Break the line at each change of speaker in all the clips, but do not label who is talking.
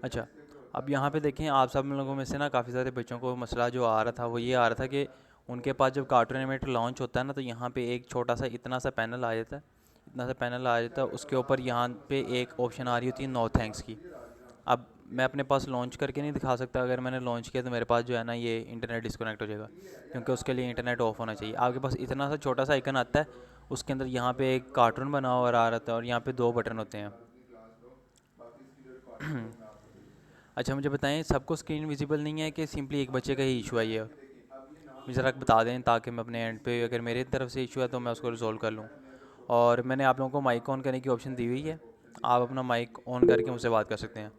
अच्छा, अब यहाँ पे देखें, आप सब लोगों में से ना काफ़ी सारे बच्चों को मसला जो आ रहा था वो ये आ रहा था कि उनके पास जब कार्टून एनिमेटर लॉन्च होता है ना, तो यहाँ पे एक छोटा सा इतना सा पैनल आ जाता है, इतना सा पैनल आ जाता है, उसके ऊपर यहाँ पे एक ऑप्शन आ रही होती है नो थैंक्स की। अब मैं अपने पास लॉन्च करके नहीं दिखा सकता, अगर मैंने लॉन्च किया तो मेरे पास जो है ना ये इंटरनेट डिस्कनेक्ट हो जाएगा, क्योंकि उसके लिए इंटरनेट ऑफ होना चाहिए। आपके पास इतना सा छोटा सा आइकन आता है, उसके अंदर यहाँ पे एक कार्टून बना हुआ आ रहा था और यहाँ पे दो बटन होते हैं। अच्छा, मुझे बताएं, सबको स्क्रीन विजिबल नहीं है कि सिंपली एक बच्चे का ही इशू है ये? मुझे ज़रा बता दें ताकि मैं अपने एंड पे, अगर मेरी तरफ से इशू है तो मैं उसको रिजॉल्व कर लूँ। और मैंने आप लोगों को माइक ऑन करने की ऑप्शन दी हुई है, आप अपना माइक ऑन करके मुझसे बात कर सकते हैं।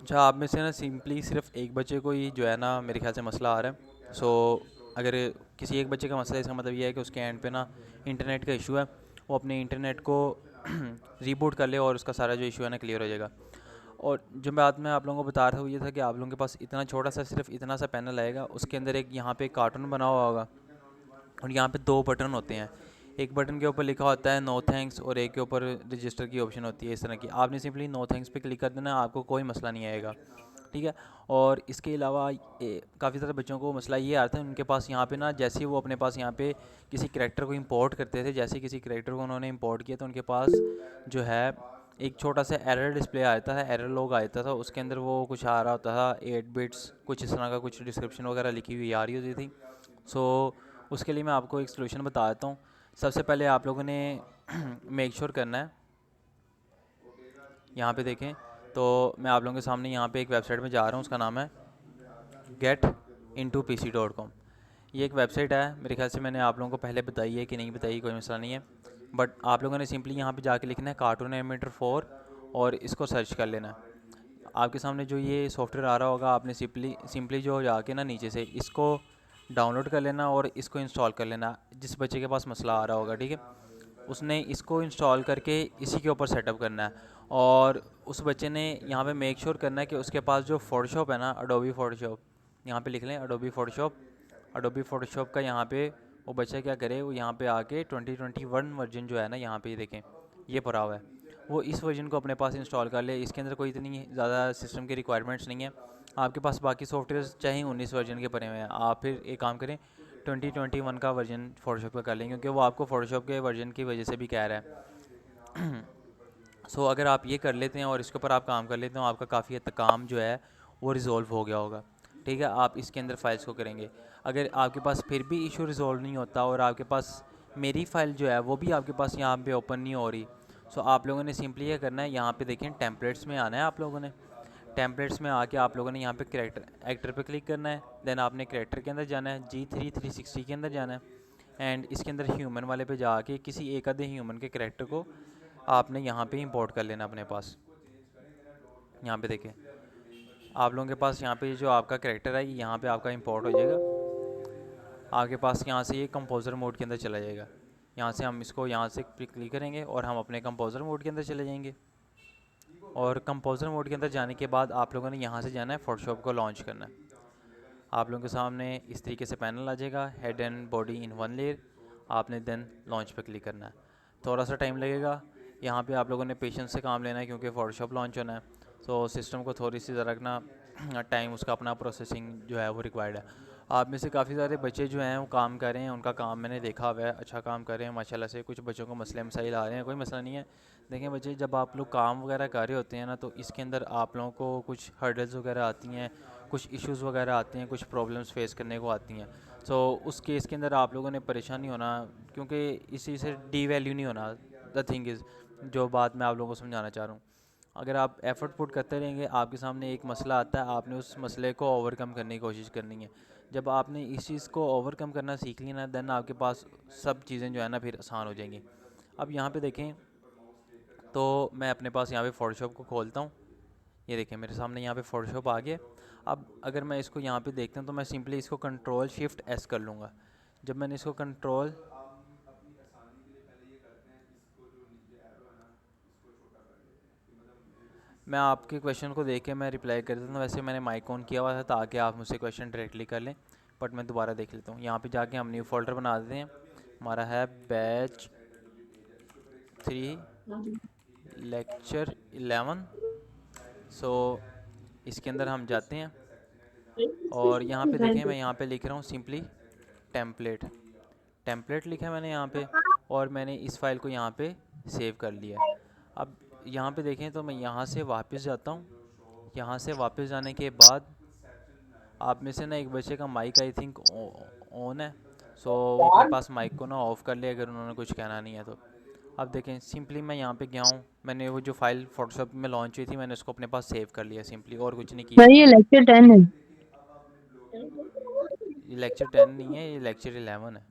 अच्छा, आप में से ना सिंपली सिर्फ एक बच्चे को ही जो है ना मेरे ख्याल से मसला आ रहा है। सो अगर किसी एक बच्चे का मसला है, इसका मतलब ये है कि उसके एंड पे ना इंटरनेट का इशू है, वो अपने इंटरनेट को रीबूट कर ले और उसका सारा जो इशू है ना क्लियर हो जाएगा। और जो बात मैं आप लोगों को बता रहा था वो ये था कि आप लोगों के पास इतना छोटा सा, सिर्फ इतना सा पैनल आएगा, उसके अंदर एक यहाँ पे कार्टून बना हुआ होगा और यहाँ पे दो बटन होते हैं। एक बटन के ऊपर लिखा होता है नो थैंक्स और एक के ऊपर रजिस्टर की ऑप्शन होती है इस तरह की। आपने सिंपली नो थैंक्स पे क्लिक कर देना, आपको कोई मसला नहीं आएगा, ठीक है। और इसके अलावा काफ़ी सारे बच्चों को मसला ये आता है, उनके पास यहाँ पे ना जैसे ही वो अपने पास यहाँ पे किसी करैक्टर को इंपोर्ट करते थे, जैसे किसी करैक्टर को उन्होंने इंपोर्ट किया तो उनके पास जो है एक छोटा सा एरर डिस्प्ले आता था, एरर लॉग आता था, उसके अंदर वो कुछ आ रहा होता था 8 बिट्स, कुछ इस तरह का कुछ डिस्क्रिप्शन वगैरह लिखी हुई आ रही होती थी। सो उसके लिए मैं आपको एक सलूशन बता देता हूँ। सबसे पहले आप लोगों ने मेक श्योर करना है, यहाँ पे देखें तो मैं आप लोगों के सामने यहाँ पे एक वेबसाइट में जा रहा हूँ, उसका नाम है get-into-pc.com। ये एक वेबसाइट है, मेरे ख्याल से मैंने आप लोगों को पहले बताई है कि नहीं बताई, कोई मसला नहीं है। बट आप लोगों ने सिंपली यहाँ पे जाके लिखना है कार्टून एनिमेटर 4 और इसको सर्च कर लेना है। आपके सामने जो ये सॉफ्टवेयर आ रहा होगा, आपने सिंपली सिंपली जो जाके ना नीचे से इसको डाउनलोड कर लेना और इसको इंस्टॉल कर लेना, जिस बच्चे के पास मसला आ रहा होगा, ठीक है। उसने इसको इंस्टॉल करके इसी के ऊपर सेटअप करना है। और उस बच्चे ने यहाँ पे मेक श्योर करना है कि उसके पास जो फोटोशॉप है ना, अडोबी फोटोशॉप, यहाँ पे लिख लें अडोबी फोटोशॉप। अडोबी फोटोशॉप का यहाँ पे वो बच्चा क्या करे, वो यहाँ पे आके 2021 वर्जन जो है ना, यहाँ पे ये देखें ये पड़ा हुआ है, वो इस वर्जन को अपने पास इंस्टॉल कर ले। इसके अंदर कोई इतनी ज़्यादा सिस्टम की रिक्वायरमेंट्स नहीं है। आपके पास बाकी सॉफ्टवेयर चाहे 19 वर्जन के पड़े हुए हैं, आप फिर एक काम करें 2021 का वर्जन फ़ोटोशॉप का कर लें, क्योंकि वो आपको फ़ोटोशॉप के वर्जन की वजह से भी कह रहा है। सो अगर आप ये कर लेते हैं और इसके ऊपर आप काम कर लेते हैं, आपका काफ़ी हद तक काम जो है वो रिज़ॉल्व हो गया होगा, ठीक है। आप इसके अंदर फाइल्स को करेंगे। अगर आपके पास फिर भी इशू रिज़ॉल्व नहीं होता और आपके पास मेरी फ़ाइल जो है वो भी आपके पास यहाँ पे ओपन नहीं हो रही, सो आप लोगों ने सिंपली ये करना है, यहाँ पे देखें टेम्पलेट्स में आना है आप लोगों ने। टेम्पलेट्स में आके आप लोगों ने यहाँ पे करेक्टर एक्टर पे क्लिक करना है, देन आपने करेक्टर के अंदर जाना है, G3 360 के अंदर जाना है, एंड इसके अंदर ह्यूमन वाले पे जाके किसी एक आधे ह्यूमन के करेक्टर को आपने यहाँ पे इंपोर्ट कर लेना अपने पास। यहाँ पे देखें, आप लोगों के पास यहाँ पे जो आपका करेक्टर है यहाँ पे आपका इंपोर्ट हो जाएगा, आपके पास यहाँ से ये कंपोज़र मोड के अंदर चला जाएगा। यहाँ से हम इसको यहाँ से क्लिक करेंगे और हम अपने कंपोज़र मोड के अंदर चले जाएंगे। और कंपोज़र मोड के अंदर जाने के बाद आप लोगों ने यहाँ से जाना है फोटोशॉप को लॉन्च करना है। आप लोगों के सामने इस तरीके से पैनल आ जाएगा, head and body in one layer. आपने देन लॉन्च पे क्लिक करना है। थोड़ा सा टाइम लगेगा, यहाँ पे आप लोगों ने पेशेंस से काम लेना है क्योंकि फ़ोटोशॉप लॉन्च होना है, तो सिस्टम को थोड़ी सी ज़रा ना टाइम, उसका अपना प्रोसेसिंग जो है वो रिक्वायर्ड है। आप में से काफ़ी सारे बच्चे जो हैं वो काम कर रहे हैं, उनका काम मैंने देखा हुआ है, अच्छा काम कर रहे हैं माशाल्लाह से। कुछ बच्चों को मसले मसाइल आ रहे हैं, कोई मसला नहीं है। देखें बच्चे, जब आप लोग काम वगैरह कर रहे होते हैं ना, तो इसके अंदर आप लोगों को कुछ हर्डल्स वगैरह आती हैं, कुछ इश्यूज़ वगैरह आते हैं, कुछ प्रॉब्लम्स फेस करने को आती हैं। सो उस केस के अंदर आप लोगों ने परेशान नहीं होना, क्योंकि इसी से डी वैल्यू नहीं होना। द थिंग इज़, जो बात मैं आप लोगों को समझाना चाह रहा हूँ, अगर आप एफ़र्ट पुट करते रहेंगे, आपके सामने एक मसला आता है, आपने उस मसले को ओवरकम करने की कोशिश करनी है। जब आपने इस चीज़ को ओवरकम करना सीख लिया ना, देन आपके पास सब चीज़ें जो है ना फिर आसान हो जाएंगी। अब यहाँ पे देखें तो मैं अपने पास यहाँ पे फ़ोटोशॉप को खोलता हूँ। ये देखें मेरे सामने यहाँ पे फ़ोटोशॉप आ गया। अब अगर मैं इसको यहाँ पे देखता हूँ तो मैं सिंपली इसको कंट्रोल शिफ्ट एस कर लूँगा। जब मैंने इसको कंट्रोल, मैं आपके क्वेश्चन को देख के मैं रिप्लाई कर देता हूँ। वैसे मैंने माइक ऑन किया हुआ था ताकि आप मुझसे क्वेश्चन डायरेक्टली कर लें, बट मैं दोबारा देख लेता हूँ। यहाँ पे जाके हम न्यू फोल्डर बना देते हैं, हमारा है बैच 3 लेक्चर 11 सो इसके अंदर हम जाते हैं और यहाँ पे देखें मैं यहाँ पे लिख रहा हूँ सिंपली टेम्पलेट। टेम्पलेट लिखा है मैंने यहाँ पे और मैंने इस फाइल को यहाँ पे सेव कर लिया है। अब यहाँ पे देखें तो मैं यहाँ से वापस जाता हूँ। यहाँ से वापस जाने के बाद आप में से ना एक बच्चे का माइक आई थिंक ऑन है, सो वो अपने पास माइक को ना ऑफ़ कर ले अगर उन्होंने कुछ कहना नहीं है तो। अब देखें सिंपली मैं यहाँ पे गया हूँ, मैंने वो जो फाइल फोटोशॉप में लॉन्च हुई थी मैंने उसको अपने पास सेव कर लिया सिंपली, और कुछ नहीं किया।
सर ये लेक्चर 10 है।
ये लेक्चर 10 नहीं है, ये लेक्चर 11 है।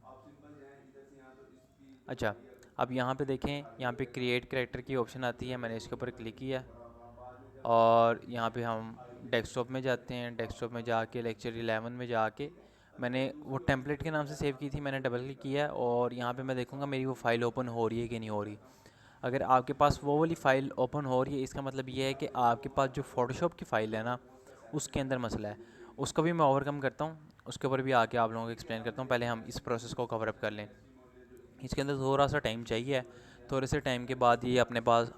अच्छा, अब यहाँ पे देखें, यहाँ पे क्रिएट कैरेक्टर की ऑप्शन आती है, मैंने इसके ऊपर क्लिक किया और यहाँ पे हम डेस्कटॉप में जाते हैं। डेस्कटॉप में जाके लेक्चर 11 में जाके मैंने वो टेम्पलेट के नाम से सेव की थी, मैंने डबल क्लिक किया और यहाँ पे मैं देखूँगा मेरी वो फ़ाइल ओपन हो रही है कि नहीं हो रही। अगर आपके पास वो वाली फ़ाइल ओपन हो रही है इसका मतलब ये है कि आपके पास जो फ़ोटोशॉप की फ़ाइल है ना उसके अंदर मसला है। उसको भी मैं ओवरकम करता हूँ, उसके ऊपर भी आके आप लोगों को एक्सप्लेन करता हूँ। पहले हम इस प्रोसेस को कवर अप कर लें। इसके अंदर थोड़ा सा टाइम चाहिए, थोड़े से टाइम के बाद ये अपने पास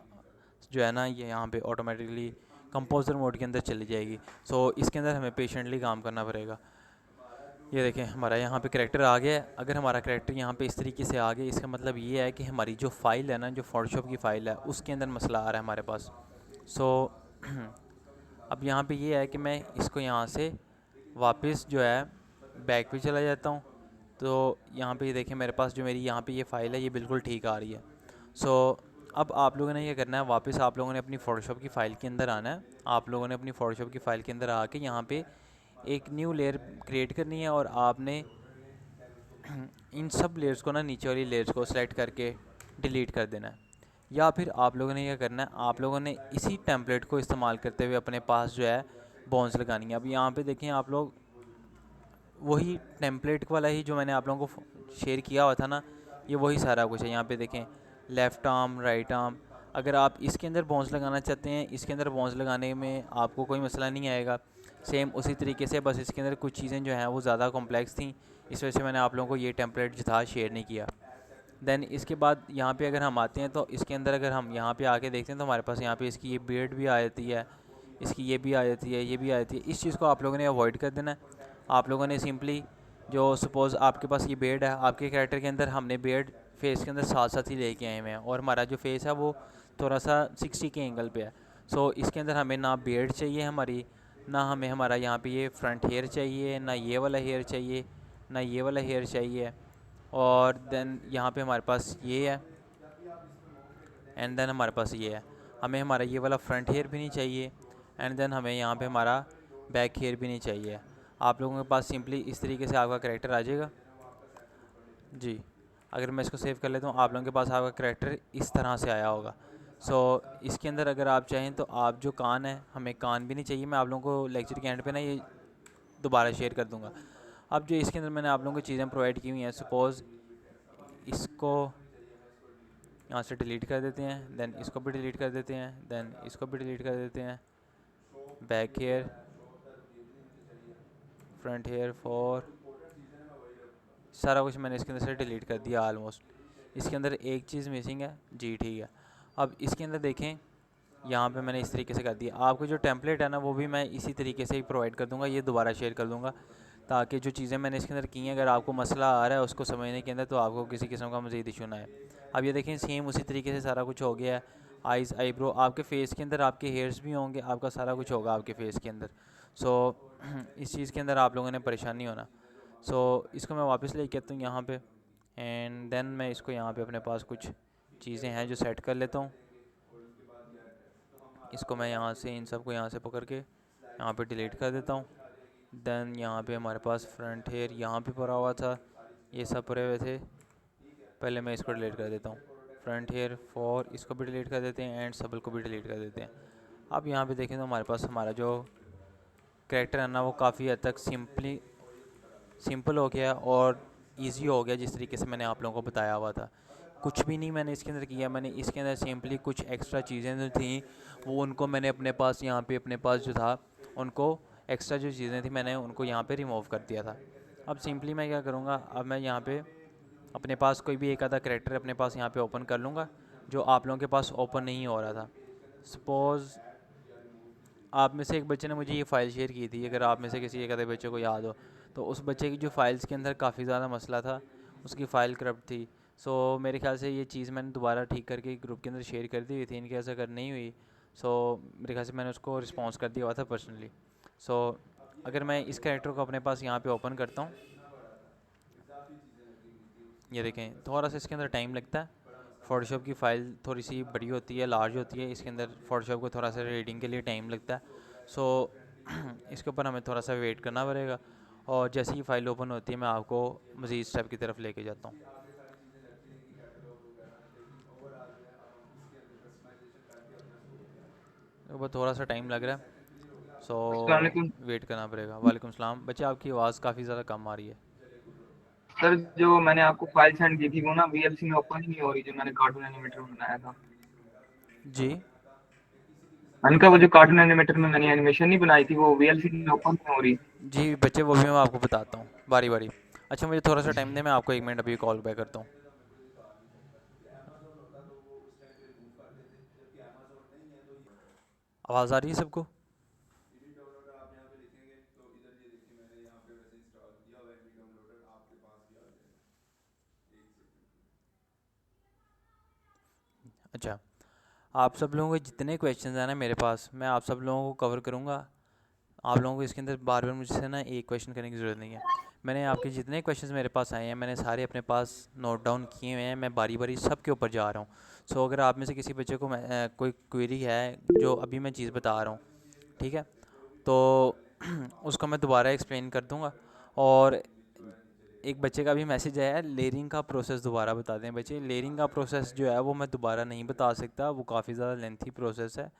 जो है ना ये यहाँ पे ऑटोमेटिकली कंपोज़र मोड के अंदर चली जाएगी। सो इसके अंदर हमें पेशेंटली काम करना पड़ेगा। ये देखें हमारा यहाँ पे करैक्टर आ गया है। अगर हमारा करैक्टर यहाँ पे इस तरीके से आ गया इसका मतलब ये है कि हमारी जो फ़ाइल है ना, जो फोटोशॉप की फ़ाइल है उसके अंदर मसला आ रहा है हमारे पास। सो अब यहाँ पे ये है कि मैं इसको यहाँ से वापस जो है बैक पे चला जाता हूँ। तो यहाँ पे ये देखें मेरे पास जो मेरी यहाँ पे ये फ़ाइल है ये बिल्कुल ठीक आ रही है। सो अब आप लोगों ने ये करना है, वापस आप लोगों ने अपनी फ़ोटोशॉप की फ़ाइल के अंदर आना है। आप लोगों ने अपनी फ़ोटोशॉप की फ़ाइल के अंदर आके यहाँ पे एक न्यू लेयर क्रिएट करनी है और आपने इन सब लेयर्स को ना, नीचे वाली लेयर्स को सेलेक्ट करके डिलीट कर देना है। या फिर आप लोगों ने क्या करना है, आप लोगों ने इसी टेम्पलेट को इस्तेमाल करते हुए अपने पास जो है बोन्स लगानी है। अब यहाँ पे देखें आप लोग, वही टेम्पलेट वाला ही जो मैंने आप लोगों को शेयर किया हुआ था ना, ये वही सारा कुछ है। यहाँ पे देखें लेफ़्ट आर्म, राइट आर्म। अगर आप इसके अंदर बोन्स लगाना चाहते हैं, इसके अंदर बोन्स लगाने में आपको कोई मसला नहीं आएगा। सेम उसी तरीके से, बस इसके अंदर कुछ चीज़ें जो हैं वो ज़्यादा कॉम्प्लेक्स थी, इस वजह से मैंने आप लोगों को ये टेम्पलेट जो था शेयर नहीं किया। देन इसके बाद यहाँ पे अगर हम आते हैं तो इसके अंदर अगर हम यहाँ पे आके देखते हैं तो हमारे पास यहाँ पे इसकी ये बियर्ड भी आ जाती है, इसकी ये भी आ जाती है, ये भी आ जाती है। इस चीज़ को आप लोगों ने अवॉइड कर देना है। आप लोगों ने सिंपली जो सपोज़ आपके पास ये बियर्ड है, आपके कैरेक्टर के अंदर हमने बियर्ड फेस के अंदर साथ साथ ही लेके आए हुए हैं और हमारा जो फेस है वो थोड़ा सा 60 के एंगल पे है। सो इसके अंदर हमें ना बियर्ड चाहिए हमारी, ना हमें हमारा यहाँ पे ये फ्रंट हेयर चाहिए, ना ये वाला हेयर चाहिए, ना ये वाला हेयर चाहिए। और देन यहाँ पे हमारे पास ये है एंड देन हमारे पास ये है। हमें हमारा ये वाला फ्रंट हेयर भी नहीं चाहिए एंड देन हमें यहाँ पे हमारा बैक हेयर भी नहीं चाहिए। आप लोगों के पास सिंपली इस तरीके से आपका करैक्टर आ जाएगा जी। अगर मैं इसको सेव कर लेता हूँ, आप लोगों के पास आपका करैक्टर इस तरह से आया होगा। सो इसके अंदर अगर आप चाहें तो आप जो कान है, हमें कान भी नहीं चाहिए। मैं आप लोगों को लेक्चर के एंड पे ना ये दोबारा शेयर कर दूँगा। अब जो इसके अंदर मैंने आप लोगों को चीज़ें प्रोवाइड की हुई हैं, सपोज़ इसको यहाँ से डिलीट कर देते हैं, देन इसको भी डिलीट कर देते हैं, देन इसको भी डिलीट कर देते हैं। Back hair, front hair for, सारा कुछ मैंने इसके अंदर से डिलीट कर दिया आलमोस्ट। इसके अंदर एक चीज़ मिसिंग है जी, ठीक है। अब इसके अंदर देखें, यहाँ पे मैंने इस तरीके से कर दिया। आपको जो टेम्पलेट है ना वो भी मैं इसी तरीके से ही प्रोवाइड कर दूँगा, ये दोबारा शेयर कर दूँगा ताकि जो चीज़ें मैंने इसके अंदर की हैं अगर आपको मसला आ रहा है उसको समझने के अंदर तो आपको किसी किस्म का मज़ीद इशू ना आए। अब ये देखें सेम उसी तरीके से सारा कुछ हो गया है। आइज़, आईब्रो, आपके फेस के अंदर आपके हेयर्स भी होंगे, आपका सारा कुछ होगा आपके फेस के अंदर। सो इस चीज़ के अंदर आप लोगों ने परेशान नहीं होना। सो इसको मैं वापस लेके आता हूँ यहाँ पे एंड देन मैं इसको यहाँ पे अपने पास कुछ चीज़ें हैं जो सेट कर लेता हूँ। इसको मैं यहाँ से इन सब को यहाँ से पकड़ के यहाँ पे डिलीट कर देता हूँ। देन यहाँ पे हमारे पास फ्रंट हेयर यहाँ पे पड़ा हुआ था, ये सब पड़े हुए थे, पहले मैं इसको डिलीट कर देता हूँ। फ्रंट हेयर फॉर इसको भी डिलीट कर देते हैं एंड सबल को भी डिलीट कर देते हैं। अब यहाँ पे देखें तो हमारे पास हमारा जो कैरेक्टर है ना वो काफ़ी हद तक सिंपल हो गया और इजी हो गया, जिस तरीके से मैंने आप लोगों को बताया हुआ था। कुछ भी नहीं मैंने इसके अंदर किया, मैंने इसके अंदर सिंपली कुछ एक्स्ट्रा चीज़ें जो थी वो उनको मैंने अपने पास यहाँ पे अपने पास जो था उनको एक्स्ट्रा जो चीज़ें थी मैंने उनको यहाँ पे रिमूव कर दिया था। अब सिंपली मैं क्या करूँगा, अब मैं यहाँ पे अपने पास कोई भी एक आधा करेक्टर अपने पास यहाँ पे ओपन कर लूँगा जो आप लोगों के पास ओपन नहीं हो रहा था। सपोज़ आप में से एक बच्चे ने मुझे ये फ़ाइल शेयर की थी, अगर आप में से किसी एक आधे बच्चे को याद हो तो। उस बच्चे की जो फाइल्स के अंदर काफ़ी ज़्यादा मसला था, उसकी फ़ाइल करप्ट थी। सो मेरे ख्याल से ये चीज़ मैंने दोबारा ठीक करके ग्रुप के अंदर शेयर कर दी हुई थी, इनकी ऐसा अगर नहीं हुई। सो मेरे ख्याल से मैंने उसको रिस्पॉन्स कर दिया हुआ था पर्सनली। सो अगर मैं इस कैरेक्टर को अपने पास यहाँ पे ओपन करता हूँ, ये देखें थोड़ा सा इसके अंदर टाइम लगता है। फ़ोटोशॉप की फ़ाइल थोड़ी सी बड़ी होती है, लार्ज होती है, इसके अंदर फ़ोटोशॉप को थोड़ा सा रीडिंग के लिए टाइम लगता है। सो इसके ऊपर हमें थोड़ा सा वेट करना पड़ेगा। और जैसे ही फ़ाइल ओपन होती है मैं आपको मज़ीद स्टेप की तरफ लेके जाता हूँ। तो बस थोड़ा सा टाइम लग रहा है, सो
अस्सलाम वालेकुम।
वेट करना पड़ेगा। वालेकुम सलाम। बच्चे आपकी आवाज़ काफ़ी ज़्यादा कम आ रही है।
सर जो मैंने आपको फाइल सेंड की थी वो ना वीएलसी में ओपन ही नहीं हो रही, जो मैंने कार्टून एनिमेटर में बनाया था।
जी
मैंने कहा वो जो कार्टून एनिमेटर में मैंने एनिमेशन नहीं बनाई थी वो वीएलसी में ओपन नहीं हो रही।
जी बच्चे, वो भी मैं आपको बताता हूँ बारी बारी। अच्छा मुझे थोड़ा सा टाइम दे, मैं आपको 1 मिनट अभी कॉल बैक करता हूँ। आवाज़ आ रही है सबको? अच्छा, आप सब लोगों के जितने क्वेश्चंस हैं ना मेरे पास, मैं आप सब लोगों को कवर करूँगा। आप लोगों को इसके अंदर बार बार मुझसे ना एक क्वेश्चन करने की ज़रूरत नहीं है। मैंने आपके जितने क्वेश्चंस मेरे पास आए हैं मैंने सारे अपने पास नोट डाउन किए हुए हैं, मैं बारी बारी सब के ऊपर जा रहा हूँ। सो अगर आप में से किसी बच्चे को कोई क्वेरी है जो अभी मैं चीज़ बता रहा हूँ, ठीक है, तो उसको मैं दोबारा एक्सप्लेन कर दूँगा। और एक बच्चे का भी मैसेज आया है, लेयरिंग का प्रोसेस दोबारा बता दें बच्चे। लेयरिंग का प्रोसेस जो है वो मैं दोबारा नहीं बता सकता, वो काफ़ी ज़्यादा लेंथी प्रोसेस है।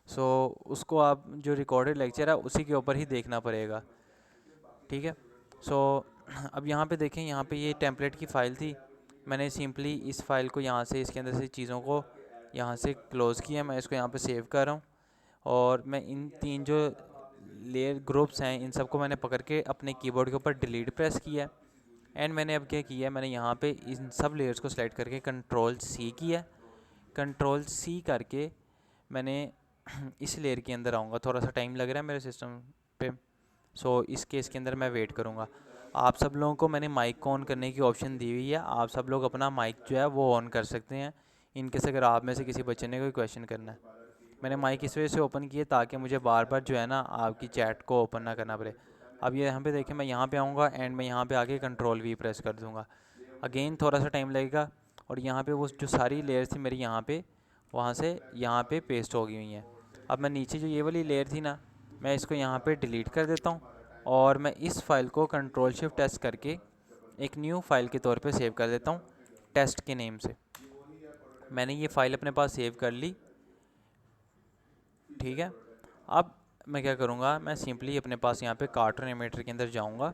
सो उसको आप जो रिकॉर्डेड लेक्चर है उसी के ऊपर ही देखना पड़ेगा, ठीक है। सो अब यहाँ पे देखें, यहाँ पे ये टेम्पलेट की फ़ाइल थी। मैंने सिंपली इस फाइल को यहाँ से, इसके अंदर से चीज़ों को यहाँ से क्लोज़ किया। मैं इसको यहाँ पे सेव कर रहा हूँ। और मैं इन तीन जो लेयर ग्रुप्स हैं इन सबको मैंने पकड़ के अपने कीबोर्ड के ऊपर डिलीट प्रेस किया है। एंड मैंने अब क्या किया है, मैंने यहाँ पे इन सब लेयर्स को सेलेक्ट करके कंट्रोल सी किया। कंट्रोल सी करके मैंने इस लेयर के अंदर आऊँगा। थोड़ा सा टाइम लग रहा है मेरे सिस्टम पे, सो इस केस के अंदर मैं वेट करूँगा। आप सब लोगों को मैंने माइक को ऑन करने की ऑप्शन दी हुई है, आप सब लोग अपना माइक जो है वो ऑन कर सकते हैं इनकेस अगर आप में से किसी बच्चे ने कोई क्वेश्चन करना है। मैंने माइक इस वजह से ओपन किए ताकि मुझे बार बार जो है ना आपकी चैट को ओपन ना करना पड़े। अब ये यहाँ पे देखें, मैं यहाँ पे आऊँगा एंड मैं यहाँ पे आके कंट्रोल वी प्रेस कर दूँगा। अगेन थोड़ा सा टाइम लगेगा और यहाँ पे वो जो सारी लेयर थी मेरी यहाँ पे, वहाँ से यहाँ पे पेस्ट हो गई हुई हैं। अब मैं नीचे जो ये वाली लेयर थी ना, मैं इसको यहाँ पे डिलीट कर देता हूँ और मैं इस फाइल को कंट्रोल शिफ्ट टेस्ट करके एक न्यू फाइल के तौर पे सेव कर देता हूँ टेस्ट के नेम से। मैंने ये फ़ाइल अपने पास सेव कर ली, ठीक है। अब मैं क्या करूँगा, मैं सिंपली अपने पास यहाँ पे कार्टून एनिमेटर के अंदर जाऊँगा।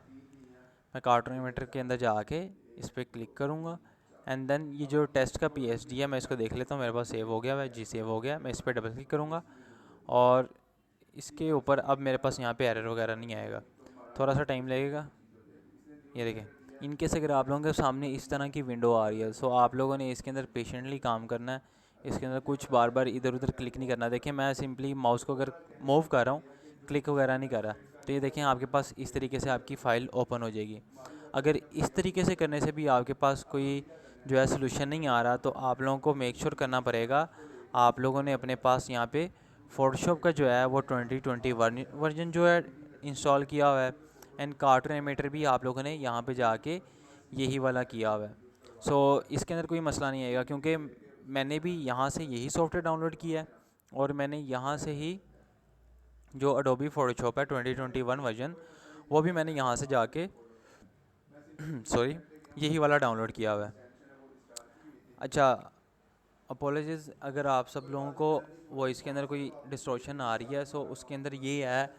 मैं कार्टून एनिमेटर के अंदर जाके इस पर क्लिक करूँगा एंड देन ये जो टेस्ट का पीएसडी है मैं इसको देख लेता हूँ, मेरे पास सेव हो गया है जी, सेव हो गया। मैं इस पर डबल क्लिक करूँगा और इसके ऊपर अब मेरे पास यहाँ पे एरर वगैरह नहीं आएगा, थोड़ा सा टाइम लगेगा। ये देखें, इनकेस अगर आप लोगों के सामने इस तरह की विंडो आ रही है, सो आप लोगों ने इसके अंदर पेशेंटली काम करना है। इसके अंदर कुछ बार बार इधर उधर क्लिक नहीं करना। देखिए मैं सिंपली माउस को अगर मूव कर रहा हूँ, क्लिक वगैरह नहीं कर रहा, तो ये देखें आपके पास इस तरीके से आपकी फ़ाइल ओपन हो जाएगी। अगर इस तरीके से करने से भी आपके पास कोई जो है सोल्यूशन नहीं आ रहा, तो आप लोगों को मेक श्योर करना पड़ेगा आप लोगों ने अपने पास यहाँ पे फ़ोटोशॉप का जो है वो 2021 वर्जन जो है इंस्टॉल किया हुआ है। एंड कार्टून एनिमेटर भी आप लोगों ने यहाँ पे जाके यही वाला किया हुआ है। सो इसके अंदर कोई मसला नहीं आएगा क्योंकि मैंने भी यहाँ से यही सॉफ्टवेयर डाउनलोड किया है और मैंने यहाँ से ही जो अडोबी फ़ोटोशॉप है 2021 वर्जन, वो भी मैंने यहाँ से जाके सॉरी यही वाला डाउनलोड किया हुआ है। अच्छा, अपोलोजीज़ अगर आप सब लोगों को वॉइस के अंदर कोई डिस्टॉर्शन आ रही है, सो उसके अंदर ये है,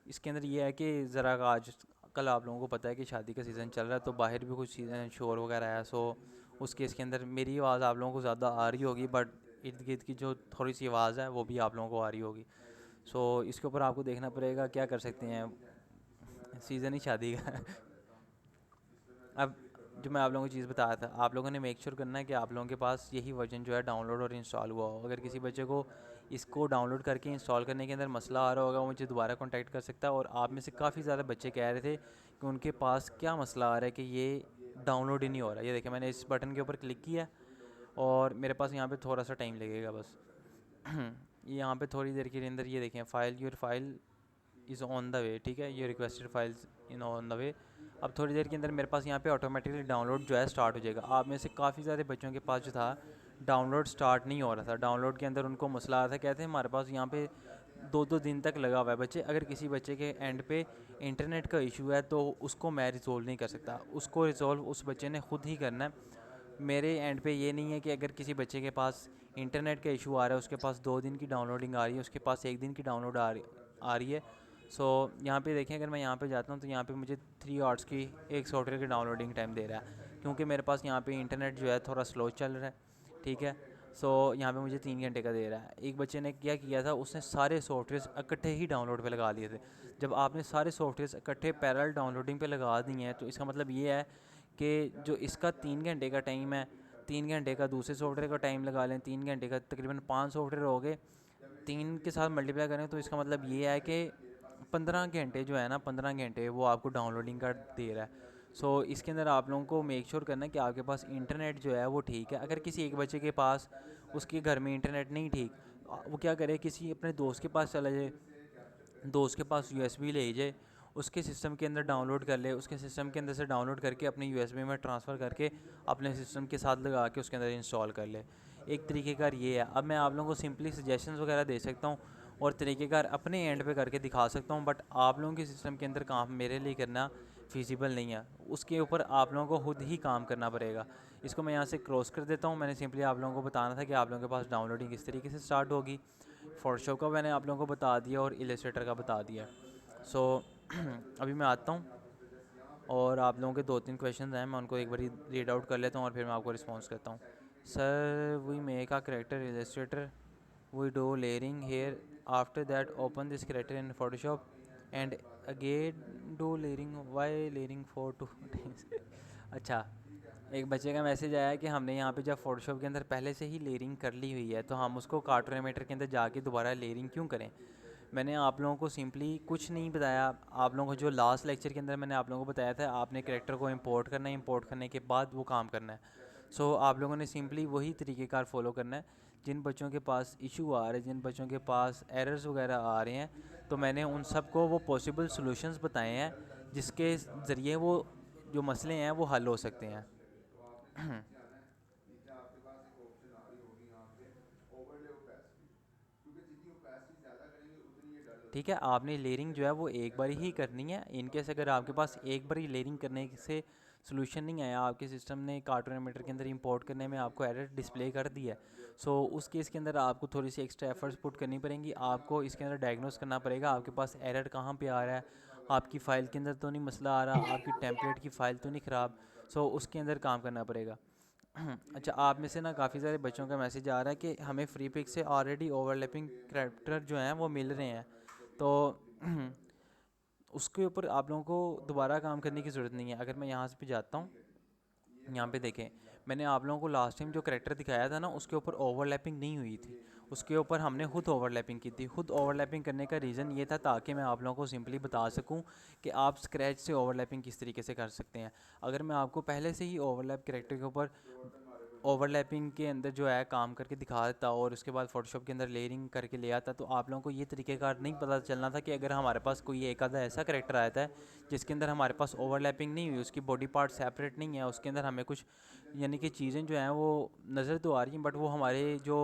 इसके अंदर ये है कि ज़रा आज कल आप लोगों को पता है कि शादी का सीज़न चल रहा है, तो बाहर भी कुछ शोर वगैरह है। सो उस केस के अंदर मेरी आवाज़ आप लोगों को ज़्यादा आ रही होगी, बट इर्द गिर्द की जो थोड़ी सी आवाज़ है वो भी आप लोगों को आ रही होगी। सो इसके ऊपर आपको देखना पड़ेगा क्या कर सकते हैं, सीज़न ही शादी का है। अब जो मैं आप लोगों को चीज़ बताया था, आप लोगों ने मेक श्योर करना है कि आप लोगों के पास यही वर्जन जो है डाउनलोड और इंस्टॉल हुआ हो। अगर किसी बच्चे को इसको डाउनलोड करके इंस्टॉल करने के अंदर मसला आ रहा होगा, वो मुझे दोबारा कॉन्टैक्ट कर सकता है। और आप में से काफ़ी ज़्यादा बच्चे कह रहे थे कि उनके पास क्या मसला आ रहा है कि ये डाउनलोड ही नहीं हो रहा। ये देखिए मैंने इस बटन के ऊपर क्लिक किया और मेरे पास यहाँ पे थोड़ा सा टाइम लगेगा बस। ये यहाँ पे थोड़ी देर के अंदर ये देखें, file your file is on the way, ठीक है, ये requested files in on the way. अब थोड़ी देर के अंदर मेरे पास यहाँ पे ऑटोमेटिकली डाउनलोड जो है स्टार्ट हो जाएगा। आप में से काफ़ी सारे बच्चों के पास जो था डाउनलोड स्टार्ट नहीं हो रहा था, डाउनलोड के अंदर उनको मसला आ रहा था, कहते हैं हमारे पास यहाँ पे 2-2 दिन तक लगा हुआ है। बच्चे, अगर किसी बच्चे के एंड पे इंटरनेट का इशू है तो उसको मैं रिजोल्व नहीं कर सकता, उसको रिजोल्व उस बच्चे ने खुद ही करना है। मेरे एंड पे ये नहीं है कि अगर किसी बच्चे के पास इंटरनेट का इशू आ रहा है, उसके पास 2 दिन की डाउनलोडिंग आ रही है, उसके पास 1 दिन की डाउनलोड आ रही है। सो यहाँ पे देखें, अगर मैं यहाँ पे जाता हूँ तो यहाँ पे मुझे 3 आवर्स की एक सॉफ्टवेयर की डाउनलोडिंग टाइम दे रहा है, क्योंकि मेरे पास यहाँ पे इंटरनेट जो है थोड़ा स्लो चल रहा है, ठीक है। सो यहाँ पे मुझे 3 घंटे का दे रहा है। एक बच्चे ने क्या किया था, उसने सारे सॉफ्टवेयर इकट्ठे ही डाउनलोड पे लगा दिए थे। जब आपने सारे सॉफ्टवेयर इकट्ठे पैरेलल डाउनलोडिंग पे लगा दिए हैं तो इसका मतलब ये है कि जो इसका 3 घंटे का टाइम है, 3 घंटे का दूसरे सॉफ्टवेयर का टाइम लगा लें, 3 घंटे का तकरीबन 5 सॉफ्टवेयर हो गए, 3 के साथ मल्टीप्लाई करें तो इसका मतलब ये है कि 15 घंटे जो है ना, 15 घंटे वो आपको डाउनलोडिंग का दे रहा है। सो इसके अंदर आप लोगों को मेक श्योर करना है कि आपके पास इंटरनेट जो है वो ठीक है। अगर किसी एक बच्चे के पास उसके घर में इंटरनेट नहीं ठीक, वो क्या करे, किसी अपने दोस्त के पास चला जाए, दोस्त के पास यूएसबी ले जाए, उसके सिस्टम के अंदर डाउनलोड कर ले, उसके सिस्टम के अंदर से डाउनलोड करके अपने यूएसबी में ट्रांसफ़र करके अपने सिस्टम के साथ लगा के उसके अंदर इंस्टॉल कर ले। एक तरीक़ेकार ये है। अब मैं आप लोगों को सिंपली सजेशंस वगैरह दे सकता हूँ और तरीक़ेकार अपने एंड पे करके दिखा सकता हूँ, बट आप लोगों के सिस्टम के अंदर काम मेरे लिए करना फिजिबल नहीं है। उसके ऊपर आप लोगों को खुद ही काम करना पड़ेगा। इसको मैं यहाँ से क्रॉस कर देता हूँ। मैंने सिंपली आप लोगों को बताना था कि आप लोगों के पास डाउनलोडिंग किस तरीके से स्टार्ट होगी। फोटोशॉप का मैंने आप लोगों को बता दिया और इलस्ट्रेटर का बता दिया। सो अभी मैं आता हूँ और आप लोगों के 2-3 क्वेश्चन हैं, मैं उनको एक बार रीड आउट कर लेता हूँ और फिर मैं आपको रिस्पॉन्स करता हूँ। Sir, we make a character illustrator, we do layering here, after that open this character in Photoshop and again do layering, why layering for 2 times. अच्छा, एक बच्चे का मैसेज आया है कि हमने यहाँ पे जब फोटोशॉप के अंदर पहले से ही लेयरिंग कर ली हुई है तो हम उसको कार्टून एनिमेटर के अंदर जाके दोबारा लेयरिंग क्यों करें। मैंने आप लोगों को सिंपली कुछ नहीं बताया। आप लोगों को जो लास्ट लेक्चर के अंदर मैंने आप लोगों को बताया था, आपने कैरेक्टर को इंपोर्ट करना है, इंपोर्ट करने के बाद वो काम करना है। सो आप लोगों ने सिंपली वही तरीक़ेकार फॉलो करना है। जिन बच्चों के पास इशू आ रहे हैं, जिन बच्चों के पास एरर्स वगैरह आ रहे हैं, तो मैंने उन सब को वो पॉसिबल सॉल्यूशंस बताए हैं जिसके ज़रिए वो जो मसले हैं वो हल हो सकते हैं। ठीक है, आपने लेयरिंग जो है वो एक बार ही करनी है। इनकेस अगर आपके पास एक बार ही लेयरिंग करने से सोल्यूशन नहीं आया, आपके सिस्टम ने कार्टून एनिमेटर के अंदर इंपोर्ट करने में आपको एरर डिस्प्ले कर दिया है, सो उस केस के अंदर आपको थोड़ी सी एक्स्ट्रा एफर्ट्स पुट करनी पड़ेंगी। आपको इसके अंदर डायग्नोस करना पड़ेगा आपके पास एरर कहाँ पे आ रहा है, आपकी फ़ाइल के अंदर तो नहीं मसला आ रहा, आपकी टेम्पलेट की फ़ाइल तो नहीं ख़राब। सो उसके अंदर काम करना पड़ेगा। अच्छा, आप में से ना काफ़ी सारे बच्चों का मैसेज आ रहा है कि हमें फ्री पिक से ऑलरेडी ओवरलैपिंग करैक्टर जो हैं वो मिल रहे हैं, तो उसके ऊपर आप लोगों को दोबारा काम करने की ज़रूरत नहीं है। अगर मैं यहाँ से भी जाता हूँ, यहाँ पे देखें, मैंने आप लोगों को लास्ट टाइम जो करैक्टर दिखाया था ना, उसके ऊपर ओवरलैपिंग नहीं हुई थी, उसके ऊपर हमने खुद ओवरलैपिंग की थी। खुद ओवरलैपिंग करने का रीज़न ये था ताकि मैं आप लोगों को सिंपली बता सकूं कि आप स्क्रैच से ओवरलैपिंग किस तरीके से कर सकते हैं। अगर मैं आपको पहले से ही ओवरलैप करैक्टर के ऊपर ओवरलैपिंग के अंदर जो है काम करके दिखा देता और उसके बाद फोटोशॉप के अंदर लेयरिंग करके ले आता, तो आप लोगों को ये तरीक़ेकार नहीं पता चलना था कि अगर हमारे पास कोई एक आधा ऐसा करैक्टर आता है जिसके अंदर हमारे पास ओवरलैपिंग नहीं हुई, उसकी बॉडी पार्ट सेपरेट नहीं है, उसके अंदर हमें कुछ यानी कि चीज़ें जो हैं वो नज़र तो आ रही हैं बट वो हमारे जो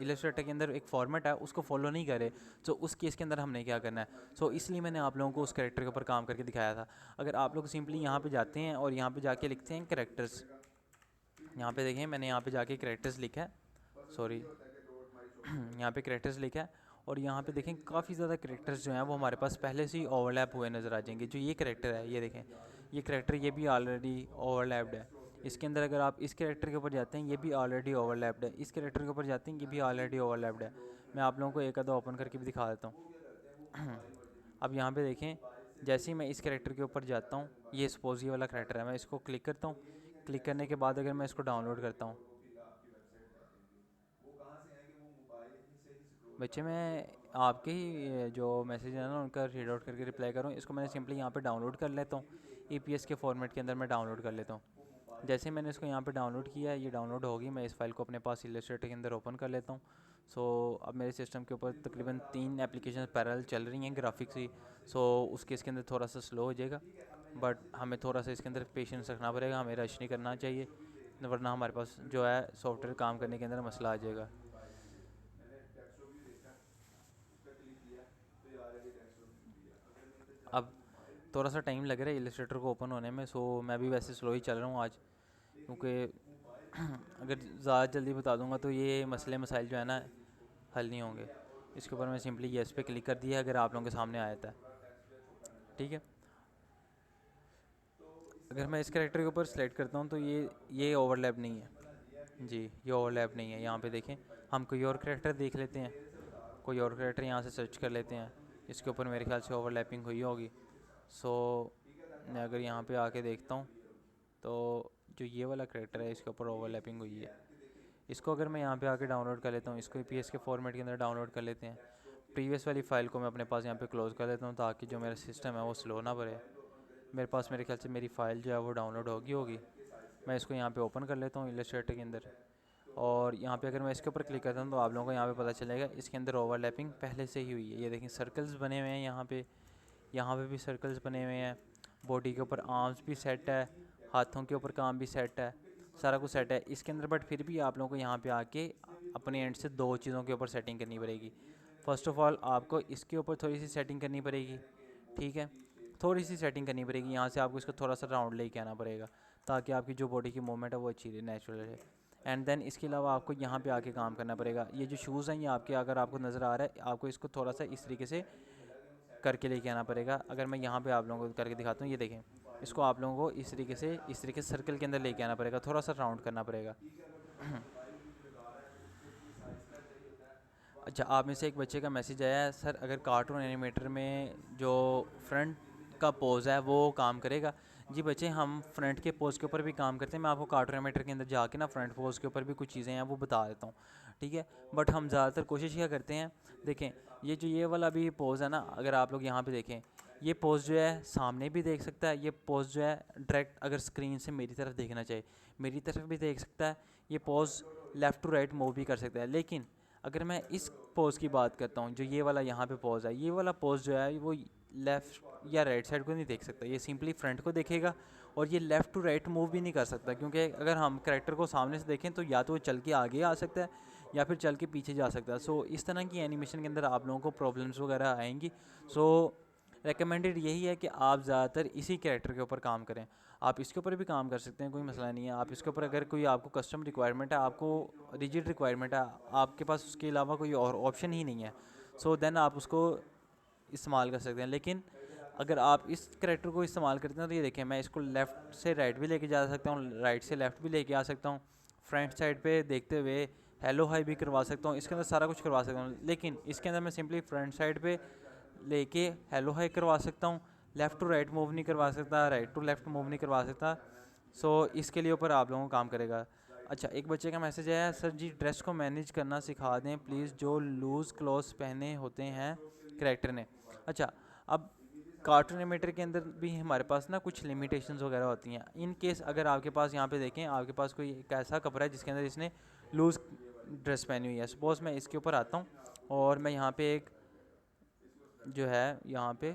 इलस्ट्रेटर के अंदर एक फॉर्मेट है उसको फॉलो नहीं करे। सो उस केस के अंदर हमने क्या करना है, सो इसलिए मैंने आप लोगों को उस करैक्टर के ऊपर काम करके दिखाया था। अगर आप लोग सिंपली यहाँ पे जाते हैं और यहाँ पे जाके लिखते हैं करैक्टर्स, यहाँ पे देखें मैंने यहाँ पे जाके करैक्टर्स लिखा है, सॉरी, यहाँ पे करैक्टर्स लिखा है और यहाँ पे देखें काफ़ी ज़्यादा करैक्टर्स जो हैं वो हमारे पास पहले से ही ओवरलैप हुए नज़र आ जाएंगे। जो ये करैक्टर है, ये देखें, ये करैक्टर ये भी ऑलरेडी ओवरलैप्ड है। इसके अंदर अगर आप इस करैक्टर के ऊपर जाते हैं, ये भी ऑलरेडी ओवरलैप्ड है। इस करैक्टर के ऊपर जाते हैं, ये भी ऑलरेडी ओवरलैप्ड है। मैं आप लोगों को एक आधा ओपन करके भी दिखा देता हूँ। अब यहाँ पे देखें, जैसे ही मैं इस करैक्टर के ऊपर जाता हूँ, ये सपोज ये वाला करैक्टर है, मैं इसको क्लिक करता हूँ। क्लिक करने के बाद अगर मैं इसको डाउनलोड करता हूँ, बच्चे मैं आपके ही जो मैसेज है ना उनका रीड आउट करके रिप्लाई करूँ, इसको मैंने सिंपली यहाँ पे डाउनलोड कर लेता हूँ। EPS के फॉर्मेट के अंदर मैं डाउनलोड कर लेता हूँ। जैसे ही मैंने इसको यहाँ पे डाउनलोड किया है, ये डाउनलोड होगी, मैं इस फाइल को अपने पास इलस्ट्रेटर के अंदर ओपन कर लेता हूँ। सो अब मेरे सिस्टम के ऊपर तकरीबन 3 एप्लीकेशन पैरेलल चल रही हैं ग्राफिक्स ही। सो उसके इसके अंदर थोड़ा सा स्लो हो जाएगा, बट हमें थोड़ा सा इसके अंदर पेशेंस रखना पड़ेगा, हमें रश नहीं करना चाहिए, वरना हमारे पास जो है सॉफ्टवेयर काम करने के अंदर मसला आ जाएगा। अब थोड़ा सा टाइम लग रहा है इलस्ट्रेटर को ओपन होने में, सो मैं भी वैसे स्लो ही चल रहा हूँ आज, क्योंकि अगर ज़्यादा जल्दी बता दूंगा तो ये मसले मसाइल जो है ना हल नहीं होंगे। इसके ऊपर मैं सिंपली येस पे क्लिक कर दिया अगर आप लोगों के सामने आया था। ठीक है, अगर मैं इस कैरेक्टर के ऊपर सेलेक्ट करता हूँ तो ये ओवरलैप नहीं है जी, ये ओवरलैप नहीं है। यहाँ पे देखें, हम कोई और कैरेक्टर देख लेते हैं, कोई और कैरेक्टर यहाँ से सर्च कर लेते हैं, इसके ऊपर मेरे ख्याल से ओवरलैपिंग हुई होगी। सो मैं अगर यहाँ पे आके देखता हूँ तो जो ये वाला कैरेक्टर है इसके ऊपर ओवरलैपिंग हुई है। इसको अगर मैं यहाँ पे आके डाउनलोड कर लेता हूँ, इसको EPS के फॉर्मेट के अंदर डाउनलोड कर लेते हैं। प्रीवियस वाली फ़ाइल को मैं अपने पास यहाँ पे क्लोज़ कर लेता हूँ ताकि जो मेरा सिस्टम है वो स्लो ना भरे। मेरे पास मेरे ख्याल से मेरी फ़ाइल जो है वो डाउनलोड होगी। मैं इसको यहाँ पे ओपन कर लेता हूँ इलस्ट्रेटर के अंदर, और यहाँ पे अगर मैं इसके ऊपर क्लिक करता हूँ तो आप लोगों को यहाँ पे पता चलेगा इसके अंदर ओवरलैपिंग पहले से ही हुई है। ये देखें सर्कल्स बने हुए हैं यहाँ पे भी सर्कल्स बने हुए हैं, बॉडी के ऊपर आर्म्स भी सेट है, हाथों के ऊपर काम भी सेट है, सारा कुछ सेट है इसके अंदर। बट फिर भी आप लोगों को यहाँ पे आके अपने एंड से 2 चीज़ों के ऊपर सेटिंग करनी पड़ेगी। फ़र्स्ट ऑफ़ ऑल आपको इसके ऊपर थोड़ी सी सेटिंग करनी पड़ेगी, ठीक है, थोड़ी सी सेटिंग करनी पड़ेगी। यहाँ से आपको इसको थोड़ा सा राउंड लेके आना पड़ेगा ताकि आपकी जो बॉडी की मूवमेंट है वो अच्छी रहे, नेचुरल रहे। एंड देन इसके अलावा आपको यहाँ पे आके काम करना पड़ेगा। ये जो शूज़ हैं ये आपके, अगर आपको नज़र आ रहा है, आपको इसको थोड़ा सा इस तरीके से करके लेके आना पड़ेगा। अगर मैं यहाँ पे आप लोगों को करके दिखाता हूँ, ये देखें, इसको आप लोगों को इस तरीके से सर्कल के अंदर लेके आना पड़ेगा, थोड़ा सा राउंड करना पड़ेगा। अच्छा, आप में से एक बच्चे का मैसेज आया है, सर अगर कार्टून एनिमेटर में जो फ्रंट का पोज है वो काम करेगा? जी बच्चे, हम फ्रंट के पोज के ऊपर भी काम करते हैं। मैं आपको कार्टून एनिमेटर के अंदर जाके ना फ्रंट पोज के ऊपर भी कुछ चीज़ें हैं वो बता देता हूँ, ठीक है। बट हम ज़्यादातर कोशिश क्या करते हैं, देखें ये वाला भी पोज़ है ना, अगर आप लोग यहाँ पे देखें, ये पोज़ जो है सामने भी देख सकता है, ये पोज़ जो है डायरेक्ट अगर स्क्रीन से मेरी तरफ देखना चाहे मेरी तरफ भी देख सकता है, ये pose left to right move भी कर सकता है। लेकिन अगर मैं इस पोज़ की बात करता हूँ, जो ये वाला यहाँ पे पोज़ है, ये वाला पोज़ जो है वो लेफ़्ट या राइट साइड को नहीं देख सकता, ये सिंपली फ्रंट को देखेगा, और ये लेफ़्ट टू राइट मूव भी नहीं कर सकता, क्योंकि अगर हम करैक्टर को सामने से देखें तो या तो वो चल के आगे आ सकता है या फिर चल के पीछे जा सकता है। सो इस तरह की एनिमेशन के अंदर आप लोगों को प्रॉब्लम्स वगैरह आएंगी। सो रेकमेंडेड यही है कि आप ज़्यादातर इसी कैरेक्टर के ऊपर काम करें। आप इसके ऊपर भी काम कर सकते हैं, कोई मसला नहीं है। आप इसके ऊपर अगर कोई आपको कस्टम रिक्वायरमेंट है, आपको रिजिड रिक्वायरमेंट है, आपके पास उसके अलावा कोई और ऑप्शन ही नहीं है, सो देन आप उसको इस्तेमाल कर सकते हैं। लेकिन अगर आप इस कैरेक्टर को इस्तेमाल करते हैं तो ये देखें, मैं इसको लेफ़्ट से राइट भी लेके जा सकता हूँ, राइट से लेफ़्ट भी लेके आ सकता हूँ, फ्रंट साइड पे देखते हुए हेलो हाई भी करवा सकता हूँ, इसके अंदर सारा कुछ करवा सकता हूँ। लेकिन इसके अंदर मैं सिंपली फ्रंट साइड पे लेके हेलो हाई करवा सकता हूँ, लेफ़्ट टू राइट मूव नहीं करवा सकता, राइट टू लेफ़्ट मूव नहीं करवा सकता। सो इसके लिए ऊपर आप लोगों को काम करेगा। अच्छा, एक बच्चे का मैसेज आया, सर जी ड्रेस को मैनेज करना सिखा दें प्लीज़, जो लूज़ क्लॉथ्स पहने होते हैं कैरेक्टर ने। अच्छा, अब कार्टून एनिमेटर के अंदर भी हमारे पास ना कुछ लिमिटेशंस वगैरह होती हैं। इन केस अगर आपके पास यहाँ पे देखें, आपके पास कोई एक ऐसा कपड़ा है जिसके अंदर इसने लूज़ ड्रेस पहनी हुई है, सपोज़ मैं इसके ऊपर आता हूँ और मैं यहाँ पे एक जो है यहाँ पे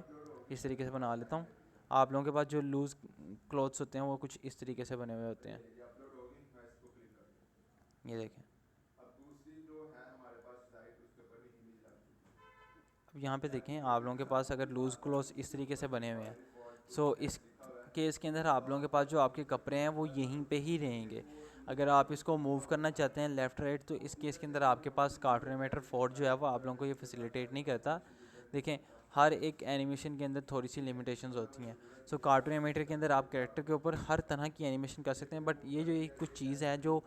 इस तरीके से बना लेता हूँ। आप लोगों के पास जो लूज़ क्लॉथ्स होते हैं वो कुछ इस तरीके से बने हुए होते हैं, ये देखें। अब यहाँ पे देखें, आप लोगों के पास अगर लूज़ क्लॉथ्स इस तरीके से बने हुए हैं, सो इस केस के अंदर आप लोगों के पास जो आपके कपड़े हैं वो यहीं पे ही रहेंगे। अगर आप इसको मूव करना चाहते हैं लेफ़्ट राइट, तो इस केस के अंदर आपके पास कार्टून एनिमेटर 4 जो है वो आप लोगों को ये फैसिलिटेट नहीं करता। देखें, हर एक एनिमेशन के अंदर थोड़ी सी लिमिटेशंस होती हैं। सो कार्टून एनिमेटर के अंदर आप कैरेक्टर के ऊपर हर तरह की एनिमेशन कर सकते हैं, बट ये जो एक कुछ चीज़ है जो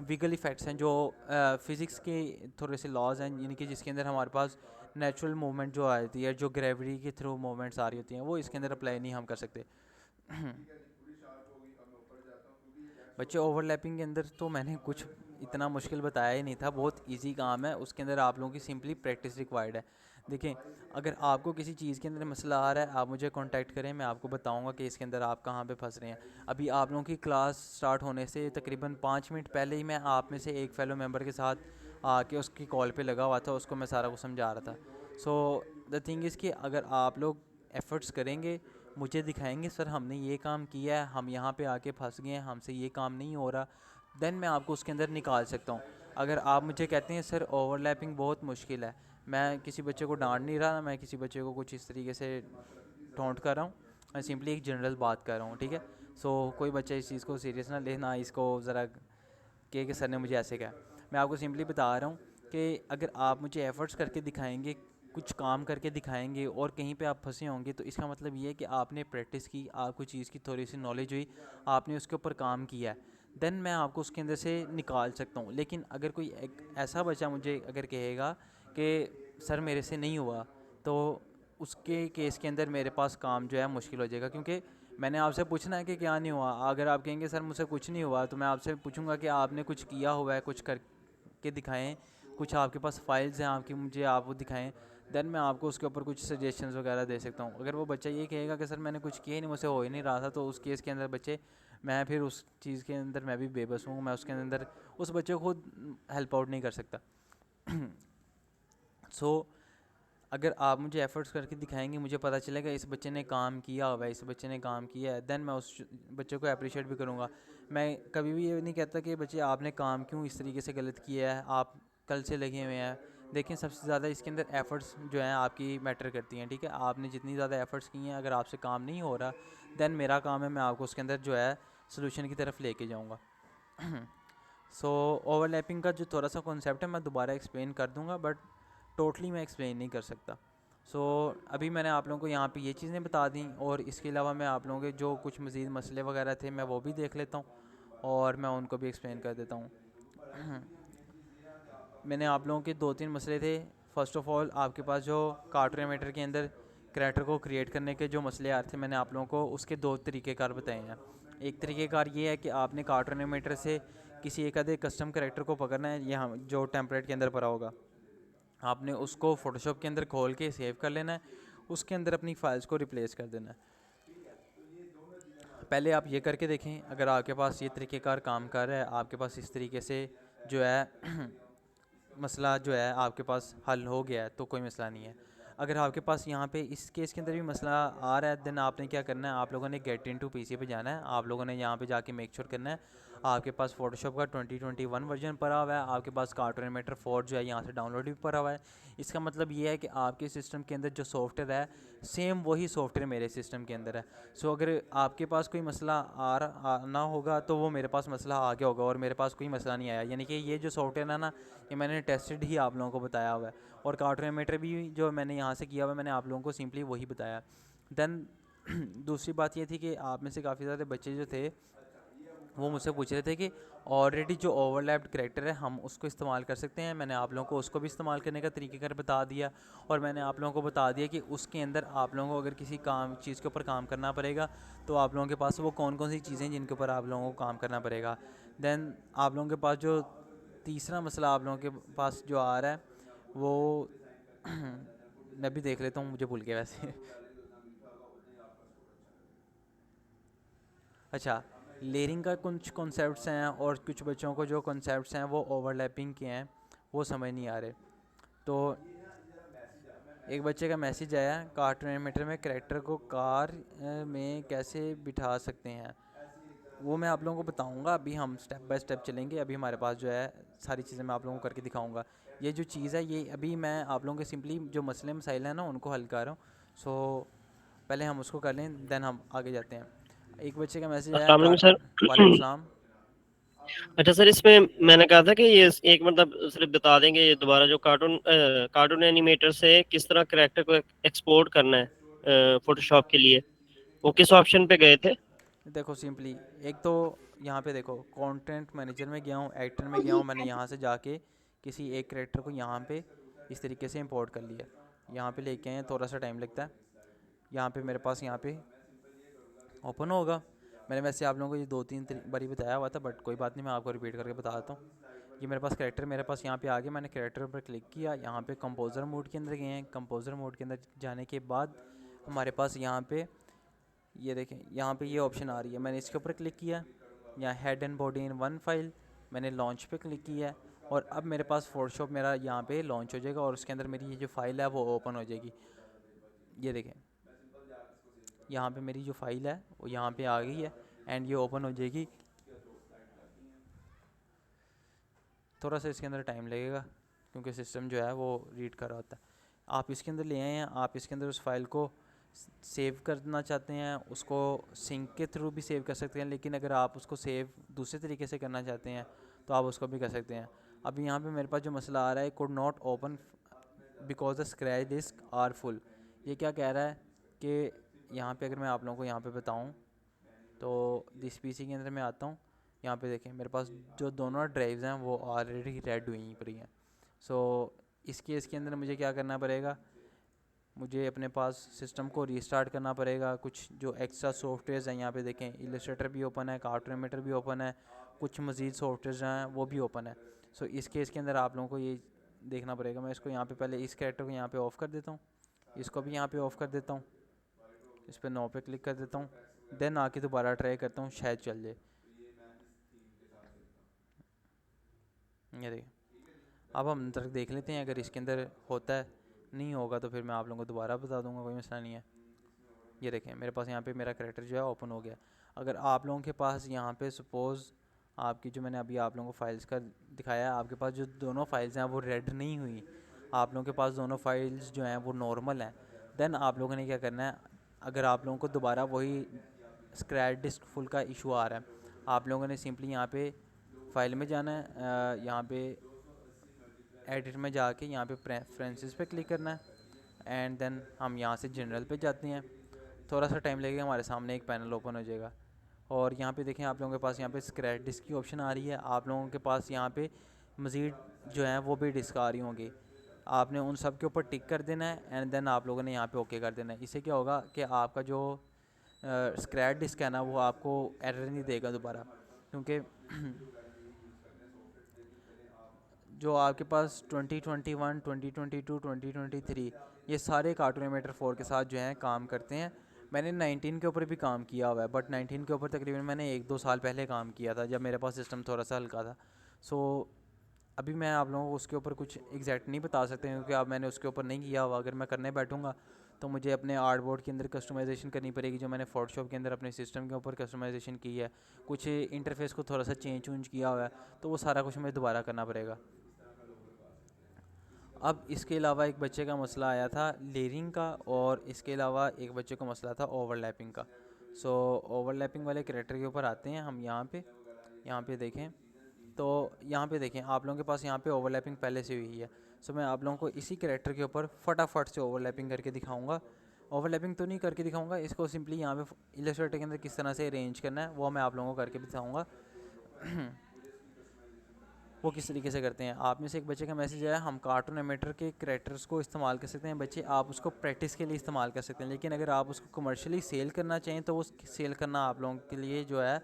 विगल इफ़ेक्ट्स हैं, जो फ़िज़िक्स के थोड़े से लॉज हैं, यानी जिसके अंदर हमारे पास नेचुरल मूवमेंट जो आती है, जो ग्रेविटी के थ्रू मूवमेंट्स आ रही होती हैं, वो इसके अंदर अप्लाई नहीं हम कर सकते। बच्चे ओवरलैपिंग के अंदर तो मैंने कुछ इतना मुश्किल बताया ही नहीं था, बहुत इजी काम है। उसके अंदर आप लोगों की सिंपली प्रैक्टिस रिक्वायर्ड है। देखें, अगर आपको किसी चीज़ के अंदर मसला आ रहा है, आप मुझे कांटेक्ट करें, मैं आपको बताऊंगा कि इसके अंदर आप कहाँ पे फंस रहे हैं। अभी आप लोगों की क्लास स्टार्ट होने से तकरीबन 5 मिनट पहले ही मैं आप में से एक फेलो मेंबर के साथ आके उसकी कॉल पे लगा हुआ था, उसको मैं सारा कुछ समझा रहा था। सो द थिंग इज़ कि अगर आप लोग एफ़र्ट्स करेंगे, मुझे दिखाएंगे सर हमने ये काम किया है, हम यहाँ पे आके फंस गए हैं, हमसे ये काम नहीं हो रहा, देन मैं आपको उसके अंदर निकाल सकता हूँ। अगर आप मुझे कहते हैं सर ओवरलैपिंग बहुत मुश्किल है, मैं किसी बच्चे को डांट नहीं रहा, मैं किसी बच्चे को कुछ इस तरीके से टोंट कर रहा हूँ, मैं सिंपली एक जनरल बात कर रहा हूँ, ठीक है। सो कोई बच्चा इस चीज़ को सीरियस ना लेना, इसको ज़रा कि सर ने मुझे ऐसे कहा। मैं आपको सिंपली बता रहा हूँ कि अगर आप मुझे एफ़र्ट्स करके दिखाएंगे, कुछ काम करके दिखाएंगे और कहीं पे आप फंसे होंगे, तो इसका मतलब ये है कि आपने प्रैक्टिस की, आपको चीज़ की थोड़ी सी नॉलेज हुई, आपने उसके ऊपर काम किया है, देन मैं आपको उसके अंदर से निकाल सकता हूँ। लेकिन अगर कोई एक ऐसा बच्चा मुझे अगर कहेगा कि सर मेरे से नहीं हुआ, तो उसके केस के अंदर मेरे पास काम जो है मुश्किल हो जाएगा, क्योंकि मैंने आपसे पूछना है कि क्या नहीं हुआ। अगर आप कहेंगे सर मुझसे कुछ नहीं हुआ, तो मैं आपसे पूछूंगा कि आपने कुछ किया हुआ है, कुछ करके दिखाएं, कुछ आपके पास फाइल्स हैं आपकी, मुझे आप वो दिखाएं, देन मैं आपको उसके ऊपर कुछ सजेशंस वगैरह दे सकता हूँ। अगर वो बच्चा ये कहेगा कि सर मैंने कुछ किया ही नहीं, मुझसे हो ही नहीं रहा था, तो उस केस के अंदर बच्चे, मैं फिर उस चीज़ के अंदर मैं भी बेबस हूँ, मैं उसके अंदर उस बच्चे को खुद हेल्प आउट नहीं कर सकता। सो अगर आप मुझे एफ़र्ट्स करके दिखाएंगे, मुझे पता चलेगा इस बच्चे ने काम किया हुआ है, इस बच्चे ने काम किया है, देन मैं उस बच्चे को अप्रिशिएट भी करूँगा। मैं कभी भी ये नहीं कहता कि बच्चे आपने काम क्यों इस तरीके से गलत किया है, आप कल से लगे हुए हैं। देखिए, सबसे ज़्यादा इसके अंदर एफ़र्ट्स जो हैं आपकी मैटर करती हैं, ठीक है। आपने जितनी ज़्यादा एफ़र्ट्स किए हैं, अगर आपसे काम नहीं हो रहा, देन मेरा काम है मैं आपको उसके अंदर जो है सोल्यूशन की तरफ लेके जाऊँगा। सो ओवरलैपिंग का जो थोड़ा सा कॉन्सेप्ट है मैं दोबारा एक्सप्लेन कर दूँगा, बट टोटली मैं एक्सप्लेन नहीं कर सकता। सो अभी मैंने आप लोगों को यहाँ पे ये चीज़ें बता दी, और इसके अलावा मैं आप लोगों के जो कुछ मज़ीद मसले वगैरह थे मैं वो भी देख लेता हूँ, और मैं उनको भी एक्सप्लेन कर देता हूँ। मैंने आप लोगों के 2-3 मसले थे। फ़र्स्ट ऑफ़ ऑल, आपके पास जो कार्टून एनिमेटर के अंदर करैक्टर को क्रिएट करने के जो मसले आ रहे थे, मैंने आप लोगों को उसके 2 तरीक़ेकार बताए हैं। एक तरीक़ेकार ये है कि आपने कार्टून एनिमेटर से किसी एक आधे कस्टम करैक्टर को पकड़ना है, यहाँ जो टेम्पलेट के अंदर पड़ा होगा, आपने उसको फ़ोटोशॉप के अंदर खोल के सेव कर लेना है, उसके अंदर अपनी फ़ाइल्स को रिप्लेस कर देना है। पहले आप ये करके देखें, अगर आपके पास ये तरीक़ेकार काम कर रहा है, आपके पास इस तरीके से जो है मसला जो है आपके पास हल हो गया है, तो कोई मसला नहीं है। अगर आपके पास यहाँ पे इस केस के अंदर भी मसला आ रहा है, देन आपने क्या करना है, आप लोगों ने गेट इनटू पीसी पे जाना है। आप लोगों ने यहाँ पे जाके मेक श्योर करना है आपके पास फ़ोटोशॉप का 2021 वर्जन पड़ा हुआ है, आपके पास कार्टून एनिमेटर 4 जो है यहाँ से डाउनलोड भी पड़ा हुआ है। इसका मतलब ये है कि आपके सिस्टम के अंदर जो सॉफ्टवेयर है, सेम वही सॉफ्टवेयर मेरे सिस्टम के अंदर है। सो अगर आपके पास कोई मसला आना होगा, तो वो मेरे पास मसला आ गया होगा, और मेरे पास कोई मसला नहीं आया। यानी कि ये जो सॉफ्टवेयर है ना, ये मैंने टेस्टेड ही आप लोगों को बताया हुआ है, और कार्टून एनिमेटर भी जो मैंने यहाँ से किया हुआ है, मैंने आप लोगों को सिंपली वही बताया। देन दूसरी बात ये थी कि आप में से काफ़ी ज़्यादा बच्चे जो थे वो मुझसे पूछ रहे थे कि ऑलरेडी जो ओवरलैप्ड करैक्टर है हम उसको इस्तेमाल कर सकते हैं। मैंने आप लोगों को उसको भी इस्तेमाल करने का तरीक़ेकार बता दिया, और मैंने आप लोगों को बता दिया कि उसके अंदर आप लोगों को अगर किसी काम चीज़ के ऊपर काम करना पड़ेगा, तो आप लोगों के पास वो कौन कौन सी चीज़ें जिनके ऊपर आप लोगों को काम करना पड़ेगा। देन आप लोगों के पास जो तीसरा मसला आप लोगों के पास जो आ रहा है, वो मैं भी देख लेता हूँ, मुझे भूल गया वैसे। अच्छा, लेयरिंग का कुछ कॉन्सेप्ट्स हैं, और कुछ बच्चों को जो कॉन्सेप्ट्स हैं वो ओवरलैपिंग के हैं, वो समझ नहीं आ रहे। तो एक बच्चे का मैसेज आया, कार्टून एनिमेटर में करैक्टर को कार में कैसे बिठा सकते हैं। वो मैं आप लोगों को बताऊंगा, अभी हम स्टेप बाय स्टेप चलेंगे। अभी हमारे पास जो है सारी चीज़ें मैं आप लोगों को करके दिखाऊंगा। ये जो चीज़ है, ये अभी मैं आप लोगों के सिंपली जो मसले मसाइल हैं ना, उनको हल कर रहा हूँ। सो पहले हम उसको कर लें, देन हम आगे जाते हैं। एक बच्चे का मैसेज आया
अस्सलाम वालेकुम
वालेकुम
सर।
सलाम।
अच्छा सर, इसमें मैंने कहा था कि ये एक मतलब सिर्फ बता देंगे ये दोबारा जो कार्टून एनिमेटर से किस तरह करैक्टर को एक्सपोर्ट करना है फोटोशॉप के लिए, वो किस ऑप्शन पे गए थे?
देखो सिंपली, एक तो यहाँ पे देखो, कंटेंट मैनेजर में गया हूँ, एक्टर में गया हूँ, मैंने यहाँ से जाके किसी एक करेक्टर को यहाँ पे इस तरीके से इंपोर्ट कर लिया। यहाँ पे लेके आए, थोड़ा सा टाइम लगता है। यहाँ पे मेरे पास यहाँ पे ओपन होगा। मैंने वैसे आप लोगों को ये 2-3 बारी बताया हुआ था, बट कोई बात नहीं, मैं आपको रिपीट करके बता देता हूँ। ये मेरे पास कैरेक्टर मेरे पास यहाँ पे आ गया, मैंने कैरेक्टर पर क्लिक किया, यहाँ पे कंपोज़र मोड के अंदर गए हैं। कंपोज़र मोड के अंदर जाने के बाद हमारे पास यहाँ पे ये देखें, यहाँ पे ये ऑप्शन आ रही है, मैंने इसके ऊपर क्लिक किया, यहाँ head and body in one file, मैंने लॉन्च पे क्लिक किया है और अब मेरे पास फोटोशॉप मेरा यहाँ पे लॉन्च हो जाएगा और उसके अंदर मेरी ये जो फाइल है वो ओपन हो जाएगी। ये देखें, यहाँ पे मेरी जो फाइल है वो यहाँ पे आ गई है एंड ये ओपन हो जाएगी। थोड़ा सा इसके अंदर टाइम लगेगा क्योंकि सिस्टम जो है वो रीड कर रहा होता है। आप इसके अंदर ले आए हैं, आप इसके अंदर उस फाइल को सेव करना चाहते हैं, उसको सिंक के थ्रू भी सेव कर सकते हैं, लेकिन अगर आप उसको सेव दूसरे तरीके से करना चाहते हैं तो आप उसको भी कर सकते हैं। अब यहाँ पे मेरे पास जो मसला आ रहा है, could not open because the scratch disk are full. ये क्या कह रहा है कि यहाँ पे अगर मैं आप लोगों को यहाँ पे बताऊँ तो दिस पीसी के अंदर मैं आता हूँ, यहाँ पे देखें मेरे पास जो दोनों ड्राइव्स हैं वो ऑलरेडी रेड हुई पड़ी हैं। सो इस केस के अंदर मुझे क्या करना पड़ेगा, मुझे अपने पास सिस्टम को रीस्टार्ट करना पड़ेगा। कुछ जो एक्स्ट्रा सॉफ्टवेयर्स हैं यहाँ पे देखें, इलस्ट्रेटर भी ओपन है, कार्टून एनिमेटर भी ओपन है, कुछ मज़ीद सॉफ्टवेयर्स हैं वो भी ओपन है। सो इस केस के अंदर आप लोगों को ये देखना पड़ेगा। मैं इसको यहाँ पे पहले इस कैरेक्टर को यहाँ पे ऑफ़ कर देता हूँ, इसको भी यहाँ पे ऑफ़ कर देता हूँ, इस पर नो पे क्लिक कर देता हूँ, देन आके दोबारा ट्राई करता हूँ, शायद चल जाए। ये देखिए, अब हम अंदर देख लेते हैं, अगर इसके अंदर होता है, नहीं होगा तो फिर मैं आप लोगों को दोबारा बता दूंगा, कोई मसला नहीं है। ये देखें मेरे पास यहाँ पे मेरा कैरेक्टर जो है ओपन हो गया। अगर आप लोगों के पास यहाँ पे सपोज़ आपकी जो मैंने अभी आप लोगों को फाइल्स का दिखाया है, आपके पास जो दोनों फाइल्स हैं वो रेड नहीं हुई, आप लोगों के पास दोनों फाइल्स जो हैं वो नॉर्मल हैं, देन आप लोगों ने क्या करना है, अगर आप लोगों को दोबारा वही स्क्रैच डिस्क फुल का इशू आ रहा है, आप लोगों ने सिंपली यहाँ पे फाइल में जाना है, यहाँ पे एडिट में जाके यहाँ पे प्रेफरेंसेस पे क्लिक करना है एंड देन हम यहाँ से जनरल पे जाते हैं। थोड़ा सा टाइम लगेगा, हमारे सामने एक पैनल ओपन हो जाएगा और यहाँ पे देखें आप लोगों के पास यहाँ पे स्क्रैच डिस्क की ऑप्शन आ रही है। आप लोगों के पास यहाँ पे मज़ीद जो है वो भी डिस्क आ रही होंगी, आपने उन सब के ऊपर टिक कर देना है एंड देन आप लोगों ने यहाँ पे ओके कर देना है। इससे क्या होगा कि आपका जो स्क्रैच डिस्क है ना वो आपको एरर नहीं देगा दोबारा, क्योंकि जो आपके पास 2021, 2022, 2023 ये सारे कार्टून एनिमेटर 4 के साथ जो हैं काम करते हैं। मैंने 19 के ऊपर भी काम किया हुआ है, बट 19 के ऊपर तकरीबन मैंने 1-2 साल पहले काम किया था जब मेरे पास सिस्टम थोड़ा सा हल्का था। सो अभी मैं आप लोगों को उसके ऊपर कुछ एग्जैक्ट नहीं बता सकते क्योंकि अब मैंने उसके ऊपर नहीं किया हुआ। अगर मैं करने बैठूँगा तो मुझे अपने आर्टबोर्ड के अंदर कस्टमाइजेशन करनी पड़ेगी, जो मैंने फोटोशॉप के अंदर अपने सिस्टम के ऊपर कस्टमाइजेशन की है, कुछ इंटरफेस को थोड़ा सा चेंज किया हुआ है, तो वो सारा कुछ मुझे दोबारा करना पड़ेगा। अब इसके अलावा एक बच्चे का मसला आया था लेयरिंग का और इसके अलावा एक बच्चे को मसला था ओवरलैपिंग का। सो ओवरलैपिंग वाले कैरेक्टर के ऊपर आते हैं हम यहाँ पे देखें तो यहाँ पे देखें आप लोगों के पास यहाँ पे ओवरलैपिंग पहले से हुई है। सो मैं आप लोगों को इसी कैरेक्टर के ऊपर फटाफट से ओवरलैपिंग करके दिखाऊंगा। ओवरलैपिंग तो नहीं करके दिखाऊंगा, इसको सिंपली यहाँ पे इलस्ट्रेटर के अंदर किस तरह से अरेंज करना है वो मैं आप लोगों को करके दिखाऊँगा। वो किस तरीके से करते हैं। आप में से एक बच्चे का मैसेज आया, हम कार्टून एनिमेटर के कैरेक्टर्स को इस्तेमाल कर सकते हैं। बच्चे आप उसको प्रैक्टिस के लिए इस्तेमाल कर सकते हैं, लेकिन अगर आप उसको कमर्शियली सेल करना चाहें तो वो सेल करना आप लोगों के लिए जो है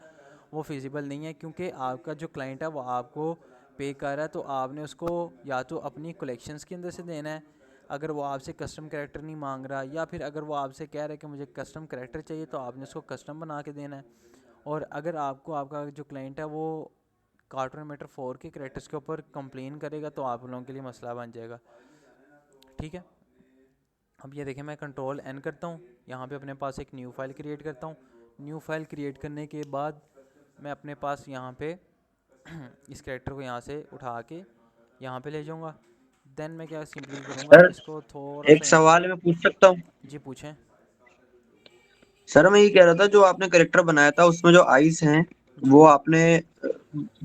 वो फिजिबल नहीं है, क्योंकि आपका जो क्लाइंट है वो आपको पे कर रहा है, तो आपने उसको या तो अपनी कलेक्शंस के अंदर से देना है, अगर वो आपसे कस्टम कैरेक्टर नहीं मांग रहा, या फिर अगर वो आपसे कह रहा है कि मुझे कस्टम कैरेक्टर चाहिए तो आपने उसको कस्टम बना के देना है। और अगर आपको आपका जो क्लाइंट है वो कार्टून एनिमेटर 4 के कैरेक्टर्स के ऊपर कंप्लेन करेगा तो आप लोगों के लिए मसला बन जाएगा। ठीक है, अब ये देखें मैं कंट्रोल एन करता हूँ, यहाँ पे अपने पास एक न्यू फाइल क्रिएट करता हूँ। न्यू फाइल क्रिएट करने के बाद मैं अपने पास यहाँ पे इस कैरेक्टर को यहाँ से उठा के यहाँ पे ले जाऊँगा। देन मैं क्या सिंपली करूँगा,
सर
इसको थोड़ा
एक
सा यहाँ से।
सवाल मैं पूछ सकता हूँ?
जी पूछें।
सर मैं ये कह रहा था, जो आपने करेक्टर बनाया था उसमें जो आइस हैं
जी
वो आपने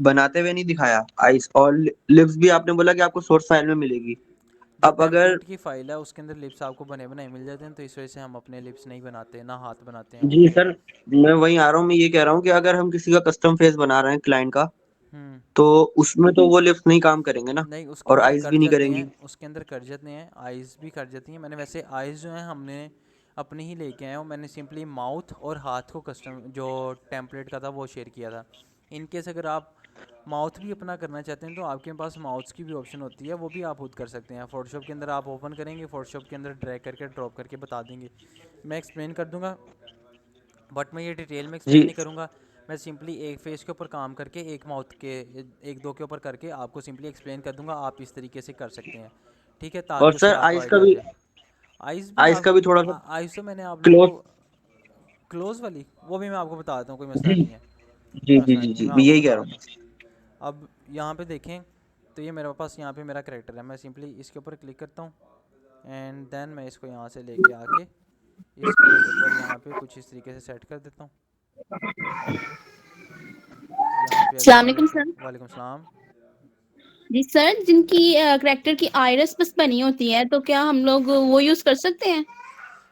बनाते हुए नहीं दिखाया आइस, और लिप्स भी आपने बोला कि आपको सोर्स फाइल में मिलेगी।
जो
अब अगर
टेम्पलेट की फ़ाइल है उसके अंदर लिप्स आपको बने बनाए मिल जाते हैं, तो इस वजह से हम अपने लिप्स नहीं बनाते, ना हाथ बनाते हैं।
जी सर, मैं वहीं आ रहा हूँ, मैं ये कह रहा हूँ कि अगर हम किसी का कस्टम फेस बना रहे हैं क्लाइंट का,
हम्म
तो उसमें तो वो लिप्स नहीं काम करेंगे ना,
नहीं, उसके
और
अंदर
आइस
कर
भी नहीं
जाते हैं,
करेंगी।
उसके अंदर कर जाते हैं, आइज़ भी कर जाती हैं। मैंने वैसे आइज़ जो हैं हमने अपने ही लेके आए हूँ, मैंने सिंपली माउथ और हाथ को कस्टम जो टेम्पलेट का था वो शेयर किया था। इन केस अगर आप माउथ भी अपना करना चाहते हैं तो आपके पास माउथ की भी ऑप्शन होती है, वो भी आप खुद कर सकते हैं। फोटोशॉप के अंदर आप ओपन करेंगे, फोटोशॉप के अंदर ड्रैग करके ड्रॉप करके बता देंगे। मैं एक्सप्लेन कर दूंगा, बट मैं ये डिटेल में एक्सप्लेन
जी
नहीं करूँगा। मैं सिंपली एक फेस के ऊपर काम करके, एक माउथ के, एक दो के ऊपर करके आपको सिंपली एक्सप्लेन कर दूंगा। आप इस तरीके से कर सकते हैं, ठीक है,
और
ताकि उससे
सर
आपको आइडिया आ जाए।
आइस का भी थोड़ा सा
आइज़ तो मैंने आप लोगों
क्लोज।
को क्लोज वाली वो भी मैं आपको बता देता हूँ, कोई मसला
जी
नहीं है।
जी
कोई
जी
मसला
जी
नहीं है,
जी,
मैं
मैं
आपको
यही कह
बता
रहा हूँ।
देता हूँ। अब यहाँ पे देखें तो ये मेरे पास यहाँ पे मेरा करेक्टर है। मैं सिंपली इसके ऊपर क्लिक करता हूँ एंड देन मैं इसको यहाँ से लेके आके इसके ऊपर यहाँ पे कुछ इस तरीके से सेट कर देता हूँ। यहाँ पे अगर
अस्सलाम
मैं
वालेकुम
लिखूँ
सर।
वालेकुम सलाम।
जी सर, जिनकी करेक्टर की आइरिस बस बनी होती है तो क्या हम लोग वो यूज कर सकते हैं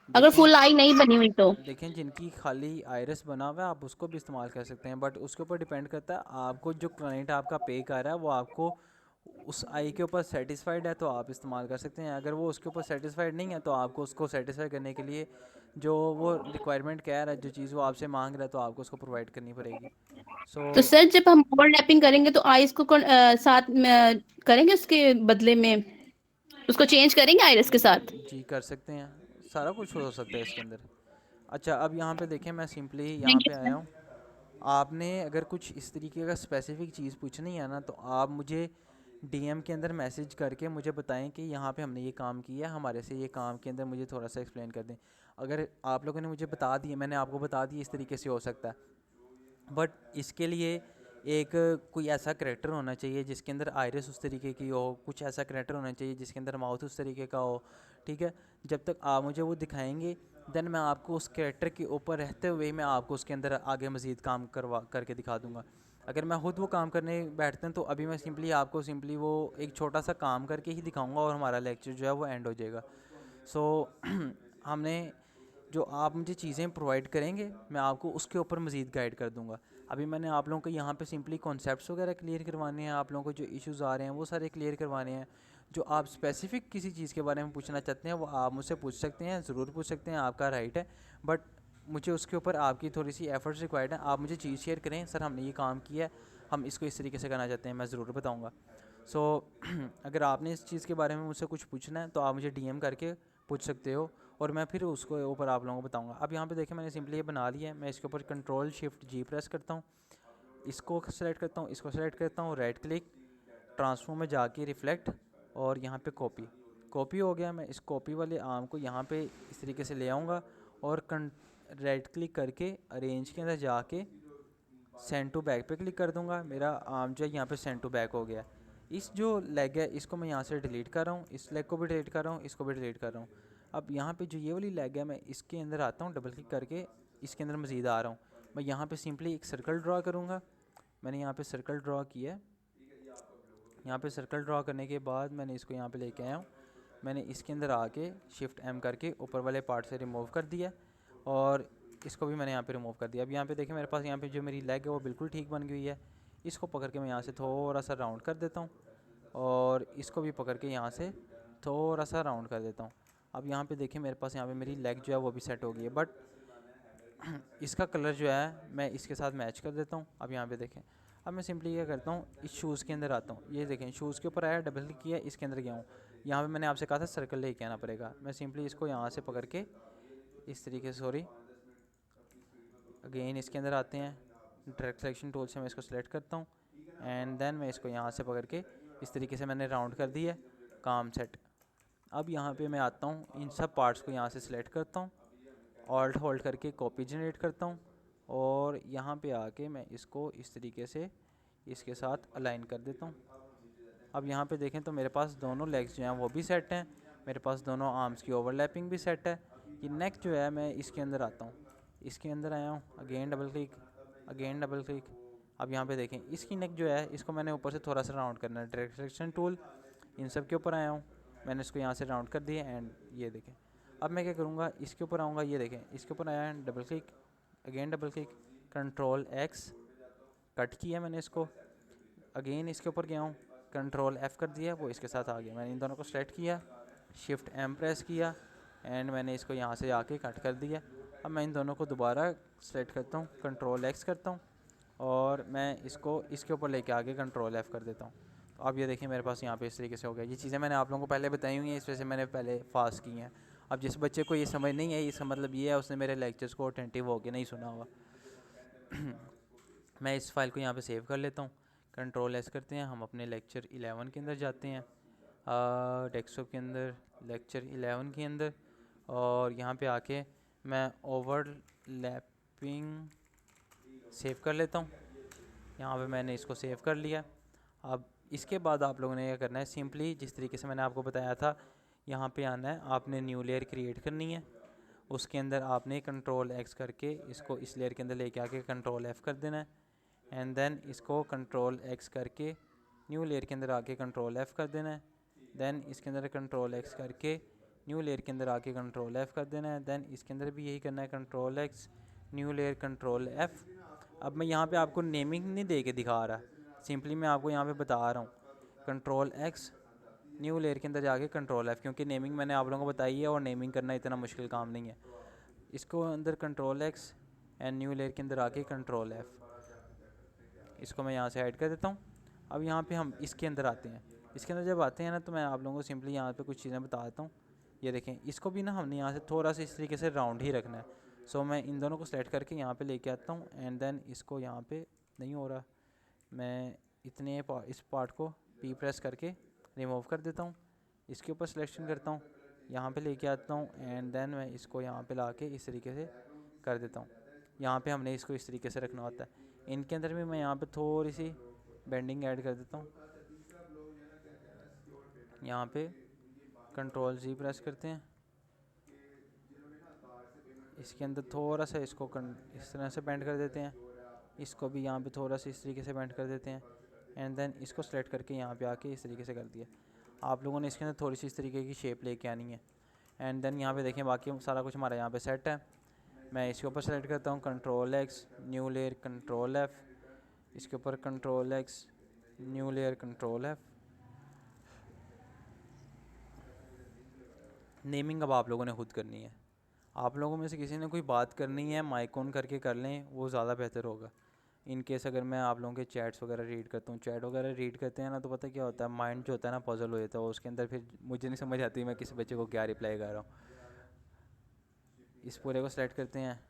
अगर
देखें
फुल आई नहीं बनी हुई तो?
देखें जिनकी खाली आइरिस बना हुआ है आप उसको भी इस्तेमाल कर सकते हैं, बट उसके ऊपर डिपेंड करता है आपको, जो क्लाइंट आपका पे कर रहा है वो आपको उस आई के ऊपर सेटिस्फाइड है तो आप इस्तेमाल कर सकते हैं। अगर वो उसके ऊपर सेटिस्फाइड नहीं है तो आपको उसको सेटिस्फाई करने के लिए जो वो रिक्वायरमेंट कह रहा है, जो चीज़ वो आपसे मांग रहा है, तो आपको उसको प्रोवाइड करनी पड़ेगी। सो
तो सर जब हम ओवरलैपिंग करेंगे तो आइस को साथ में करेंगे, उसके बदले में उसको चेंज करेंगे आइरिस के साथ?
जी कर सकते हैं, सारा कुछ हो सकता है इसके अंदर। अच्छा अब यहाँ पे देखें, मैं सिंपली यहाँ
थैंक यू
पे आया
सर।
हूँ। आपने अगर कुछ इस तरीके का स्पेसिफिक चीज़ पूछनी है ना, तो आप मुझे डीएम के अंदर मैसेज करके मुझे बताएं कि यहाँ पे हमने ये काम किया है, हमारे से ये काम के अंदर मुझे थोड़ा सा एक्सप्लेन कर दें। अगर आप लोगों ने मुझे बता दिए, मैंने आपको बता दिया इस तरीके से हो सकता है, बट इसके लिए एक कोई ऐसा करेक्टर होना चाहिए जिसके अंदर आइरिस उस तरीके की हो, कुछ ऐसा करेक्टर होना चाहिए जिसके अंदर माउथ उस तरीके का हो, ठीक है। जब तक आप मुझे वो दिखाएंगे देन मैं आपको उस करेक्टर के ऊपर रहते हुए मैं आपको उसके अंदर आगे मज़ीद काम करवा करके दिखा दूंगा। अगर मैं खुद वो काम करने बैठते हैं तो अभी मैं सिंपली आपको सिंपली वो एक छोटा सा काम करके ही दिखाऊंगा और हमारा लेक्चर जो है वो एंड हो जाएगा। सो हमने जो आप मुझे चीज़ें प्रोवाइड करेंगे मैं आपको उसके ऊपर मज़ीद गाइड कर दूंगा। अभी मैंने आप लोगों को यहाँ पे सिंपली कॉन्सेप्ट्स वगैरह क्लियर करवाने हैं, आप लोगों को जो इश्यूज़ आ रहे हैं वो सारे क्लियर करवाने हैं। जो आप स्पेसिफिक किसी चीज़ के बारे में पूछना चाहते हैं वो आप मुझसे पूछ सकते हैं, ज़रूर पूछ सकते हैं, आपका राइट है। बट मुझे उसके ऊपर आपकी थोड़ी सी एफर्ट्स रिक्वायर्ड है। आप मुझे चीज़ शेयर करें, सर हमने ये काम किया है, हम इसको इस तरीके से करना चाहते हैं, मैं ज़रूर बताऊँगा। सो अगर आपने इस चीज़ के बारे में मुझसे कुछ पूछना है तो आप मुझे डीएम करके पूछ सकते हो और मैं फिर उसको ऊपर आप लोगों को बताऊंगा। अब यहाँ पे देखें मैंने सिंपली ये बना लिया है। मैं इसके ऊपर कंट्रोल शिफ्ट जी प्रेस करता हूँ, इसको सेलेक्ट करता हूँ, इसको सेलेक्ट करता हूँ, राइट क्लिक, ट्रांसफॉर्म में जाके रिफ्लेक्ट और यहाँ पे कॉपी। कॉपी हो गया। मैं इस कॉपी वाले आर्म को यहाँ पे इस तरीके से ले आऊँगा और राइट क्लिक करके अरेंज के अंदर जाके सेंड टू बैक पे क्लिक कर दूंगा। मेरा आर्म जो है यहाँ पे सेंड टू बैक हो गया। इस जो लेग है इसको मैं यहाँ से डिलीट कर रहा हूँ, इस लेग को भी डिलीट कर रहा हूँ, इसको भी डिलीट कर रहा हूँ। अब यहाँ पे जो ये वाली लेग है मैं इसके अंदर आता हूँ, डबल क्लिक करके इसके अंदर मज़ीद आ रहा हूँ। मैं यहाँ पे सिंपली एक सर्कल ड्रा करूँगा। मैंने यहाँ पे सर्कल ड्रा किया है। यहाँ पे सर्कल ड्रा करने के बाद मैंने इसको यहाँ पे लेके आया हूँ। मैंने इसके अंदर आके शिफ्ट एम करके ऊपर वाले पार्ट से रिमूव कर दिया और इसको भी मैंने यहाँ पे रिमूव कर दिया। अब यहाँ पे देखें मेरे पास यहाँ पे जो मेरी लेग है वो बिल्कुल ठीक बन गई है। इसको पकड़ के मैं यहाँ से थोड़ा सा राउंड कर देता हूँ और इसको भी पकड़ के यहाँ से थोड़ा सा राउंड कर देता हूँ। अब यहाँ पे देखें मेरे पास यहाँ पे मेरी लेग जो है वो भी सेट हो गई है, बट इसका कलर जो है मैं इसके साथ मैच कर देता हूँ। अब यहाँ पे देखें, अब मैं सिंपली क्या करता हूँ, इस शूज़ के अंदर आता हूँ। ये देखें शूज़ के ऊपर आया, डबल क्लिक किया, इसके अंदर गया हूँ। यहाँ पे मैंने आपसे कहा था सर्कल लेके आना पड़ेगा। मैं सिंपली इसको यहाँ से पकड़ के इस तरीके से, सॉरी अगेन इसके अंदर आते हैं, डायरेक्ट सिलेक्शन टूल से मैं इसको सिलेक्ट करता हूँ एंड देन मैं इसको यहाँ से पकड़ के इस तरीके से मैंने राउंड कर दिया, काम सेट। अब यहाँ पे मैं आता हूँ, इन सब पार्ट्स को यहाँ से सिलेक्ट करता हूँ, ऑल्ट होल्ड करके कॉपी जनरेट करता हूँ और यहाँ पे आके मैं इसको इस तरीके से इसके साथ अलाइन कर देता हूँ। अब यहाँ पे देखें तो मेरे पास दोनों लेग्स जो हैं वो भी सेट हैं, मेरे पास दोनों आर्म्स की ओवरलैपिंग भी सेट है। ये नेक जो है मैं इसके अंदर आता हूँ, इसके अंदर आया हूँ, again double click, again double click. अब यहाँ पे देखें इसकी नेक जो है इसको मैंने ऊपर से थोड़ा सा राउंड करना है, डायरेक्ट सिलेक्शन टूल, इन सब के ऊपर आया हूँ, मैंने इसको यहाँ से राउंड कर दिया एंड ये देखें। अब मैं क्या करूँगा, इसके ऊपर आऊँगा, ये देखें इसके ऊपर आया है, double click, again double click, control x, cut किया मैंने इसको, अगेन इसके ऊपर गया हूँ, कंट्रोल एफ़ कर दिया, वो इसके साथ आ गया। मैंने इन दोनों को सेलेक्ट किया, शिफ्ट एम प्रेस किया एंड मैंने इसको यहाँ से आके कट कर दिया। अब मैं इन दोनों को दोबारा सेलेक्ट करता हूँ, कंट्रोल एक्स करता हूँ और मैं इसको इसके ऊपर लेके आके कंट्रोल F कर देता हूँ। तो अब ये देखिए मेरे पास यहाँ पे इस तरीके से हो गया। ये चीज़ें मैंने आप लोगों को पहले बताई हुई हैं, इस वजह से मैंने पहले फास्ट की हैं। अब जिस बच्चे को ये समझ नहीं है, इसका मतलब ये है उसने मेरे लेक्चर्स को अटेंटिव होके नहीं सुना हुआ। मैं इस फाइल को यहाँ पे सेव कर लेता हूँ। कंट्रोल S करते हैं, हम अपने लेक्चर 11 के अंदर जाते हैं, डेस्कटॉप के अंदर लेक्चर 11 के अंदर, और यहाँ पे आके मैं ओवरलैपिंग सेव कर लेता हूँ। यहाँ पे मैंने इसको सेव कर लिया। अब इसके बाद आप लोगों ने क्या करना है, सिंपली जिस तरीके से मैंने आपको बताया था, यहाँ पे आना है, आपने न्यू लेयर क्रिएट करनी है। उसके अंदर आपने कंट्रोल X करके इसको इस लेयर के अंदर लेके आके कंट्रोल F कर देना है, एंड देन इसको कंट्रोल X करके न्यू लेयर के अंदर आके कंट्रोल F कर देना है। देन इसके अंदर कंट्रोल X करके न्यू लेयर के अंदर आके कंट्रोल F कर देना है। देन इसके अंदर भी यही करना है, control X new layer control F। अब मैं यहाँ पे आपको नेमिंग नहीं दे के दिखा रहा, सिंपली मैं आपको यहाँ पे बता रहा हूँ कंट्रोल X न्यू लेयर के अंदर जाके कंट्रोल F, क्योंकि नेमिंग मैंने आप लोगों को बताई है और नेमिंग करना इतना मुश्किल काम नहीं है। इसको अंदर control X and new layer के अंदर आके कंट्रोल F, इसको मैं यहाँ से ऐड कर देता हूँ। अब यहाँ पे हम इसके अंदर आते हैं। इसके अंदर जब आते हैं ना, तो मैं आप लोगों को सिंपली यहाँ पे कुछ चीज़ें बता देता हूँ। ये देखें, इसको भी ना हमने यहाँ से थोड़ा सा इस तरीके से राउंड ही रखना है। सो मैं इन दोनों को सेलेक्ट करके यहाँ पे लेके आता हूँ, एंड देन इसको यहाँ पे नहीं हो रहा, मैं इतने इस पार्ट को P प्रेस करके रिमूव कर देता हूँ। इसके ऊपर सिलेक्शन करता हूँ, यहाँ पे लेके आता हूँ, एंड देन मैं इसको यहाँ पे लाके इस तरीके से कर देता हूँ। यहाँ पे हमने इसको इस तरीके से रखना होता है। इनके अंदर भी मैं यहाँ पे थोड़ी सी बेंडिंग ऐड कर देता हूँ। यहाँ पे कंट्रोल Z प्रेस करते हैं, इसके अंदर थोड़ा सा इसको इस तरह से बेंड कर देते हैं। इसको भी यहाँ पे थोड़ा सा इस तरीके से बेंड कर देते हैं, एंड देन इसको सेलेक्ट करके यहाँ पे आके इस तरीके से कर दिया। आप लोगों ने इसके अंदर थोड़ी सी इस तरीके की शेप लेके आनी है, एंड देन यहाँ पे देखें बाकी सारा कुछ हमारा यहाँ पे सेट है। मैं इसके ऊपर सेलेक्ट करता हूँ, control X new layer control F, इसके ऊपर control X new layer control F। Naming अब आप लोगों ने खुद करनी है। आप लोगों में से किसी ने कोई बात करनी है, माइक ऑन करके कर लें, वो ज़्यादा बेहतर होगा। इन केस अगर मैं आप लोगों के चैट्स वगैरह रीड करता हूँ, चैट वगैरह रीड करते हैं ना, तो पता क्या होता है, माइंड जो होता है ना पजल हो जाता है, उसके अंदर फिर मुझे नहीं समझ आती मैं किसी बच्चे को क्या रिप्लाई कर रहा हूँ। इस पूरे को सिलेक्ट करते हैं,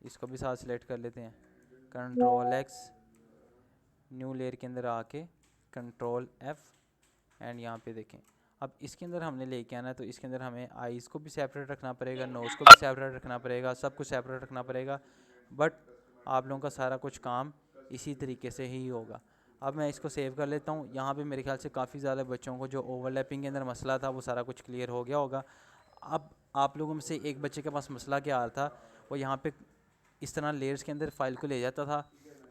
इसको भी साथ सिलेक्ट कर लेते हैं, कंट्रोल X न्यू लेयर के अंदर आके कंट्रोल F, एंड यहाँ पे देखें। अब इसके अंदर हमने लेके आना है, तो इसके अंदर हमें आईज़ को भी सेपरेट रखना पड़ेगा, नोज़ को भी सेपरेट रखना पड़ेगा, सब कुछ सेपरेट रखना पड़ेगा। बट आप लोगों का सारा कुछ काम इसी तरीके से ही होगा। अब मैं इसको सेव कर लेता हूँ। यहाँ पे मेरे ख्याल से काफ़ी ज़्यादा बच्चों को जो ओवरलैपिंग के अंदर मसला था वो सारा कुछ क्लियर हो गया होगा। अब आप लोगों में से एक बच्चे के पास मसला क्या आ रहा था, वो यहाँ पे इस तरह लेयर्स के अंदर फाइल को ले जाता था,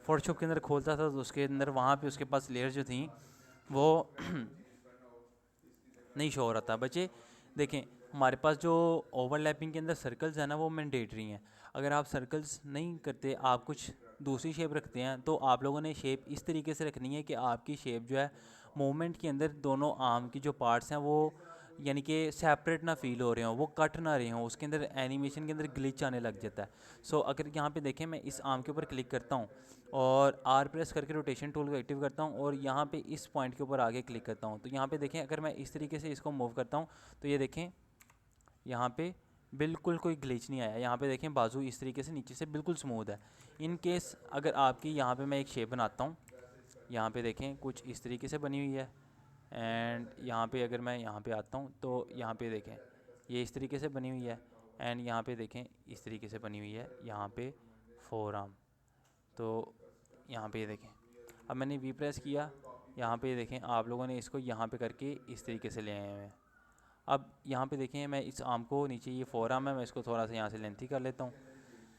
फोटोशॉप के अंदर खोलता था, तो उसके अंदर वहाँ पे उसके पास लेयर्स जो थी वो नहीं शो हो रहा था। बच्चे देखें, हमारे पास जो ओवरलैपिंग के अंदर सर्कल्स है ना, वो मैंडेटरी हैं। अगर आप सर्कल्स नहीं करते, आप कुछ दूसरी शेप रखते हैं, तो आप लोगों ने शेप इस तरीके से रखनी है कि आपकी शेप जो है मूवमेंट के अंदर दोनों आर्म की जो पार्ट्स हैं वो यानी कि सेपरेट ना फील हो रहे हों, वो कट ना रहे हों, उसके अंदर एनिमेशन के अंदर ग्लिच आने लग जाता है। सो अगर यहाँ पे देखें, मैं इस आर्म के ऊपर क्लिक करता हूँ और R प्रेस करके रोटेशन टूल को एक्टिव करता हूँ और यहाँ पे इस पॉइंट के ऊपर आगे क्लिक करता हूँ, तो यहाँ पे देखें अगर मैं इस तरीके से इसको मूव करता हूँ, तो ये देखें यहाँ पे बिल्कुल कोई ग्लिच नहीं आया। यहाँ पे देखें बाजू इस तरीके से नीचे से बिल्कुल स्मूथ है। इन केस अगर आपकी यहाँ पे मैं एक शेप बनाता हूँ, यहाँ पे देखें कुछ इस तरीके से बनी हुई है, एंड यहाँ पे अगर मैं यहाँ पे आता हूँ तो यहाँ पे देखें ये इस तरीके से बनी हुई है, एंड यहाँ पे देखें इस तरीके से बनी हुई है यहाँ पे फोर आर्म। तो यहाँ पे देखें, अब मैंने V प्रेस किया, यहाँ पे देखें आप लोगों ने इसको यहाँ पे करके इस तरीके से ले आए हैं। अब यहाँ पे देखें मैं इस आर्म को नीचे, ये फोर आर्म है, मैं इसको थोड़ा सा यहाँ से लेंथी कर लेता हूँ,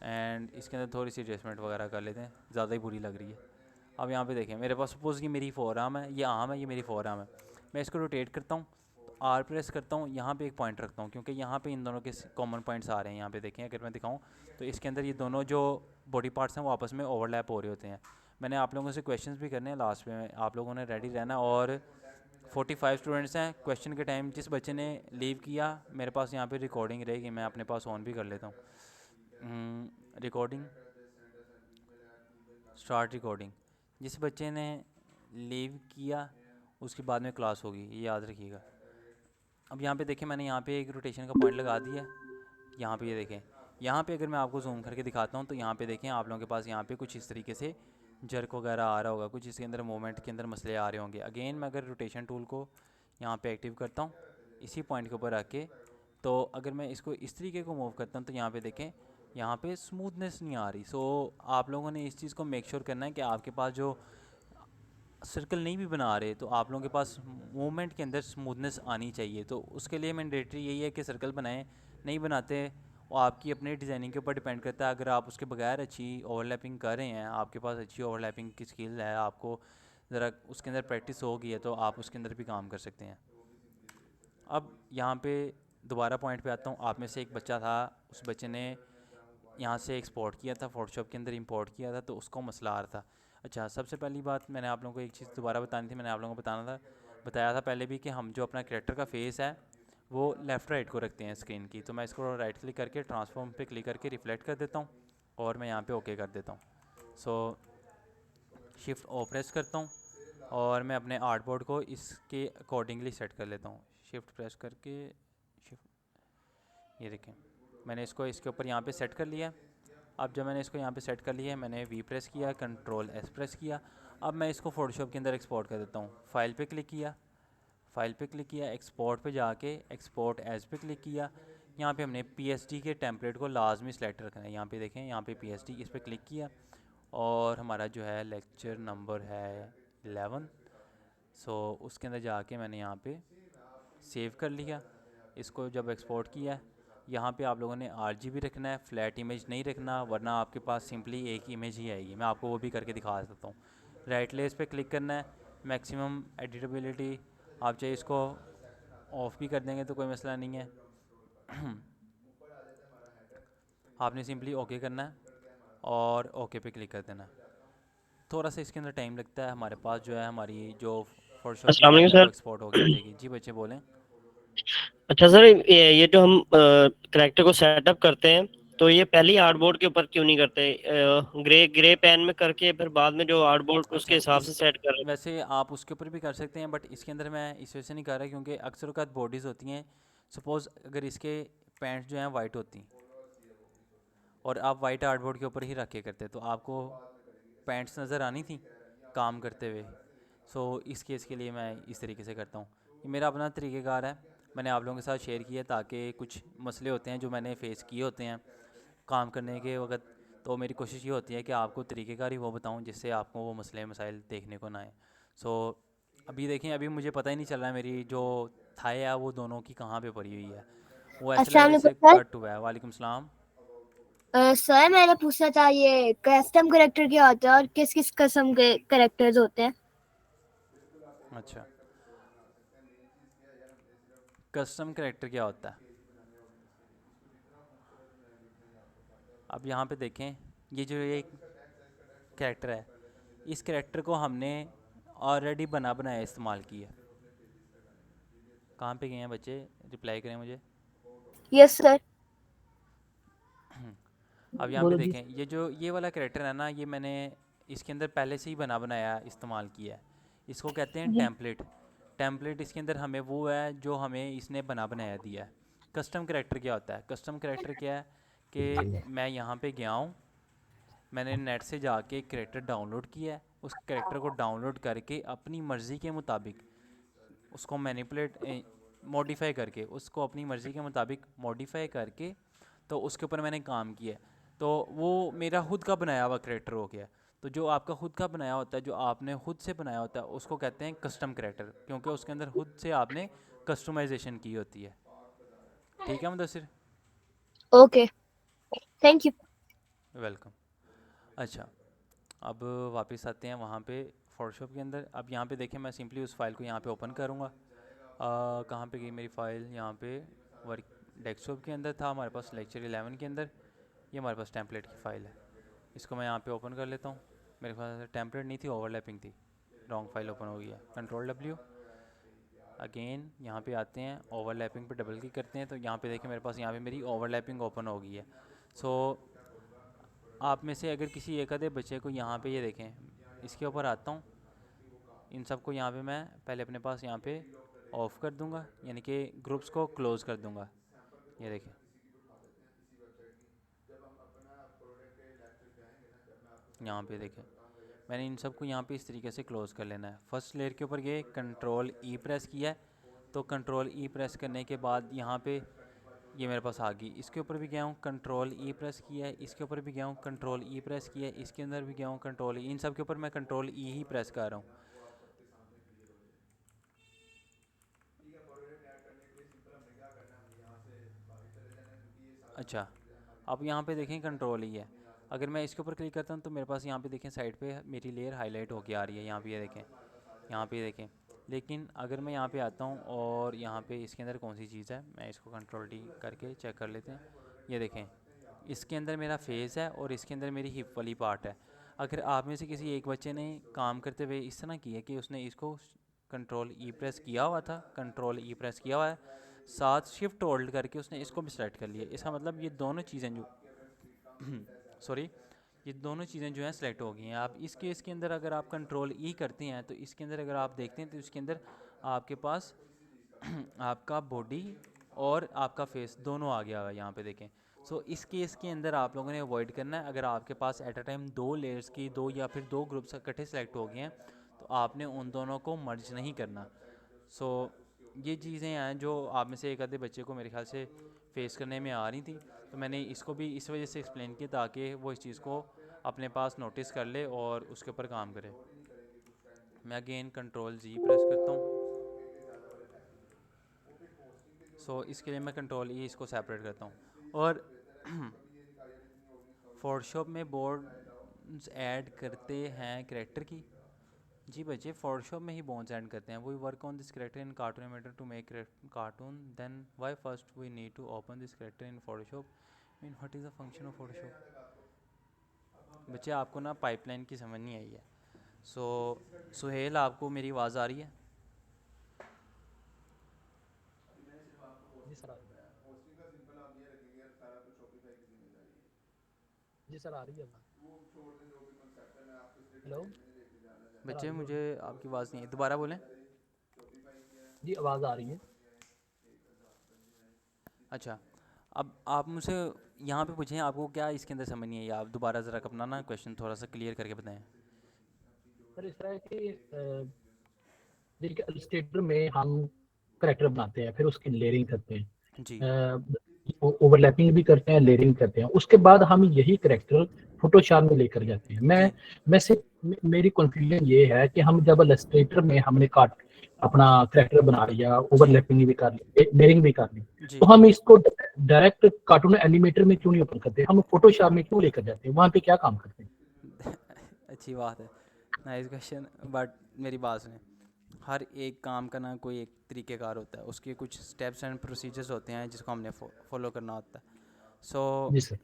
एंड इसके अंदर थोड़ी सी एडजस्टमेंट वगैरह कर लेते हैं, ज़्यादा ही बुरी लग रही है। अब यहाँ पे देखें मेरे पास सपोज़ ये मेरी फोर आर्म है, ये आर्म है, ये मेरी फोर आर्म है। मैं इसको रोटेट करता हूँ, तो R प्रेस करता हूँ, यहाँ पे एक पॉइंट रखता हूँ, क्योंकि यहाँ पे इन दोनों के कॉमन पॉइंट्स आ रहे हैं। यहाँ पे देखें अगर मैं दिखाऊँ तो इसके अंदर ये दोनों जो बॉडी पार्ट्स हैं वो आपस में ओवरलैप हो रहे होते हैं। मैंने आप लोगों से क्वेश्चंस भी करने हैं लास्ट में, आप लोगों ने रेडी रहना। और 45 स्टूडेंट्स हैं। क्वेश्चन के टाइम जिस बच्चे ने लीव किया, मेरे पास यहाँ पे रिकॉर्डिंग रहेगी, मैं अपने पास ऑन भी कर लेता हूँ रिकॉर्डिंग। Start recording. जिस बच्चे ने लीव किया उसके बाद में क्लास होगी, ये याद रखिएगा। अब यहाँ पे देखें, मैंने यहाँ पे एक रोटेशन का पॉइंट लगा दिया है। यहाँ पे ये देखें, यहाँ पे अगर मैं आपको जूम करके दिखाता हूँ तो यहाँ पे देखें आप लोगों के पास यहाँ पे कुछ इस तरीके से जर्क वगैरह आ रहा होगा, कुछ इसके अंदर मूवमेंट के अंदर मसले आ रहे होंगे। अगेन मैं अगर रोटेशन टूल को यहाँ पे एक्टिव करता हूँ इसी पॉइंट के ऊपर रख तो अगर मैं इसको इस तरीके को मूव करता हूँ तो यहाँ पे देखें, यहाँ पे स्मूथनेस नहीं आ रही। सो आप लोगों ने इस चीज़ को मेक श्योर करना है कि आपके पास जो सर्कल नहीं भी बना रहे तो आप लोगों के पास मूवमेंट के अंदर स्मूथनेस आनी चाहिए। तो उसके लिए मैंडेटरी यही है कि सर्कल बनाएं। नहीं बनाते वो आपकी अपने डिज़ाइनिंग के ऊपर डिपेंड करता है। अगर आप उसके बगैर अच्छी ओवरलैपिंग कर रहे हैं, आपके पास अच्छी ओवरलैपिंग की स्किल है, आपको ज़रा उसके अंदर प्रैक्टिस हो गई है, तो आप उसके अंदर भी काम कर सकते हैं। अब यहाँ पे दोबारा पॉइंट पे आता हूँ। आप में से एक बच्चा था, उस बच्चे ने यहाँ से एक्सपोर्ट किया था, फोटोशॉप के अंदर इंपोर्ट किया था, तो उसको मसला आ रहा था। अच्छा, सबसे पहली बात मैंने आप लोगों को एक चीज़ दोबारा बतानी थी। मैंने आप लोगों को बताया था पहले भी कि हम जो अपना कैरेक्टर का फेस है वो लेफ़्ट राइट को रखते हैं स्क्रीन की। तो मैं इसको राइट क्लिक करके ट्रांसफॉर्म पे क्लिक करके रिफ्लेक्ट कर देता हूँ और मैं यहाँ पे ओके कर देता हूँ। सो शिफ्ट ओ प्रेस करता हूँ और मैं अपने आर्ट बोर्ड को इसके अकॉर्डिंगली सेट कर लेता हूँ। शिफ्ट प्रेस करके ये देखें, मैंने इसको इसके ऊपर यहाँ पे सेट कर लिया। अब जब मैंने इसको यहाँ पे सेट कर लिया है, मैंने वी प्रेस किया, कंट्रोल एस प्रेस किया। अब मैं इसको फोटोशॉप के अंदर एक्सपोर्ट कर देता हूँ। फाइल पे क्लिक किया, एक्सपोर्ट पे जाके एक्सपोर्ट एज पे क्लिक किया। यहाँ पे हमने पीएसडी के टेम्पलेट को लाजमी सेलेक्ट रखना है। यहाँ पे देखें, यहाँ पे पीएसडी, इस पर क्लिक किया और हमारा जो है लेक्चर नंबर है 11। सो उसके अंदर जाके मैंने यहाँ पे सेव कर लिया। इसको जब एक्सपोर्ट किया, यहाँ पे आप लोगों ने आरजीबी रखना है, फ्लैट इमेज नहीं रखना, वरना आपके पास सिंपली एक इमेज ही आएगी। मैं आपको वो भी करके दिखा सकता हूँ। राइट लेस पे क्लिक करना है, मैक्सिमम एडिटेबिलिटी, आप चाहे इसको ऑफ भी कर देंगे तो कोई मसला नहीं है। आपने सिंपली ओके करना है और ओके पे क्लिक कर देना है। थोड़ा सा इसके अंदर टाइम लगता है। हमारे पास जो है हमारी जो फोटोशॉप की
अस्सलाम
फाइल
वालेकुम
है वो
सर।
एक्सपोर्ट हो गई जाएगी। जी बच्चे बोलें।
अच्छा सर, ये जो हम करेक्टर को सेटअप करते हैं तो ये पहले ही आर्टबोर्ड के ऊपर क्यों नहीं करते? ग्रे पेन में करके फिर बाद में जो आर्टबोर्ड उसके
अच्छा,
हिसाब
इस
से सेट कर रहे हैं।
वैसे आप उसके ऊपर भी कर सकते हैं, बट इसके अंदर मैं इस वजह से नहीं कर रहा क्योंकि अक्सर औक़ात बॉडीज़ होती हैं। सपोज़ अगर इसके पैंट्स जो हैं वाइट होती और आप वाइट आर्टबोर्ड के ऊपर ही रख के करते तो आपको पैंट्स नज़र आनी थी काम करते हुए। सो इस केस के लिए मैं इस तरीके से करता हूँ। ये मेरा अपना तरीक़ेकार है, मैंने आप लोगों के साथ शेयर किया ताकि कुछ मसले होते हैं जो मैंने फ़ेस किए होते हैं काम करने के वक्त। तो मेरी कोशिश ये होती है कि आपको तरीक़ेकार ही वो बताऊं जिससे आपको वो मसले मसाइल देखने को ना आए। सो अभी देखें, अभी मुझे पता ही नहीं चल रहा है मेरी जो थाई है वो दोनों की कहाँ पे पड़ी हुई है। वो ऐसे लग
अस्सलाम
रहा है
वालेकुम
जैसे
सर।
कट हुआ है। वालेकुम सलाम।
सर मैंने पूछना था ये कस्टम करेक्टर क्या होता है और किस किस किस्म के करेक्टर्स होते हैं?
अच्छा, कस्टम कैरेक्टर क्या होता है? अब यहाँ पे देखें, ये जो ये कैरेक्टर है, इस कैरेक्टर को हमने ऑलरेडी बनाया इस्तेमाल किया। कहाँ पे गए हैं बच्चे, रिप्लाई करें मुझे।
Yes sir.
अब यहाँ पे देखें, ये वाला कैरेक्टर है ना, ये मैंने इसके अंदर पहले से ही बनाया इस्तेमाल किया है। इसको कहते हैं टेम्पलेट। टेम्पलेट इसके अंदर हमें वो है जो हमें इसने बनाया दिया है। कस्टम कैरेक्टर क्या होता है? कस्टम कैरेक्टर क्या है कि मैं यहाँ पे गया हूँ, मैंने नेट से जाके कैरेक्टर डाउनलोड किया है, उस कैरेक्टर को डाउनलोड करके अपनी मर्ज़ी के मुताबिक उसको मॉडिफाई करके, उसको अपनी मर्ज़ी के मुताबिक मॉडिफाई करके तो उसके ऊपर मैंने काम किया। तो वो मेरा खुद का बनाया हुआ कैरेक्टर हो गया। तो जो आपका खुद का बनाया होता है, जो आपने खुद से बनाया होता है, उसको कहते हैं कस्टम कैरेक्टर, क्योंकि उसके अंदर खुद से आपने कस्टमाइजेशन की होती है। ठीक है Mudassir?
Okay, thank you.
Welcome. अच्छा, अब वापस आते हैं वहाँ पे फोटोशॉप के अंदर। अब यहाँ पे देखें, मैं सिंपली उस फाइल को यहाँ पे ओपन करूँगा। कहाँ पे गई मेरी फ़ाइल? यहाँ पे वर्क डेस्कटॉप के अंदर था हमारे पास, लेक्चर 11 के अंदर। ये हमारे पास टेम्पलेट की फ़ाइल है, इसको मैं यहाँ पे ओपन कर लेता हूँ। मेरे पास टेम्पलेट नहीं थी, ओवरलैपिंग थी, रॉन्ग फाइल ओपन हो गई है। Control W। अगेन यहाँ पे आते हैं, ओवरलैपिंग पे डबल क्लिक करते हैं तो यहाँ पे देखें मेरे पास यहाँ पे मेरी ओवरलैपिंग ओपन हो गई है। सो आप में से अगर किसी एक आधे बच्चे को यहाँ पे ये देखें, इसके ऊपर आता हूँ, इन सबको यहाँ पे मैं पहले अपने पास यहाँ पे ऑफ कर दूँगा, यानी कि ग्रुप्स को क्लोज़ कर दूँगा। ये देखें, यहाँ पे देखें मैंने इन सबको यहाँ पे इस तरीके से क्लोज़ कर लेना है। फर्स्ट लेयर के ऊपर ये कंट्रोल ई प्रेस किया है, तो कंट्रोल ई प्रेस करने के बाद यहाँ पे ये मेरे पास आ गई। इसके ऊपर भी गया हूँ, कंट्रोल ई प्रेस किया है, इसके ऊपर भी गया हूँ, कंट्रोल ई प्रेस किया है, इसके अंदर भी गया हूँ, कंट्रोल इन सब के ऊपर मैं कंट्रोल ई ही प्रेस कर रहा हूँ। अच्छा, अब यहाँ पे देखें कंट्रोल ई है। अगर मैं इसके ऊपर क्लिक करता हूँ तो मेरे पास यहाँ पे देखें साइड पे मेरी लेयर हाईलाइट होके आ रही है, यहाँ पे ये देखें, यहाँ पे देखें। लेकिन अगर मैं यहाँ पे आता हूँ और यहाँ पे इसके अंदर कौन सी चीज़ है, मैं इसको कंट्रोल डी करके चेक कर लेते हैं। ये देखें, इसके अंदर मेरा फेस है और इसके अंदर मेरी हिप वाली पार्ट है। अगर आप में से किसी एक बच्चे ने काम करते हुए इस तरह किया कि उसने इसको कंट्रोल ई प्रेस किया हुआ था, कंट्रोल ई प्रेस किया हुआ है, साथ शिफ्ट होल्ड करके उसने इसको भी सेलेक्ट कर लिया, इसका मतलब ये दोनों चीज़ें जो सॉरी, ये दोनों चीज़ें जो हैं सेलेक्ट हो गई हैं। आप इस केस के अंदर अगर आप कंट्रोल ई करते हैं तो इसके अंदर अगर आप देखते हैं तो इसके अंदर आपके पास आपका बॉडी और आपका फेस दोनों आ गया हुआ है, यहाँ पे देखें। सो इस केस के अंदर आप लोगों ने अवॉइड करना है, अगर आपके पास एट अ टाइम दो लेयर्स की दो या फिर दो ग्रुप्स इकट्ठे सेलेक्ट हो गए हैं तो आपने उन दोनों को मर्ज नहीं करना। सो ये चीज़ें हैं जो आप में से एक आधे बच्चे को मेरे ख्याल से फेस करने में आ रही थी, तो मैंने इसको भी इस वजह से एक्सप्लेन किया ताकि वो इस चीज़ को अपने पास नोटिस कर ले और उसके ऊपर काम करे। मैं अगेन कंट्रोल जी प्रेस करता हूँ। सो इसके लिए मैं कंट्रोल ई इसको सेपरेट करता हूँ। और फोटोशॉप में बोन्स ऐड करते हैं कैरेक्टर की। जी बच्चे, फोटोशॉप में ही बोन्स ऐड करते हैं। We work on this character in cartoon animator to make cartoon, then why first we need to open this character in Photoshop, mean what is the function of Photoshop. बच्चे आपको ना pipeline की समझ नहीं आई है। सो सुहेल, आपको मेरी आवाज़ आ रही है?
जी सर, आ रही है। हेलो
बच्चे, मुझे आपकी आवाज़ नहीं है, दोबारा बोलें।
जी, आवाज़ आ रही है।
अच्छा, अब आप मुझसे यहाँ पे पूछें आपको क्या इसके अंदर समझ नहीं आई, आप दोबारा ज़रा अपना ना क्वेश्चन थोड़ा सा क्लियर करके बताएं।
सर इस तरह है कि देखिए, इलस्ट्रेटर में हम करेक्टर बनाते हैं, फिर उसकी लेयरिंग करते हैं,
जी
ओवरलैपिंग भी करते हैं, लेयरिंग करते हैं। उसके बाद हम यही करेक्टर फोटोशॉप में लेकर जाते हैं। मैं से मेरी कंफ्यूजन ये है कि हम जब इलस्ट्रेटर में हमने अपना करेक्टर बना लिया, ओवरलैपिंग भी कर ली, लेयरिंग भी कर ली,
जी
तो हम इसको डायरेक्ट कार्टून एनिमेटर में क्यों नहीं ओपन करते, हम फोटोशॉप में क्यों लेकर जाते हैं, वहाँ पे क्या काम करते हैं?
अच्छी बात है, नाइस क्वेश्चन। बट मेरी बात सुने, हर एक काम का ना कोई एक तरीक़ेकार होता है, उसके कुछ स्टेप्स एंड प्रोसीजर्स होते हैं जिसको हमने फॉलो करना होता है। सो
जी सर।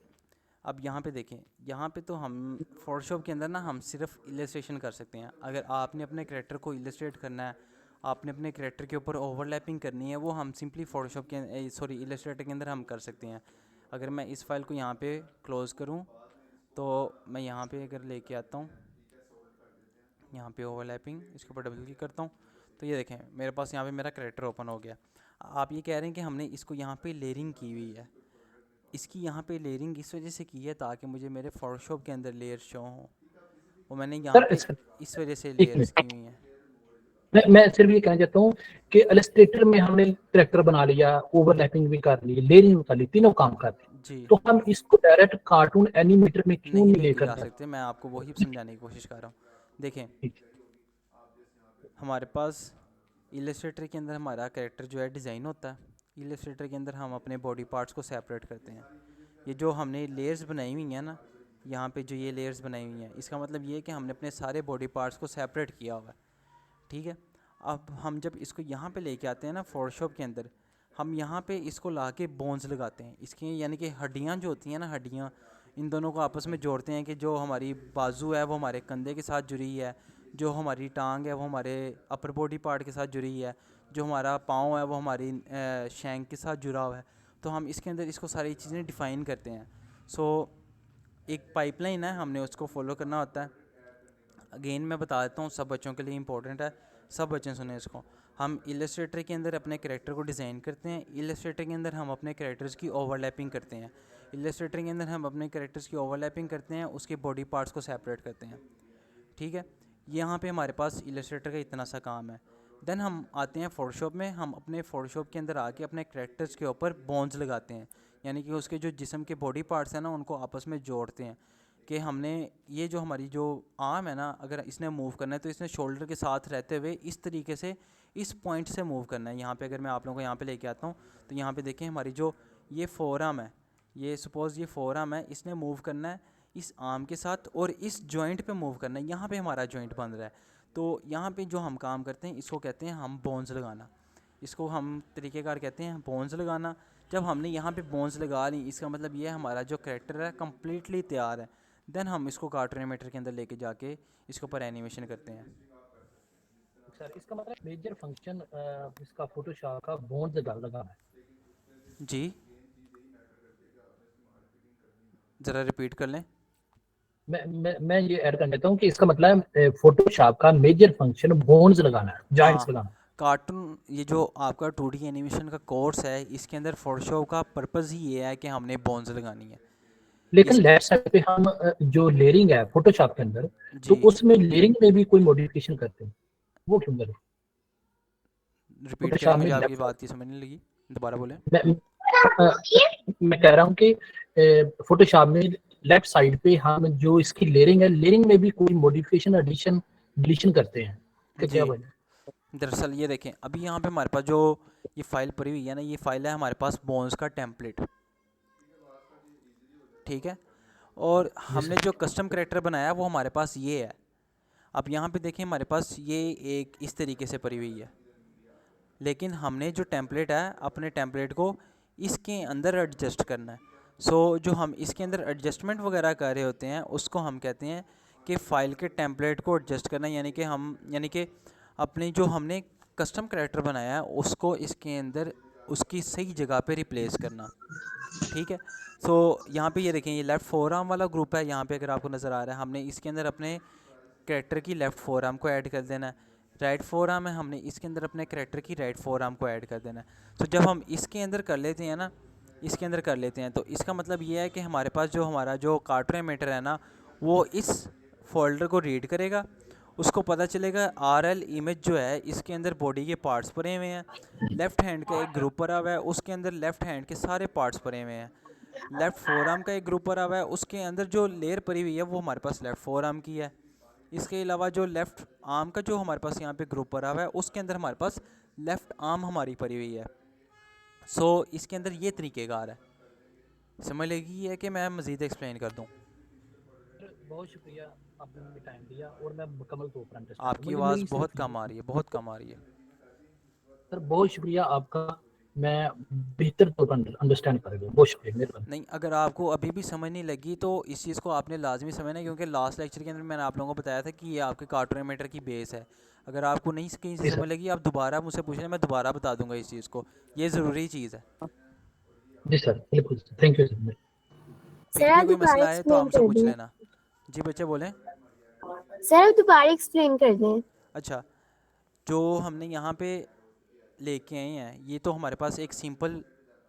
अब यहाँ पे देखें, यहाँ पे तो हम फोटोशॉप के अंदर ना हम सिर्फ इलस्ट्रेशन कर सकते हैं। अगर आपने अपने कैरेक्टर को इलस्ट्रेट करना है, आपने अपने कैरेक्टर के ऊपर ओवरलैपिंग करनी है, वो हम सिंपली फोटोशॉप के इलस्ट्रेटर के अंदर हम कर सकते हैं। अगर मैं इस फाइल को यहाँ पे क्लोज़ करूँ तो मैं यहाँ पे अगर लेके आता हूँ, यहाँ पे ओवरलैपिंग, इसके ऊपर डबल क्लिक करता हूँ तो ये देखें मेरे पास यहाँ पे मेरा कैरेक्टर ओपन हो गया। आप ये कह रहे हैं कि हमने इसको यहाँ पे लेयरिंग की हुई है। इसकी यहाँ पे लेयरिंग इस वजह से की है ताकि मुझे मेरे फोटोशॉप के अंदर लेयर शो हों, और मैंने यहाँ पे इस वजह से लेयर्स की हुई हैं।
मैं सिर्फ ये कहना चाहता हूँ कि इलस्ट्रेटर में हमने कैरेक्टर बना लिया, ओवरलैपिंग भी कर ली, लेयरिंग भी कर ली, तीनों काम करते हैं,
जी
तो हम इसको डायरेक्ट कार्टून एनिमेटर में क्यों
नहीं
नहीं लेकर
जा
जाते?
सकते, मैं आपको वही समझाने की कोशिश कर रहा हूँ। देखें, हमारे पास इलस्ट्रेटर के अंदर हमारा कैरेक्टर जो है डिज़ाइन होता है। इलस्ट्रेटर के अंदर हम अपने बॉडी पार्ट्स को सेपरेट करते हैं। ये जो हमने लेयर्स बनाई हुई हैं ना, यहाँ पे जो ये लेयर्स बनाई हुई हैं, इसका मतलब ये है कि हमने अपने सारे बॉडी पार्ट्स को सेपरेट किया हुआ है, ठीक है। अब हम जब इसको यहाँ पे लेके आते हैं ना फोटोशॉप के अंदर, हम यहाँ पे इसको ला के बोन्स लगाते हैं इसकी, यानी कि हड्डियाँ जो होती हैं ना, हड्डियाँ इन दोनों को आपस में जोड़ते हैं कि जो हमारी बाजू है वो हमारे कंधे के साथ जुड़ी है, जो हमारी टांग है वो हमारे अपर बॉडी पार्ट के साथ जुड़ी है, जो हमारा पाँव है वो हमारी शैंक के साथ जुड़ा हुआ है। तो हम इसके अंदर इसको सारी चीज़ें डिफ़ाइन करते हैं। सो एक पाइपलाइन है, हमने उसको फॉलो करना होता है। अगेन मैं बता देता हूँ, सब बच्चों के लिए इंपॉर्टेंट है, सब बच्चे सुने इसको। हम इलस्ट्रेटर के अंदर अपने कैरेक्टर को डिज़ाइन करते हैं, इलस्ट्रेटर के अंदर हम अपने कैरेक्टर्स की ओवरलैपिंग करते हैं, इलस्ट्रेटर के अंदर हम अपने कैरेक्टर्स की ओवरलैपिंग करते हैं, उसके बॉडी पार्ट्स को सेपरेट करते हैं। ठीक है, यहाँ पे हमारे पास इलस्ट्रेटर का इतना सा काम है। देन हम आते हैं फ़ोटोशॉप में, हम अपने फ़ोटोशॉप के अंदर आके अपने कैरेक्टर्स के ऊपर बोन्स लगाते हैं, यानी कि उसके जो जिस्म के बॉडी पार्ट्स हैं ना उनको आपस में जोड़ते हैं कि हमने ये जो हमारी जो आर्म है ना, अगर इसने मूव करना है तो इसने शोल्डर के साथ रहते हुए इस तरीके से इस पॉइंट से मूव करना है। यहाँ पे अगर मैं आप लोगों को यहाँ पे लेके आता हूँ तो यहाँ पे देखें हमारी जो ये फोर आर्म है, ये सपोज़ ये फोर आर्म है, इसने मूव करना है इस आर्म के साथ और इस जॉइंट पे मूव करना है। यहाँ पे हमारा जॉइंट बन रहा है, तो यहाँ पे जो हम काम करते हैं इसको कहते हैं हम बोन्स लगाना, इसको हम तरीक़ेकार कहते हैं बोन्स लगाना। जब हमने यहाँ पे बोन्स लगा ली, इसका मतलब ये हमारा जो कैरेक्टर है कम्प्लीटली तैयार है। देन हम इसको कार्टून एनिमेटर के अंदर लेके जाके इसके ऊपर एनिमेशन करते हैं।
सर इसका मतलब मेजर फंक्शन इसका फोटोशॉप का बोन्स लगाना है।
जी ज़रा रिपीट कर लें।
मैं ये ऐड कर देता हूँ कि इसका मतलब फोटोशॉप का मेजर फंक्शन बोन्स लगाना है, जॉइंट्स लगाना।
कार्टून ये जो आपका 2D एनिमेशन का कोर्स है, इसके अंदर फोटोशॉप का पर्पज़ ही ये है कि हमने बोन्स लगानी है।
लेकिन लेफ्ट साइड पे हम जो लेयरिंग है फोटोशॉप के अंदर, तो उसमें लेयरिंग में भी कोई मॉडिफिकेशन करते हैं, वो क्यों करें?
रिपीट करें, मुझे आपकी बात की समझ नहीं लगी, दोबारा बोलें।
मैं कह रहा हूँ कि फोटोशॉप में लेफ्ट साइड पे हम जो इसकी लेयरिंग है, लेयरिंग में भी कोई मॉडिफिकेशन एडिशन डिलीशन करते हैं क्या?
दरअसल ये देखें, अभी यहाँ पे हमारे पास जो ये फाइल पड़ी हुई है ना, ये फाइल है हमारे पास बोन्स का टेम्पलेट, ठीक है। और हमने जो कस्टम कैरेक्टर बनाया वो हमारे पास ये है। अब यहाँ पे देखें हमारे पास ये एक इस तरीके से पड़ी हुई है, लेकिन हमने जो टेम्पलेट है अपने टेम्पलेट को इसके अंदर एडजस्ट करना है। सो जो हम इसके अंदर एडजस्टमेंट वगैरह कर रहे होते हैं उसको हम कहते हैं कि फ़ाइल के टेम्पलेट को एडजस्ट करना, यानी कि अपने जो हमने कस्टम कैरेक्टर बनाया है उसको इसके अंदर उसकी सही जगह पे रिप्लेस करना, ठीक है। सो यहाँ पे ये देखें, ये लेफ़्ट फोर आर्म वाला ग्रुप है, यहाँ पे अगर आपको नज़र आ रहा है, हमने इसके अंदर अपने कैरेक्टर की लेफ़्ट फोर आर्म को ऐड कर देना है। राइट फोर आर्म है, हमने इसके अंदर अपने कैरेक्टर की राइट फोर आर्म को ऐड कर देना है। तो जब हम इसके अंदर कर लेते हैं ना, इसके अंदर कर लेते हैं, तो इसका मतलब ये है कि हमारे पास जो हमारा जो कार्टून एनिमेटर है ना, वो इस फोल्डर को रीड करेगा, उसको पता चलेगा RL इमेज जो है इसके अंदर बॉडी के पार्ट्स पड़े हुए हैं, लेफ़्ट हैंड का एक ग्रुप पड़ा हुआ है, उसके अंदर लेफ़्ट हैंड के सारे पार्ट्स पड़े हुए हैं, लेफ़्ट फोर आर्म का एक ग्रुप पड़ा हुआ है, उसके अंदर जो लेयर पड़ी हुई है वो हमारे पास लेफ़्ट फोर आर्म की है। इसके अलावा जो लेफ़्ट आर्म का जो हमारे पास यहाँ पे ग्रुप पड़ा हुआ है उसके अंदर हमारे पास लेफ़्ट आर्म हमारी पड़ी हुई है। सो इसके अंदर ये तरीक़ेकार है, समझ लेगी है कि मैं मज़ीद एक्सप्लेन कर दूँ।
बहुत शुक्रिया, आपने मुझे टाइम दिया और मैं मुकम्मल तौर पर अंडरस्टैंड।
आपकी आवाज़ बहुत कम आ रही है, बहुत कम आ रही है
सर। बहुत शुक्रिया आपका, मैं बेहतर तौर पर अंडरस्टैंड कर गया, बहुत शुक्रिया, मेहरबानी।
नहीं, अगर आपको अभी भी समझ नहीं लगी तो इस चीज़ को आपने लाजमी समझना है, क्योंकि लास्ट लेक्चर के अंदर मैंने आप लोगों को बताया था कि ये आपके कार्टून एनिमेटर की बेस है। अगर आपको नहीं कहीं से समझ लगी आप दोबारा मुझसे पूछना, मैं दोबारा बता दूंगा इस चीज़ को, ये ज़रूरी चीज़ है।
जी सर, बिल्कुल, थैंक यू सर।
फिर भी कोई मसला है तो हमसे पूछ लेना। जी बच्चे बोलें।
सर दोबारा एक्सप्लेन कर दें।
अच्छा, जो हमने यहाँ पे लेके आए हैं, ये तो हमारे पास एक सिंपल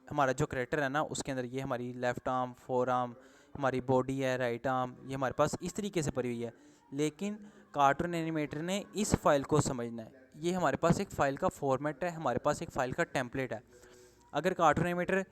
हमारा जो कैरेक्टर है ना उसके अंदर ये हमारी लेफ़्ट आर्म, फोर आर्म, हमारी बॉडी है, राइट आर्म, ये हमारे पास इस तरीके से पड़ी हुई है। लेकिन कार्टून एनिमेटर ने इस फाइल को समझना है, ये हमारे पास एक फ़ाइल का फॉर्मेट है, हमारे पास एक फ़ाइल का टेम्पलेट है। अगर कार्टून एनिमेटर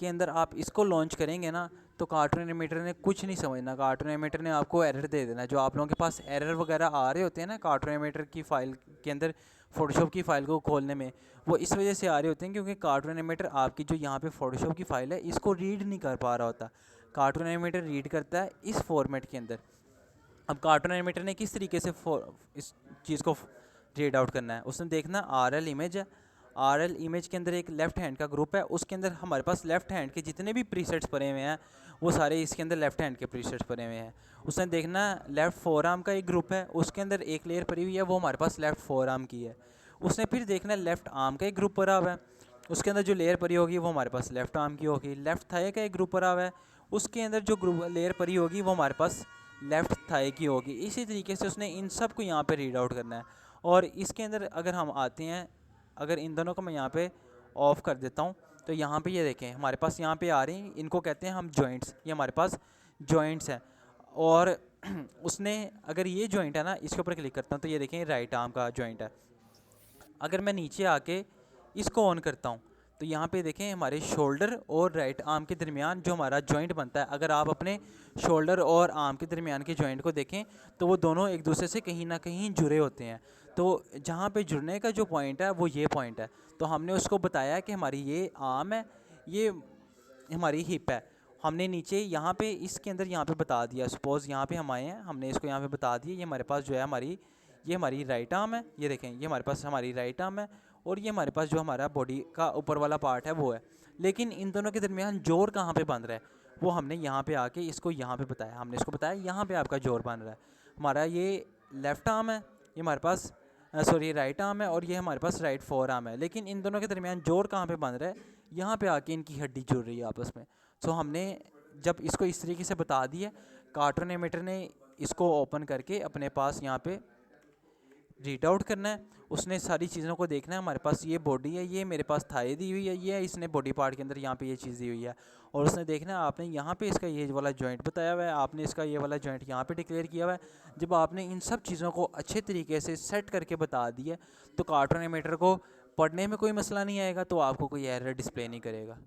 के अंदर आप इसको लॉन्च करेंगे ना तो कार्टून एनिमेटर ने कुछ नहीं समझना, कार्टून एनिमेटर ने आपको एरर दे देना। जो आप लोगों के पास एरर वगैरह आ रहे होते हैं ना कार्टून एनिमेटर की फ़ाइल के अंदर फ़ोटोशॉप की फ़ाइल को खोलने में, वो इस वजह से आ रहे होते हैं क्योंकि कार्टून एनिमेटर आपकी जो यहाँ पे फ़ोटोशॉप की फ़ाइल है इसको रीड नहीं कर पा रहा होता। कार्टून एनिमेटर रीड करता है इस फॉर्मेट के अंदर। अब कार्टून एनिमेटर ने किस तरीके से इस चीज़ को रीड आउट करना है, उसने देखना RL इमेज है, RL इमेज के अंदर एक लेफ़्ट हैंड का ग्रुप है, उसके अंदर हमारे पास लेफ़्ट हैंड के जितने भी प्रीसेट्स पड़े हुए हैं वो सारे इसके अंदर लेफ़्ट हैंड के प्रीसेट्स पड़े हुए हैं। उसने देखना लेफ़्ट फोर आर्म का एक ग्रुप है, उसके अंदर एक लेयर पड़ी हुई है, वो हमारे पास लेफ़्ट फोर आर्म की है। उसने फिर देखना लेफ़्ट आर्म का एक ग्रुप पड़ा हुआ है, उसके अंदर जो लेयर पड़ी होगी वो हमारे पास लेफ़्ट आर्म की होगी। लेफ़्ट थाई का एक ग्रुप पड़ा हुआ है, उसके अंदर जो ग्रुप लेयर पड़ी होगी वो हमारे पास लेफ़्ट थाई की होगी। इसी तरीके से उसने इन सब को यहाँ पे रीड आउट करना है। और इसके अंदर अगर हम आते हैं, अगर इन दोनों को मैं यहाँ पे ऑफ कर देता हूँ तो यहाँ पे ये देखें हमारे पास यहाँ पे आ रही हैं, इनको कहते हैं हम जॉइंट्स। ये हमारे पास जॉइंट्स हैं। और उसने अगर ये जॉइंट है ना, इसके ऊपर क्लिक करता हूँ तो ये देखें राइट आर्म का जॉइंट है। अगर मैं नीचे आके इसको ऑन करता हूँ तो यहाँ पे देखें हमारे शोल्डर और राइट आर्म के दरमियान जो हमारा जॉइंट बनता है, अगर आप अपने शोल्डर और आर्म के दरमियान के जॉइंट को देखें तो वो दोनों एक दूसरे से कहीं ना कहीं जुड़े होते हैं। तो जहाँ पे जुड़ने का जो पॉइंट है वो ये पॉइंट है। तो हमने उसको बताया कि हमारी ये आर्म है, ये हमारी हिप है। हमने नीचे यहाँ पे इसके अंदर यहाँ पे बता दिया, सपोज़ यहाँ पे हम आए हैं, हमने इसको यहाँ पे बता दिया ये हमारे पास जो है ये हमारी राइट आर्म है। ये देखें ये हमारे पास हमारी राइट आर्म है और ये हमारे पास जो हमारा बॉडी का ऊपर वाला पार्ट है वो है। लेकिन इन दोनों के दरमियान जोर कहाँ पे बन रहा है वो हमने यहाँ पे आके इसको यहाँ पे बताया। हमने इसको बताया यहाँ पे आपका जोर बन रहा है। हमारा ये लेफ़्ट आर्म है, ये हमारे पास सॉरी राइट आर्म है और ये हमारे पास राइट फोर आर्म है। लेकिन इन दोनों के दरमियान जोर कहाँ पे बन रहा है, यहाँ पे आके इनकी हड्डी जुड़ रही है आपस में। सो हमने जब इसको इस तरीके से बता दिया, कार्टून एनिमेटर ने इसको ओपन करके अपने पास यहाँ पे रीड आउट करना है। उसने सारी चीज़ों को देखना है। हमारे पास ये बॉडी है, ये मेरे पास थाई दी हुई है, ये इसने बॉडी पार्ट के अंदर यहाँ पे ये चीज़ दी हुई है। और उसने देखना है आपने यहाँ पे इसका ये वाला जॉइंट बताया हुआ है, आपने इसका ये वाला जॉइंट यहाँ पे डिक्लेयर किया हुआ है। जब आपने इन सब चीज़ों को अच्छे तरीके से सेट करके बता दिया तो कार्टून एनिमेटर को पढ़ने में कोई मसला नहीं आएगा, तो आपको कोई एरर डिस्प्ले नहीं करेगा।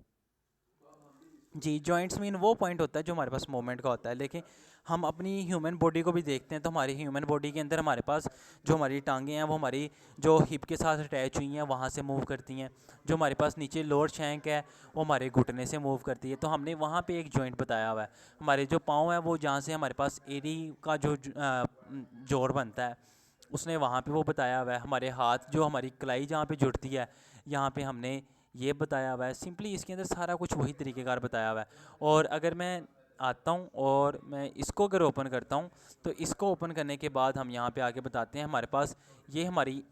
जी, जॉइंट्स मीन वो पॉइंट होता है जो हमारे पास मूवमेंट का होता है। लेकिन हम अपनी ह्यूमन बॉडी को भी देखते हैं तो हमारी ह्यूमन बॉडी के अंदर हमारे पास जो हमारी टांगें हैं वो हमारी जो हिप के साथ अटैच हुई हैं वहाँ से मूव करती हैं। जो हमारे पास नीचे लोअर शैंक है वो हमारे घुटने से मूव करती है। तो हमने वहाँ पे एक जॉइंट बताया हुआ है। हमारे जो पाँव है वो जहाँ से हमारे पास एड़ी का जो जोड़ बनता है उसने वहाँ पे वो बताया हुआ है। हमारे हाथ जो हमारी कलाई जहाँ पे जुड़ती है यहाँ पे हमने ये बताया हुआ है। सिंपली इसके अंदर सारा कुछ वही तरीक़ेकार बताया हुआ है। और अगर मैं आता हूँ और मैं इसको अगर ओपन करता हूँ तो इसको ओपन करने के बाद हम यहाँ पे आके बताते हैं हमारे पास ये हमारी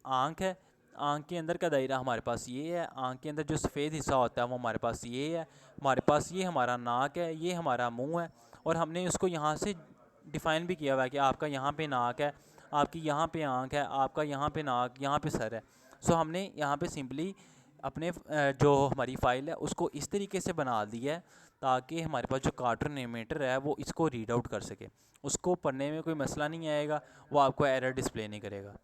आँख है। आँख के अंदर का दायरा हमारे पास ये है। आँख के अंदर जो सफ़ेद हिस्सा होता है वो हमारे पास ये है। हमारे पास ये हमारा नाक है, ये हमारा मुँह है। और हमने उसको यहाँ से डिफ़ाइन भी किया हुआ है कि आपका यहाँ पे नाक है, आपकी यहाँ पे आँख है, आपका यहाँ पे नाक, यहाँ पे सर है। सो हमने यहाँ पे सिंपली अपने जो हमारी फ़ाइल है उसको इस तरीके से बना दिया है ताकि हमारे पास जो कार्टून एनिमेटर है वो इसको रीड आउट कर सके। उसको पढ़ने में कोई मसला नहीं आएगा, वो आपको एरर डिस्प्ले नहीं करेगा।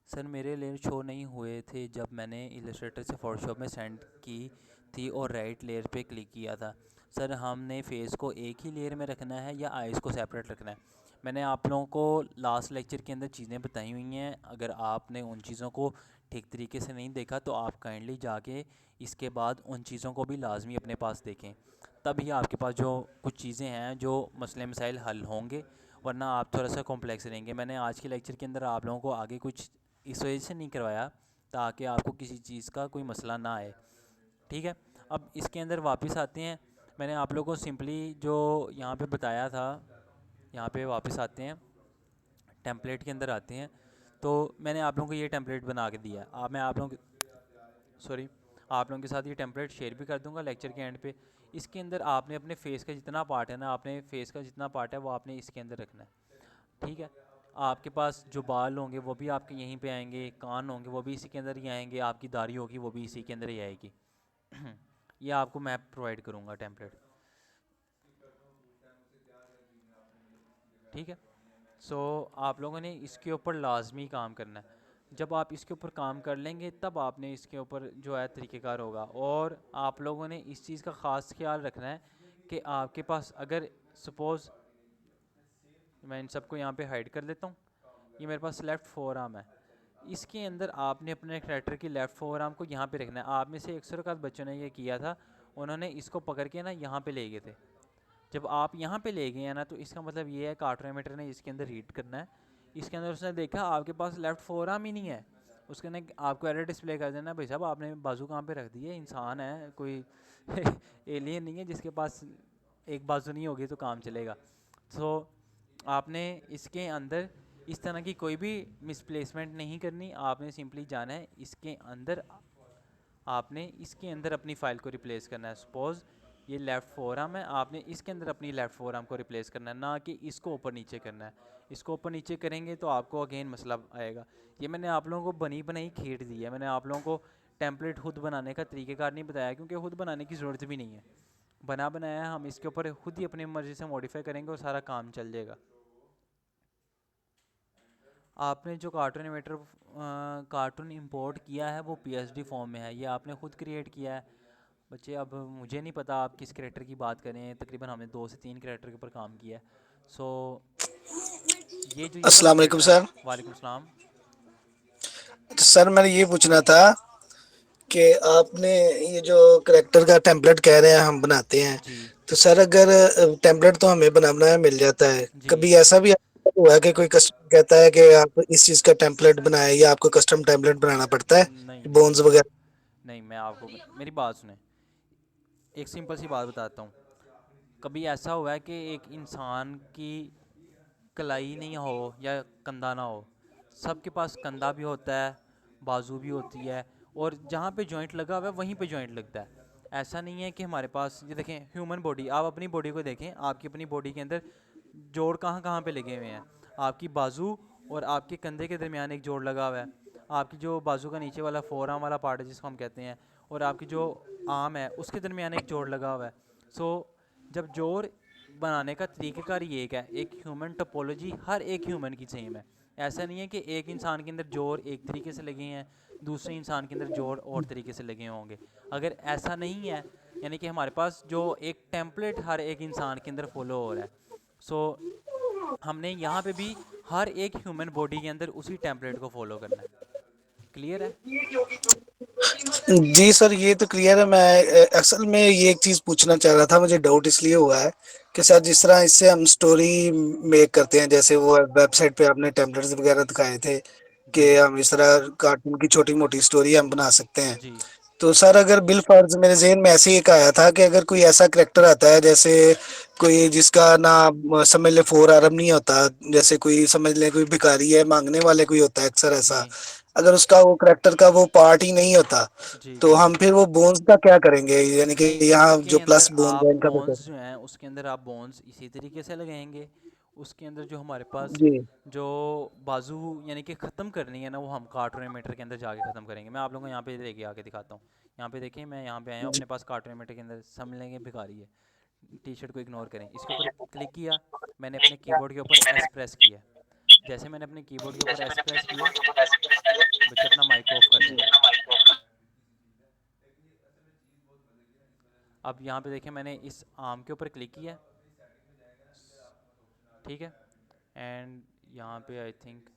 सर मेरे लेयर शो नहीं हुए थे जब मैंने इलस्ट्रेटर से फोटोशॉप में सेंड की थी और राइट लेयर पे क्लिक किया था। सर हमने फेस को एक ही लेयर में रखना है या आइज़ को सेपरेट रखना है? मैंने आप लोगों को लास्ट लेक्चर के अंदर चीज़ें बताई हुई हैं। अगर आपने उन चीज़ों को ठीक तरीके से नहीं देखा तो आप काइंडली जाके इसके बाद उन चीज़ों को भी लाजमी अपने पास देखें, तभी आपके पास जो कुछ चीज़ें हैं जो मसले मसाइल हल होंगे, वरना आप थोड़ा सा कॉम्प्लेक्स रहेंगे। मैंने आज के लेक्चर के अंदर आप लोगों को आगे कुछ इस वजह से नहीं करवाया ताकि आपको किसी चीज़ का कोई मसला ना आए। ठीक है, अब इसके अंदर वापस आते हैं। मैंने आप लोगों को सिंपली जो यहाँ पे बताया था, यहाँ पे वापस आते हैं, टेम्पलेट के अंदर आते हैं। तो मैंने आप लोगों को ये टेम्पलेट बना के दिया। मैं आप लोगों आप लोगों के साथ ये टेम्पलेट शेयर भी कर दूंगा लेक्चर के एंड पे। इसके अंदर आपने अपने फेस का जितना पार्ट है ना, आपने फेस का जितना पार्ट है वो आपने इसके अंदर रखना है। ठीक है, आपके पास जो बाल होंगे वो भी आपके यहीं पे आएंगे, कान होंगे वो भी इसी के अंदर ही आएंगे, आपकी दाढ़ी होगी वो भी इसी के अंदर ही आएगी। ये आपको मैं प्रोवाइड करूँगा टेम्पलेट। ठीक है, सो आप लोगों ने इसके ऊपर लाजमी काम करना है। जब आप इसके ऊपर काम कर लेंगे तब आपने इसके ऊपर जो है तरीक़ेकार होगा। और आप लोगों ने इस चीज़ का ख़ास ख्याल रखना है कि आपके पास अगर सपोज़ मैं इन सबको यहाँ पे हाइड कर लेता हूँ, ये मेरे पास लेफ़्ट फोर आर्म है, इसके अंदर आपने अपने कैरेक्टर की लेफ़्ट फोर आर्म को यहाँ पे रखना है। आप में से अक्सर औक़ात बच्चों ने ये किया था, उन्होंने इसको पकड़ के ना यहाँ पे ले गए थे। जब आप यहाँ पे ले गए हैं ना तो इसका मतलब ये है कार्टून एनिमेटर ने इसके अंदर रीड करना है। इसके अंदर उसने देखा आपके पास लेफ़्ट फोर आर्म ही नहीं है, उसके ने आपको एरर डिस्प्ले कर देना, भाई साहब आपने बाजू कहाँ पे रख दी है, इंसान है कोई एलियन नहीं है जिसके पास एक बाजू नहीं होगी तो काम चलेगा। तो आपने इसके अंदर इस तरह की कोई भी मिसप्लेसमेंट नहीं करनी, आपने सिंपली जाना है इसके अंदर, आपने इसके अंदर अपनी फ़ाइल को रिप्लेस करना है। सपोज़ ये लेफ़्ट फोरआर्म है, आपने इसके अंदर अपनी लेफ़्ट फोरआर्म को रिप्लेस करना है, ना कि इसको ऊपर नीचे करना है। इसको ऊपर नीचे करेंगे तो आपको अगेन मसला आएगा। ये मैंने आप लोगों को बनी बनाई खीर दी है, मैंने आप लोगों को टेम्पलेट खुद बनाने का तरीक़ेकार नहीं बताया, क्योंकि खुद बनाने की ज़रूरत भी नहीं है। बना बनाया हम इसके ऊपर खुद ही अपनी मर्ज़ी से मॉडिफाई करेंगे और सारा काम चल जाएगा। आपने जो कार्टून एनिमेटर कार्टून इंपोर्ट किया है वो पीएसडी फॉर्म में है, ये आपने खुद क्रिएट किया है बच्चे। अब मुझे नहीं पता आप किस कैरेक्टर की बात करें, तकरीबन हमने 2 से 3 कैरेक्टर के ऊपर काम किया है। सो ये जो
अस्सलाम
वाला
वालेकुम
कैरेक्टर
सर।
है, वालेकुम सलाम।
तो सर मैंने ये पूछना था कि आपने ये जो करेक्टर का टेम्पलेट कह रहे हैं हम बनाते हैं,
जी
तो सर अगर टेम्पलेट तो हमें बनाना मिल जाता है,
जी।
कभी ऐसा भी हुआ है कि कोई कस्टमर कहता है कि आप इस चीज़ का टेम्पलेट बनाए या आपको कस्टम टेम्पलेट बनाना पड़ता है,
नहीं नहीं
बोन्स वगैरह?
नहीं, मैं आपको मेरी बात सुने, एक सिंपल सी बात बताता हूँ। कभी ऐसा हुआ है कि एक इंसान की कलाई नहीं हो या कंधा ना हो? सबके पास कंधा भी होता है, बाजू भी होती है, और जहाँ पे जॉइंट लगा हुआ है वहीं पे जॉइंट लगता है। ऐसा नहीं है कि हमारे पास, ये देखें ह्यूमन बॉडी, आप अपनी बॉडी को देखें, आपकी अपनी बॉडी के अंदर जोड़ कहाँ कहाँ पे लगे हुए हैं। आपकी बाजू और आपके कंधे के दरमियान एक जोड़ लगा हुआ है, आपकी जो बाजू का नीचे वाला फोर आर्म वाला पार्ट है जिसको हम कहते हैं, और आपकी जो आर्म है उसके दरमियान एक जोड़ लगा हुआ है। सो जब जोड़ बनाने का तरीक़ेकार ये एक है, एक ह्यूमन टोपोलॉजी हर एक ह्यूमन की सेम है। ऐसा नहीं है कि एक इंसान के अंदर जोड़ एक तरीके से लगे हैं, दूसरे इंसान के अंदर जोड़ और तरीके से लगे होंगे। अगर ऐसा नहीं है, यानी कि हमारे पास जो एक टेम्पलेट हर एक इंसान के अंदर फॉलो हो रहा है, सो हमने यहाँ पे भी हर एक ह्यूमन बॉडी के अंदर उसी टेम्पलेट को फॉलो करना है। क्लियर है?
जी सर, ये तो क्लियर है। मैं असल में ये एक चीज़ पूछना चाह रहा था, मुझे डाउट इसलिए हुआ है कि सर जिस तरह इससे हम स्टोरी मेक करते हैं, जैसे वो वेबसाइट पे आपने टेम्पलेट्स वगैरह दिखाए थे
जी
कि हम इस तरह कार्टून की छोटी मोटी स्टोरी हम बना सकते हैं।
जी
तो सर अगर बिल फर्ज मेरे ज़हन में ऐसे ही एक आया था कि अगर कोई ऐसा करेक्टर आता है, जैसे कोई जिसका ना समझ ले फोर आर्म नहीं होता, जैसे कोई समझ ले कोई भिखारी है, मांगने वाले कोई होता है अक्सर
जी
ऐसा, अगर उसका वो करेक्टर का वो पार्ट ही नहीं होता,
जी
तो
जी।
हम फिर वो बोन्स का क्या करेंगे? यानी कि
नहीं,
यहाँ
उसके
जो
अंदर
प्लस बोन्स
आप
है इनका
बोन्स
तो
जो हैं उसके अंदर आप बोन्स इसी तरीके से लगाएंगे। उसके अंदर जो हमारे पास
जी
जो बाजू यानी कि ख़त्म करनी है ना, वो हम कार्टून एनिमेटर के अंदर जाके ख़त्म करेंगे। मैं आप लोगों को यहाँ पे लेके आके दिखाता हूँ। यहाँ पे देखिए, मैं यहाँ पे आया हूँ,
जी
अपने पास कार्टून एनिमेटर के अंदर समझ लेंगे भिखारी है। टी शर्ट को इग्नोर करें, इसके ऊपर क्लिक किया, मैंने अपने कीबोर्ड के ऊपर एस प्रेस किया। जैसे मैंने अपने कीबोर्ड के ऊपर एस प्रेस किया, बच्चे अपना माइक ऑफ कर दें। अब यहाँ पे देखें, मैंने इस आर्म के ऊपर क्लिक किया, ठीक है, एंड यहाँ पे आई थिंक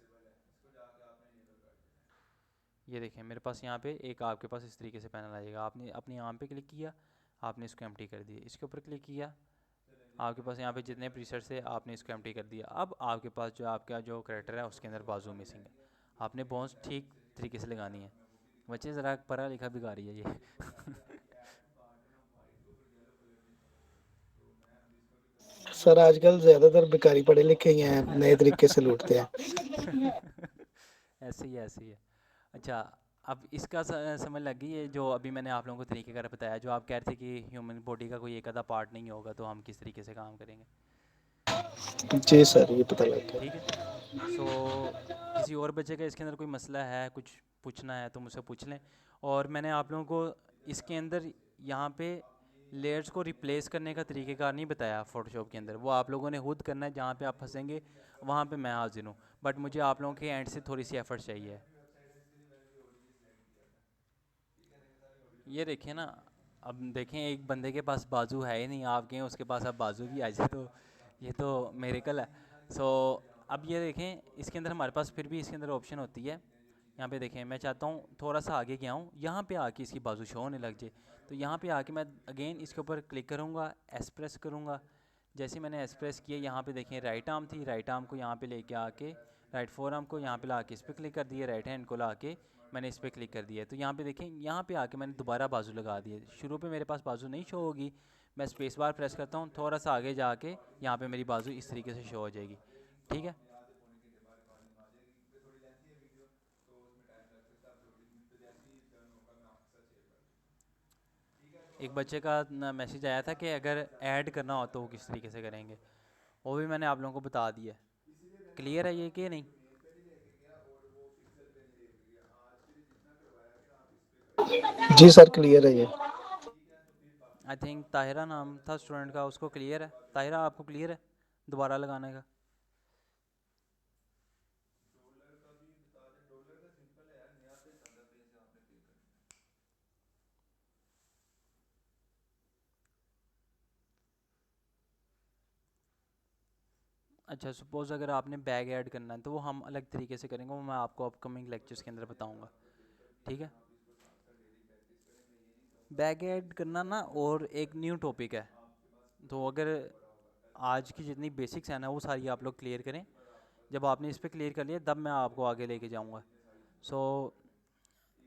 ये देखें मेरे पास यहाँ पे एक आपके पास इस तरीके से पैनल आएगा। आपने अपनी आर्म पे क्लिक किया, आपने इसको एम्प्टी कर दिया, इसके ऊपर क्लिक किया, आपके पास यहाँ पे जितने प्रीसेट्स है आपने इसको एम्प्टी कर दिया। अब आपके पास जो आपका जो करेक्टर है उसके अंदर बाजू मिसिंग है, आपने बोन्स ठीक तरीके से लगानी है। बच्चे ज़रा पढ़ा लिखा भिखारी है ये
सर, आजकल ज्यादातर भिखारी पढ़े लिखे ही हैं, नए तरीके से लूटते हैं।
ऐसे ही है। अच्छा, अब इसका समझ लग गई है जो अभी मैंने आप लोगों को तरीक़ेकार बताया, जो आप कह रहे थे कि ह्यूमन बॉडी का कोई एक आधा पार्ट नहीं होगा तो हम किस तरीके से काम करेंगे।
जी सर, ये पता लग
ठीक है।
गया।
सो किसी और बच्चे का इसके अंदर कोई मसला है, कुछ पूछना है तो मुझसे पूछ लें। और मैंने आप लोगों को इसके अंदर यहाँ पे लेयर्स को रिप्लेस करने का तरीक़ेकार नहीं बताया फ़ोटोशॉप के अंदर, वो आप लोगों ने खुद करना है। जहाँ पे आप फंसेंगे वहाँ पे मैं हाजिर हूँ, बट मुझे आप लोगों के एंड से थोड़ी सी एफ़र्ट चाहिए। ये देखिए ना, अब देखें एक बंदे के पास बाजू है ही नहीं, आप कहें उसके पास अब बाजू भी आ जाए, तो ये तो मिरेकल है। सो अब ये देखें, इसके अंदर हमारे पास फिर भी इसके अंदर ऑप्शन होती है। यहाँ पे देखें, मैं चाहता हूँ थोड़ा सा आगे गया हूँ, यहाँ पे आके इसकी बाजू शो होने लग जाए, तो यहाँ पे आके मैं अगेन इसके ऊपर क्लिक करूँगा, एक्सप्रेस करूँगा। जैसे मैंने एक्सप्रेस किया, यहाँ पे देखें राइट आर्म थी, राइट आर्म को यहाँ पे लेके आके, राइट फोर आर्म को यहाँ पे ला के इस पर क्लिक कर दिया, राइट हैंड को ला के मैंने इस पर क्लिक कर दिया। तो यहाँ पे देखें, यहाँ पे आके मैंने दोबारा बाजू लगा दी। शुरू पे मेरे पास बाजू नहीं शो होगी, मैं स्पेस बार प्रेस करता हूँ, थोड़ा सा आगे जाके यहाँ पे मेरी बाजू इस तरीके से शो हो जाएगी। ठीक है, एक बच्चे का मैसेज आया था कि अगर ऐड करना हो तो वो किस तरीके से करेंगे, वो भी मैंने आप लोगों को बता दिया। क्लियर है ये कि नहीं?
जी सर क्लियर है ये।
आई थिंक ताहिरा नाम था स्टूडेंट का, उसको क्लियर है। ताहिरा आपको क्लियर है दोबारा लगाने का? अच्छा, सपोज़ अगर आपने बैग ऐड करना है तो वो हम अलग तरीके से करेंगे, वो मैं आपको अपकमिंग लेक्चर्स के अंदर बताऊंगा, ठीक है? बैग ऐड करना ना और एक न्यू टॉपिक है, तो अगर आज की जितनी बेसिक्स हैं ना वो सारी आप लोग क्लियर करें। जब आपने इस पर क्लियर कर लिया तब मैं आपको आगे लेके जाऊंगा। सो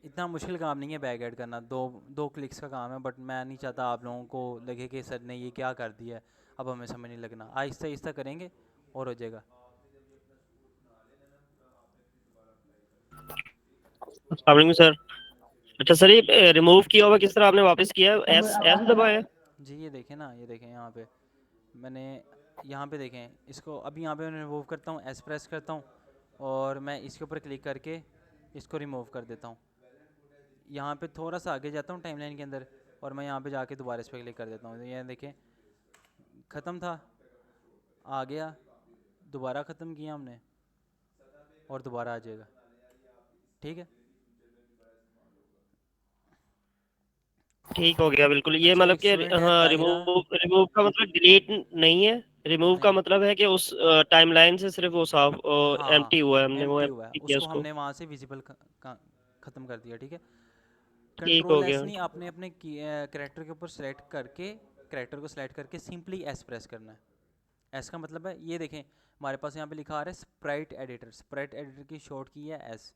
इतना मुश्किल काम नहीं है बैग ऐड करना, दो क्लिक्स का काम है। बट मैं नहीं चाहता आप लोगों को लगे कि सर ने ये क्या कर दिया है, अब हमें समझ नहीं लगना। आहिस्ता आहिस्ता करेंगे और हो जाएगा।
अस्सलाम वालेकुम सर। अच्छा सर, ये रिमूव किया हुआ किस तरह आपने वापस किया? एस एस दबाया?
जी ये देखें ना, ये देखें यहाँ पे मैंने, यहाँ पे देखें इसको। अभी यहाँ पे मैं रिमूव करता हूँ, एस प्रेस करता हूँ और मैं इसके ऊपर क्लिक करके इसको रिमूव कर देता हूँ। यहाँ पे थोड़ा सा आगे जाता हूँ टाइमलाइन के अंदर और मैं यहाँ पे जाके दोबारा इस पर क्लिक कर देता हूँ। तो ये देखें ख़त्म था, आ गया, दोबारा ख़त्म किया हमने और दोबारा आ जाएगा, ठीक है?
ठीक हो गया बिल्कुल। ये
अच्छा
मतलब
एक
कि
स्टूडेंट है
हाँ,
ताहिरा,
रिमूव रिमूव का मतलब डिलीट नहीं है। रिमूव का
नहीं,
मतलब है कि उस टाइमलाइन से सिर्फ वो साफ
हाँ
एम्प्टी हुआ है, हमने वो
एम्प्टी हुआ है,
एम्प्टी किया
उसको
उसको।
हमने वहाँ से विजिबल ख़त्म कर दिया, ठीक है?
ठीक हो
कंट्रोल एस
गया।
नहीं, आपने अपने करेक्टर के ऊपर सेलेक्ट करके, करेक्टर को सेलेक्ट करके सिंपली एस प्रेस करना है। एस का मतलब है, ये देखें हमारे पास यहाँ पे लिखा आ रहा है स्प्राइट एडिटर। स्प्राइट एडिटर की शॉर्ट की है एस।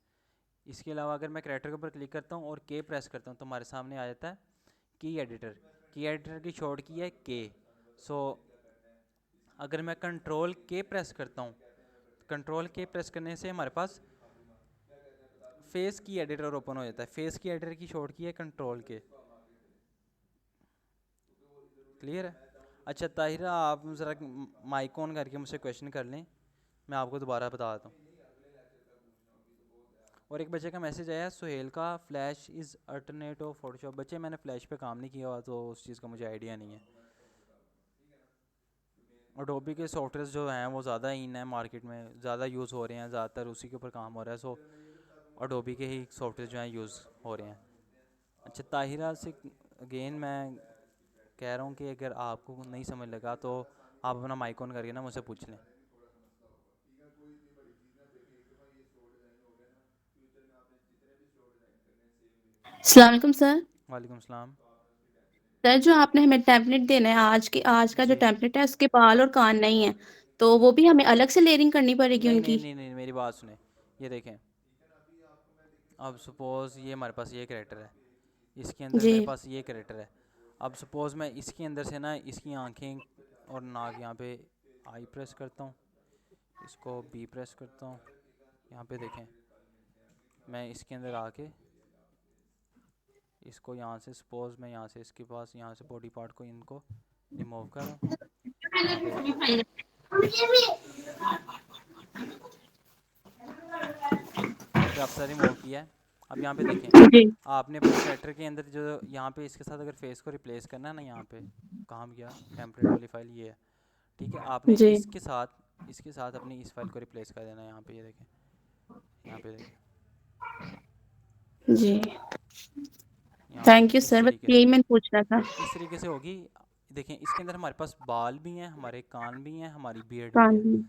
इसके अलावा अगर मैं करेक्टर के ऊपर क्लिक करता हूँ और के प्रेस करता हूँ तो हमारे सामने आ जाता है की एडिटर। की एडिटर की शॉर्ट की है के। सो अगर मैं कंट्रोल के प्रेस करता हूँ, कंट्रोल के प्रेस करने से हमारे पास फेस की एडिटर ओपन हो जाता है। फेस की एडिटर की शॉर्ट की है कंट्रोल के। क्लियर है? अच्छा ताहिरा, आप ज़रा माइक ऑन करके मुझसे क्वेश्चन कर लें, मैं आपको दोबारा बता देता हूँ। और एक बच्चे का मैसेज आया सुहेल का, flash is alternate of Photoshop. बच्चे मैंने फ्लैश पे काम नहीं किया हुआ तो उस चीज़ का मुझे आइडिया नहीं है। अडोबी के सॉफ्टवेयर जो हैं वो ज़्यादा इन है मार्केट में, ज़्यादा यूज़ हो रहे हैं, ज़्यादातर उसी के ऊपर काम हो रहा है। सो अडोबी के ही सॉफ्टवेयर जो हैं यूज़ हो रहे हैं। अच्छा ताहिरा से अगेन मैं कह रहा हूँ कि अगर आपको नहीं समझ लगा तो आप अपना माइक ऑन करके ना मुझसे पूछ लें।
अस्सलाम वालेकुम सर।
वालेकुम सलाम।
सर जो आपने हमें टेम्पलेट देना है, आज का जो
जी
टेम्पलेट है उसके बाल और कान नहीं है, तो वो भी हमें अलग से लेयरिंग करनी पड़ेगी
नहीं नहीं
उनकी?
नहीं नहीं, मेरी बात सुने। ये देखें, अब सपोज़ ये हमारे पास ये करेक्टर है, इसके अंदर
जी
मेरे पास ये करेक्टर है। अब सपोज़ मैं इसके अंदर से ना इसकी आंखें और नाक, यहाँ पे आई प्रेस करता हूँ, इसको बी प्रेस करता हूँ। यहाँ पे देखें मैं इसके अंदर आके इसको यहाँ से, सपोज़ मैं यहाँ से इसके पास, यहाँ से बॉडी पार्ट को इनको रिमूव कर रहा हूँ। यहाँ पे देखें, यहाँ पे आपसे रिमूव किया है। अब यहाँ पे देखें,
जी
आपने अपने कैरेक्टर के अंदर जो यहाँ पे इसके साथ अगर फेस को रिप्लेस करना है ना, यहाँ पे कहाँ गया टेम्पलेट वाली फाइल, ये है, ठीक है? आपने
जी
इसके साथ अपनी इस फाइल को रिप्लेस कर देना है। यहाँ पे ये देखें, यहाँ पे देखें,
जी।
यहाँ पे
थैंक यू
इस
सर, बस
तरीके से,
यही मैंने पूछना था।
इस तरीके से होगी। देखें इसके अंदर हमारे पास बाल भी हैं, हमारे कान भी हैं, हमारी बियर्ड भी
कान
है,
भी।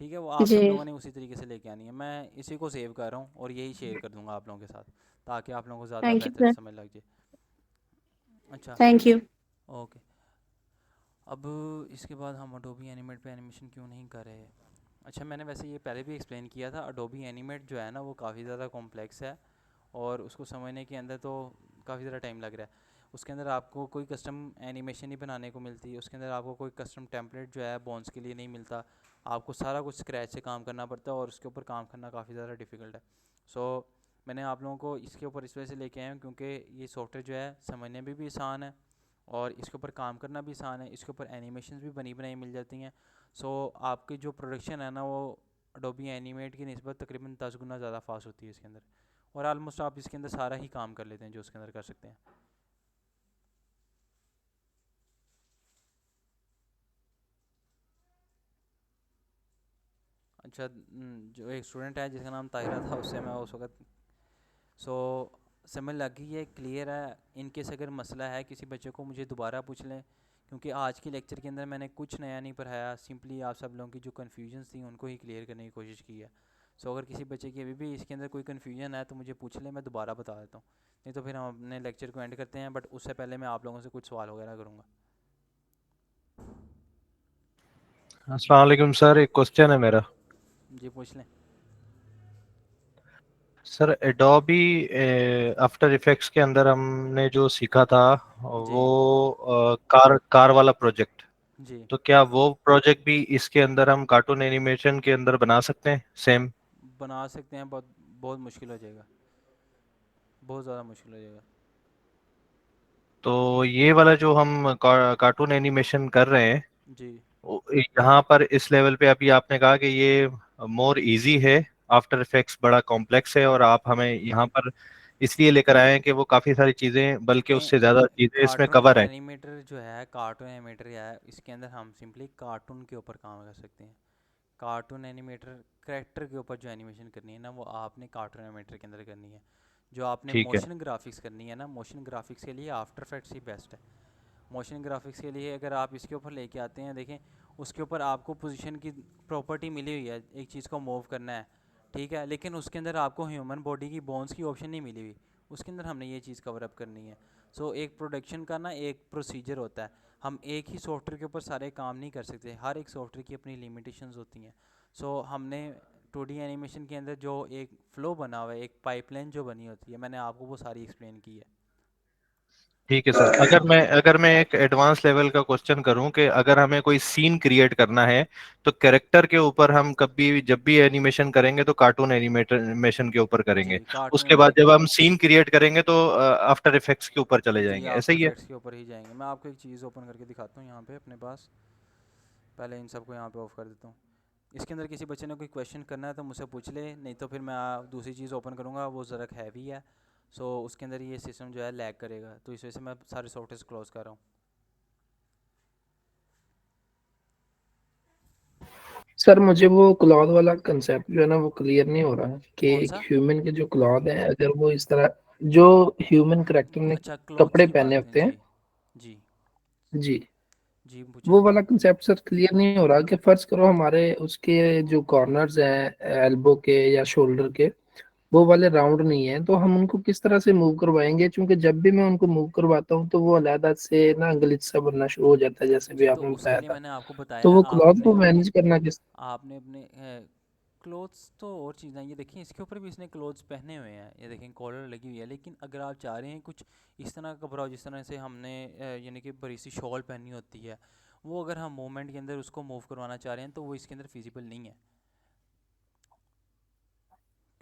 ठीक है? वो आप
जी
सब लोगों ने उसी तरीके से लेके आनी है। मैं इसी को सेव कर रहा हूँ और यही शेयर कर दूँगा आप लोगों के साथ, ताकि आप लोगों को ज़्यादा
थैंक यू
बेहतर
सर।
समझ लग जाए। अच्छा,
थैंक यू।
ओके। अब इसके बाद हम अडोबी एनिमेट पे एनिमेशन क्यों नहीं कर रहे? अच्छा, मैंने वैसे ये पहले भी एक्सप्लेन किया था। अडोबी एनिमेट जो है ना वो काफ़ी ज़्यादा कॉम्प्लेक्स है और उसको समझने के अंदर तो काफ़ी ज़्यादा टाइम लग रहा है। उसके अंदर आपको कोई कस्टम एनिमेशन नहीं बनाने को मिलती, उसके अंदर आपको कोई कस्टम टेम्पलेट जो है बोन्स के लिए नहीं मिलता। आपको सारा कुछ स्क्रैच से काम करना पड़ता है और उसके ऊपर काम करना काफ़ी ज़्यादा डिफ़िकल्ट है। सो मैंने आप लोगों को इसके ऊपर इस वजह से लेके आया हूँ क्योंकि ये सॉफ्टवेयर जो है समझने में भी आसान है और इसके ऊपर काम करना भी आसान है। इसके ऊपर एनिमेशन भी बनी बनाई मिल जाती हैं। सो आपकी जो प्रोडक्शन है ना वो अडोबी एनिमेट की निस्बत तकरीबन 10 गुना ज़्यादा फास्ट होती है इसके अंदर, और ऑलमोस्ट आप इसके अंदर सारा ही काम कर लेते हैं जो उसके अंदर कर सकते हैं। अच्छा, जो एक स्टूडेंट है जिसका नाम ताहिरा था, उससे मैं उस वक्त सो समझ लग गई है, क्लियर है। इनकेस अगर मसला है किसी बच्चे को, मुझे दोबारा पूछ लें, क्योंकि आज के लेक्चर के अंदर मैंने कुछ नया नहीं पढ़ाया, सिंपली आप सब लोगों की जो कन्फ्यूजन्स थी उनको ही क्लियर करने की कोशिश की है। सो अगर किसी बच्चे की अभी भी इसके अंदर कोई कन्फ्यूजन है तो मुझे पूछ लें, मैं दोबारा बता देता हूँ, नहीं तो फिर हम अपने लेक्चर को एंड करते हैं। बट उससे पहले मैं आप लोगों से कुछ सवाल वगैरह करूँगा।
अस्सलाम वालेकुम सर, एक क्वेश्चन है मेरा।
जी पूछ लें।
सर एडोबी आफ्टर इफेक्ट्स के अंदर हमने जो सीखा था
जी
वो कार वाला प्रोजेक्ट,
जी
तो क्या वो प्रोजेक्ट भी इसके अंदर हम कार्टून एनिमेशन के अंदर बना सकते हैं सेम?
बना सकते हैं, बहुत बहुत मुश्किल हो जाएगा, बहुत ज़्यादा मुश्किल हो जाएगा।
तो ये वाला जो हम कार्टून एनिमेशन कर रहे हैं,
जी
यहाँ पर इस लेवल पे अभी आपने कहा कि ये मोर इजी है, आफ्टर इफेक्ट्स बड़ा कॉम्प्लेक्स है, और आप हमें यहाँ पर इसलिए लेकर आए हैं कि वो काफी सारी चीजें, बल्कि
देखें,
उससे ज्यादा चीजें इसमें
कार्टून
कवर हैं।
एनिमेटर जो है, कार्टून एनिमेटर है, इसके अंदर हम सिंपली कार्टून के ऊपर काम कर सकते हैं। कार्टून एनिमेटर कैरेक्टर के ऊपर जो एनिमेशन करनी है ना, वो आपने कार्टून एनिमेटर के अंदर करनी है। जो आपने
ठीक है।
मोशन ग्राफिक्स करनी है ना, मोशन ग्राफिक्स के लिए आफ्टर इफेक्ट्स ही बेस्ट है। मोशन ग्राफिक्स के लिए अगर आप इसके ऊपर लेके आते हैं, देखें उसके ऊपर आपको पोजीशन की प्रॉपर्टी मिली हुई है, एक चीज़ को मूव करना है, ठीक है, लेकिन उसके अंदर आपको ह्यूमन बॉडी की बोन्स की ऑप्शन नहीं मिली हुई, उसके अंदर हमने ये चीज़ कवर अप करनी है। सो एक प्रोडक्शन का ना एक प्रोसीजर होता है, हम एक ही सॉफ्टवेयर के ऊपर सारे काम नहीं कर सकते, हर एक सॉफ्टवेयर की अपनी लिमिटेशंस होती हैं। सो हमने 2D एनिमेशन के अंदर जो एक फ़्लो बना हुआ है, एक पाइपलाइन जो बनी होती है, मैंने आपको वो सारी एक्सप्लेन की है।
ठीक है सर, अगर मैं एक एडवांस लेवल का क्वेश्चन करूं कि अगर हमें कोई सीन क्रिएट करना है, तो कैरेक्टर के ऊपर हम कभी जब भी एनिमेशन करेंगे तो कार्टून एनिमेशन के ऊपर
जी
करेंगे,
कार्टून
उसके बाद जब हम सीन क्रिएट करेंगे तो आफ्टर इफेक्ट्स के ऊपर चले
जी
जाएंगे, ऐसा
आफ्टर
ही है?
इफेक्ट्स के ऊपर ही जाएंगे। मैं आपको एक चीज़ ओपन करके दिखाता हूँ यहाँ पे अपने पास, पहले इन सबको यहाँ पे ऑफ कर देता हूँ। इसके अंदर किसी बच्चे ने कोई क्वेश्चन करना है तो मुझसे पूछ ले, नहीं तो फिर मैं दूसरी चीज़ ओपन करूँगा, वो ज़रा हैवी है, सो उसके अंदर ये सिस्टम जो है लैग करेगा, तो इस वजह से मैं सारे सॉफ्टवेयर क्लोज कर रहा हूँ।
सर मुझे वो क्लॉथ वाला कंसेप्ट जो है ना वो क्लियर नहीं हो रहा है कि
कौन
एक
सा?
ह्यूमन के जो क्लॉथ है, अगर वो इस तरह जो ह्यूमन करेक्टर ने
अच्छा, क्लोथ्स
कपड़े
की
पहने
बात है
होते हैं,
जी। जी
जी,
जी पूछें।
वो वाला कंसेप्ट सर क्लियर नहीं हो रहा कि फर्ज करो हमारे उसके जो कॉर्नर्स हैं एल्बो के या शोल्डर के, वो वाले राउंड नहीं है, तो हम उनको किस तरह से मूव करवाएंगे? क्योंकि जब भी मैं उनको मूव करवाता हूँ तो वो अलहदा से ना गलिच सा बनना शुरू हो जाता है, जैसे भी
जी तो
आपने
उसके
बताया
लिए
था।
मैंने आपको बताया
तो
है,
वो क्लॉथ
आपने
को
अपने
मैनेज करना किस?
आपने अपने क्लोथ्स तो और चीज़ें, ये देखिए इसके ऊपर भी इसने क्लोथ्स पहने हुए हैं, ये देखें कॉलर लगी हुई है, लेकिन अगर आप चाह रहे हैं कुछ इस तरह का कपड़ा हो जिस तरह से हमने यानी कि बड़ी सी शॉल पहनी होती है, वो अगर हम मूवमेंट के अंदर उसको मूव करवाना चाह रहे हैं तो वो इसके अंदर फिजिबल नहीं है।